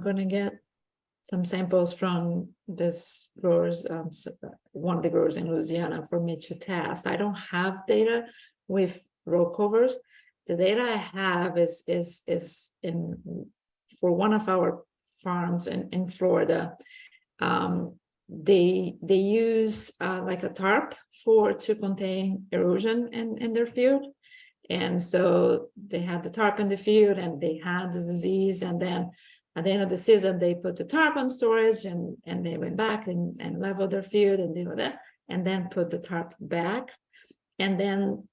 gonna get some samples from this growers, one of the growers in Louisiana for me to test. I don't have data with row covers. The data I have is in for one of our farms in Florida. They use like a tarp to contain erosion in their field. And so they had the tarp in the field and they had the disease, and then at the end of the season, they put the tarp on storage and they went back and leveled their field and did that, and then put the tarp back. And then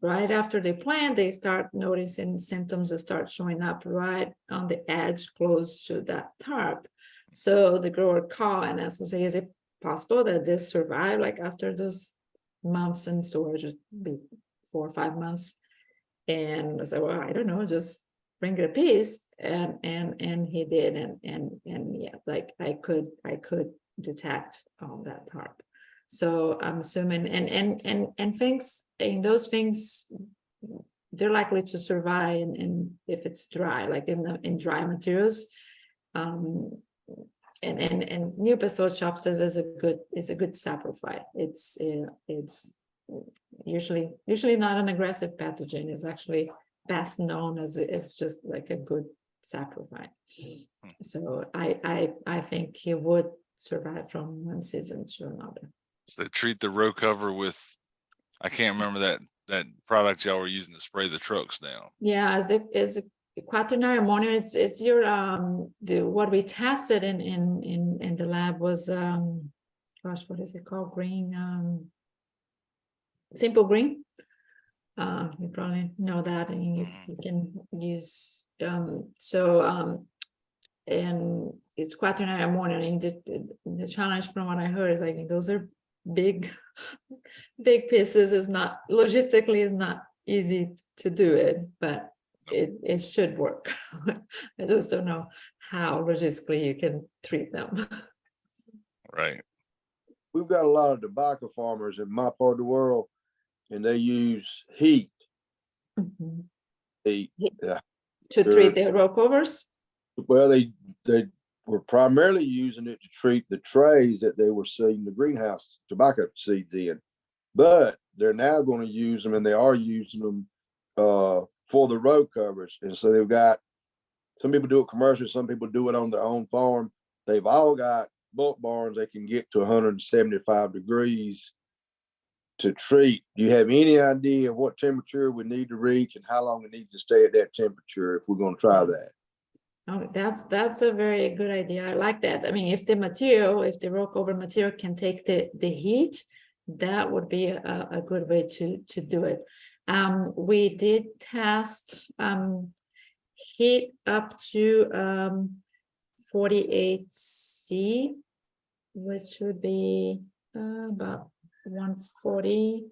right after they plant, they start noticing symptoms that start showing up right on the edge close to that tarp. So the grower called and asked, say, is it possible that this survived like after those months in storage, it'd be 4 or 5 months? And I said, well, I don't know, just bring it a piece. And he did, and yeah, like I could detect that tarp. So I'm assuming, and things, and those things, they're likely to survive and if it's dry, like in dry materials. And new pastel chops is a good saprophyte. It's usually not an aggressive pathogen. It's actually best known as it's just like a good saprophyte. So I think he would survive from one season to another. So they treat the row cover with, I can't remember that product y'all were using to spray the trucks down. Yeah, as a quaternary ammonia, it's your what we tested in the lab was gosh, what is it called? Green, simple green. You probably know that, and you can use and it's quaternary ammonia. And the challenge from what I heard is like those are big pieces. Is not logistically is not easy to do it, but it should work. I just don't know how logistically you can treat them. Right. We've got a lot of tobacco farmers in my part of the world, and they use heat. Mhm. Heat. Yeah. To treat their row covers. Well, they were primarily using it to treat the trays that they were seeding the greenhouse tobacco seeds in, but they're now going to use them, and they are using them for the row covers. And so they've got, some people do it commercially, some people do it on their own farm. They've all got bulk barns that can get to 175 degrees to treat. Do you have any idea of what temperature we need to reach and how long it needs to stay at that temperature if we're going to try that? Oh, that's a very good idea. I like that. I mean, if the row cover material can take the heat, that would be a good way to do it. We did test heat up to 48C, which would be about 140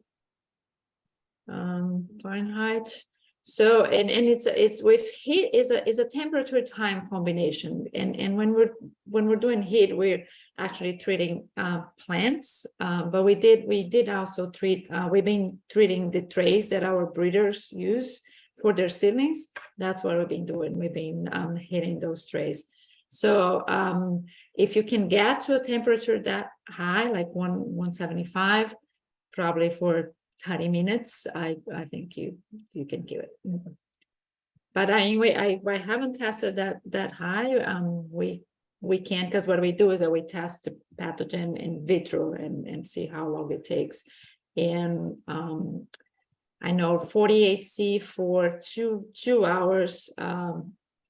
Fahrenheit. So and it's with heat is a temperature time combination, and when we're doing heat, we're actually treating plants, but we did also treat we've been treating the trays that our breeders use for their seedlings. That's what we've been doing. We've been hitting those trays. So if you can get to a temperature that high, like 175, probably for 30 minutes, I think you can do it. But anyway, I haven't tested that high. We can, because what we do is that we test the pathogen in vitro and see how long it takes. And I know 48C for two hours,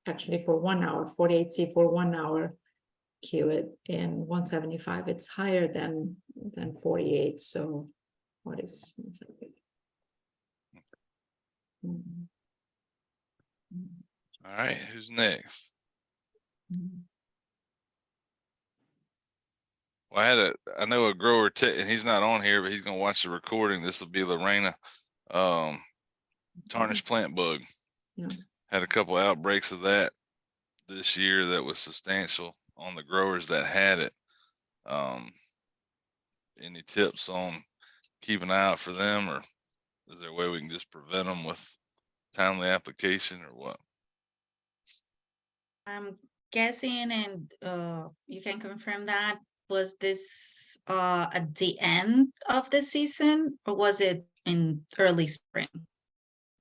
actually for 1 hour, 48C for 1 hour, kill it, and 175 it's higher than 48. So what is All right, who's next? Well, I know a grower, and he's not on here, but he's gonna watch the recording. This will be Lorena. Tarnished plant bug. Yeah. Had a couple outbreaks of that this year that was substantial on the growers that had it. Any tips on keeping an eye out for them, or is there a way we can just prevent them with timely application, or what? guessing, and you can confirm that, was this at the end of the season, or was it in early spring?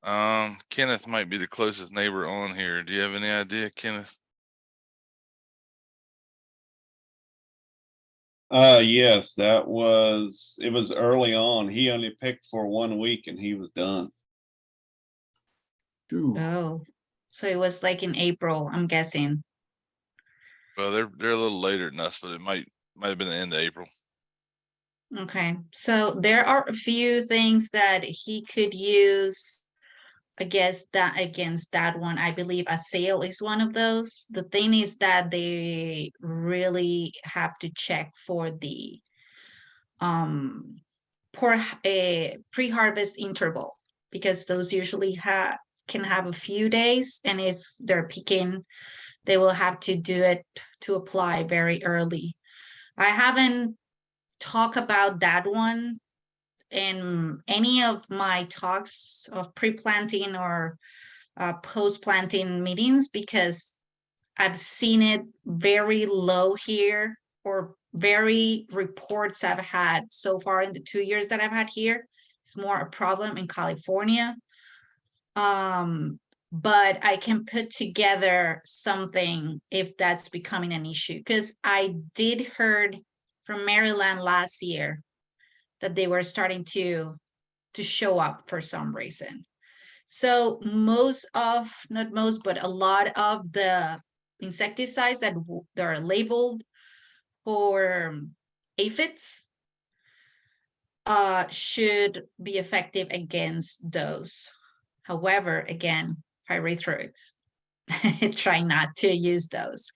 Kenneth might be the closest neighbor on here. Do you have any idea, Kenneth? Yes, it was early on. He only picked for 1 week and he was done. Ooh. Oh, so it was like in April, I'm guessing. Well, they're a little later than us, but it might have been the end of April. Okay, so there are a few things that he could use against that one. I believe a sale is one of those. The thing is that they really have to check for the pre-harvest interval, because those usually can have a few days, and if they're picking, they will have to do it to apply very early. I haven't talked about that one in any of my talks of pre-planting or post-planting meetings, because I've seen it very low here, or very reports I've had so far in the 2 years that I've had here. It's more a problem in California. But I can put together something if that's becoming an issue, because I did heard from Maryland last year that they were starting to show up for some reason. So not most, but a lot of the insecticides that are labeled for aphids should be effective against those. However, again, pyrethroids, try not to use those.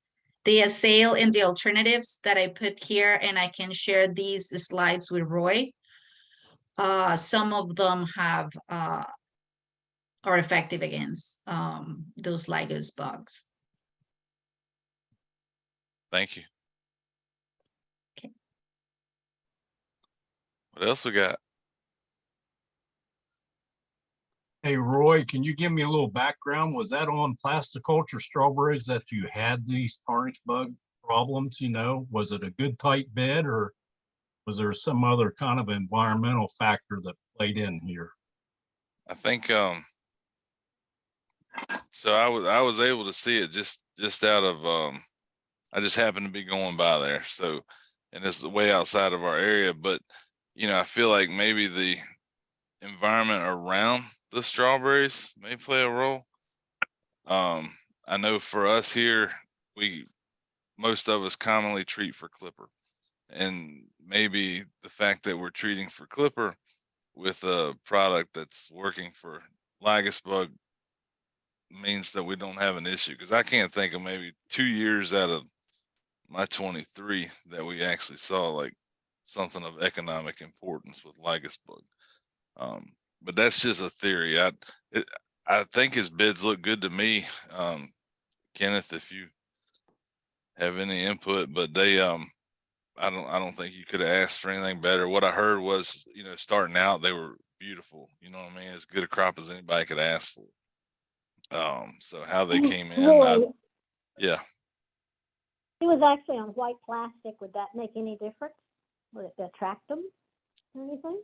The assail and the alternatives that I put here, and I can share these slides with Roy. Some of them are effective against those Lygos bugs. Thank you. Okay. What else we got? Hey, Roy, can you give me a little background? Was that on plasticulture strawberries that you had these tarnish bug problems? Was it a good tight bed, or was there some other kind of environmental factor that played in here? I think so I was able to see it just out of I just happened to be going by there. So, and it's way outside of our area, but I feel like maybe the environment around the strawberries may play a role. I know for us here, most of us commonly treat for clipper, and maybe the fact that we're treating for clipper with a product that's working for Lygos bug means that we don't have an issue, because I can't think of maybe 2 years out of my 23 that we actually saw like something of economic importance with Lygos bug. But that's just a theory. I think his bids look good to me. Kenneth, if you have any input, but they I don't think you could have asked for anything better. What I heard was, starting out they were beautiful. You know what I mean? As good a crop as anybody could ask for. So how they came in, Roy, yeah. it was actually on white plastic. Would that make any difference? Would it attract them or anything?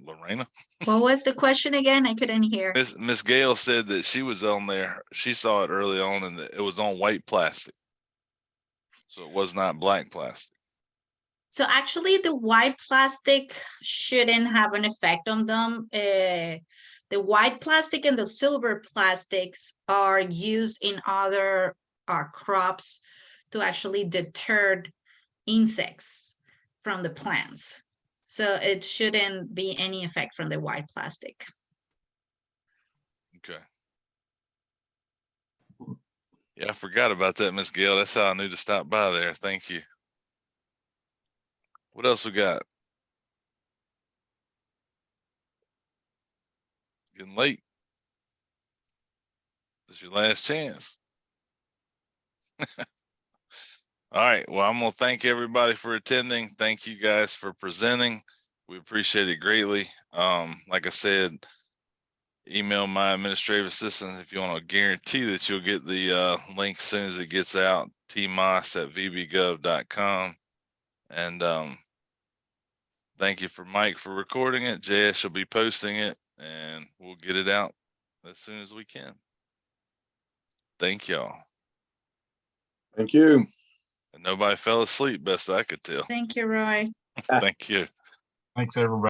Lorena. What was the question again? I couldn't hear. Miss Gail said that she was on there. She saw it early on, and it was on white plastic, so it was not black plastic. So actually, the white plastic shouldn't have an effect on them. The white plastic and the silver plastics are used in other crops to actually deter insects from the plants. So it shouldn't be any effect from the white plastic. Okay. Yeah, I forgot about that, Miss Gail. That's how I knew to stop by there. Thank you. What else we got? Getting late. This is your last chance. All right. Well, I'm going to thank everybody for attending. Thank you guys for presenting. We appreciate it greatly. Like I said, email my administrative assistant if you want to guarantee that you'll get the link as soon as it gets out, tmoss@vbgov.com. And thank you for Mike for recording it. Jayesh will be posting it, and we'll get it out as soon as we can. Thank y'all. Thank you. And nobody fell asleep, best I could tell. Thank you, Roy. Thank you. Thanks, everybody.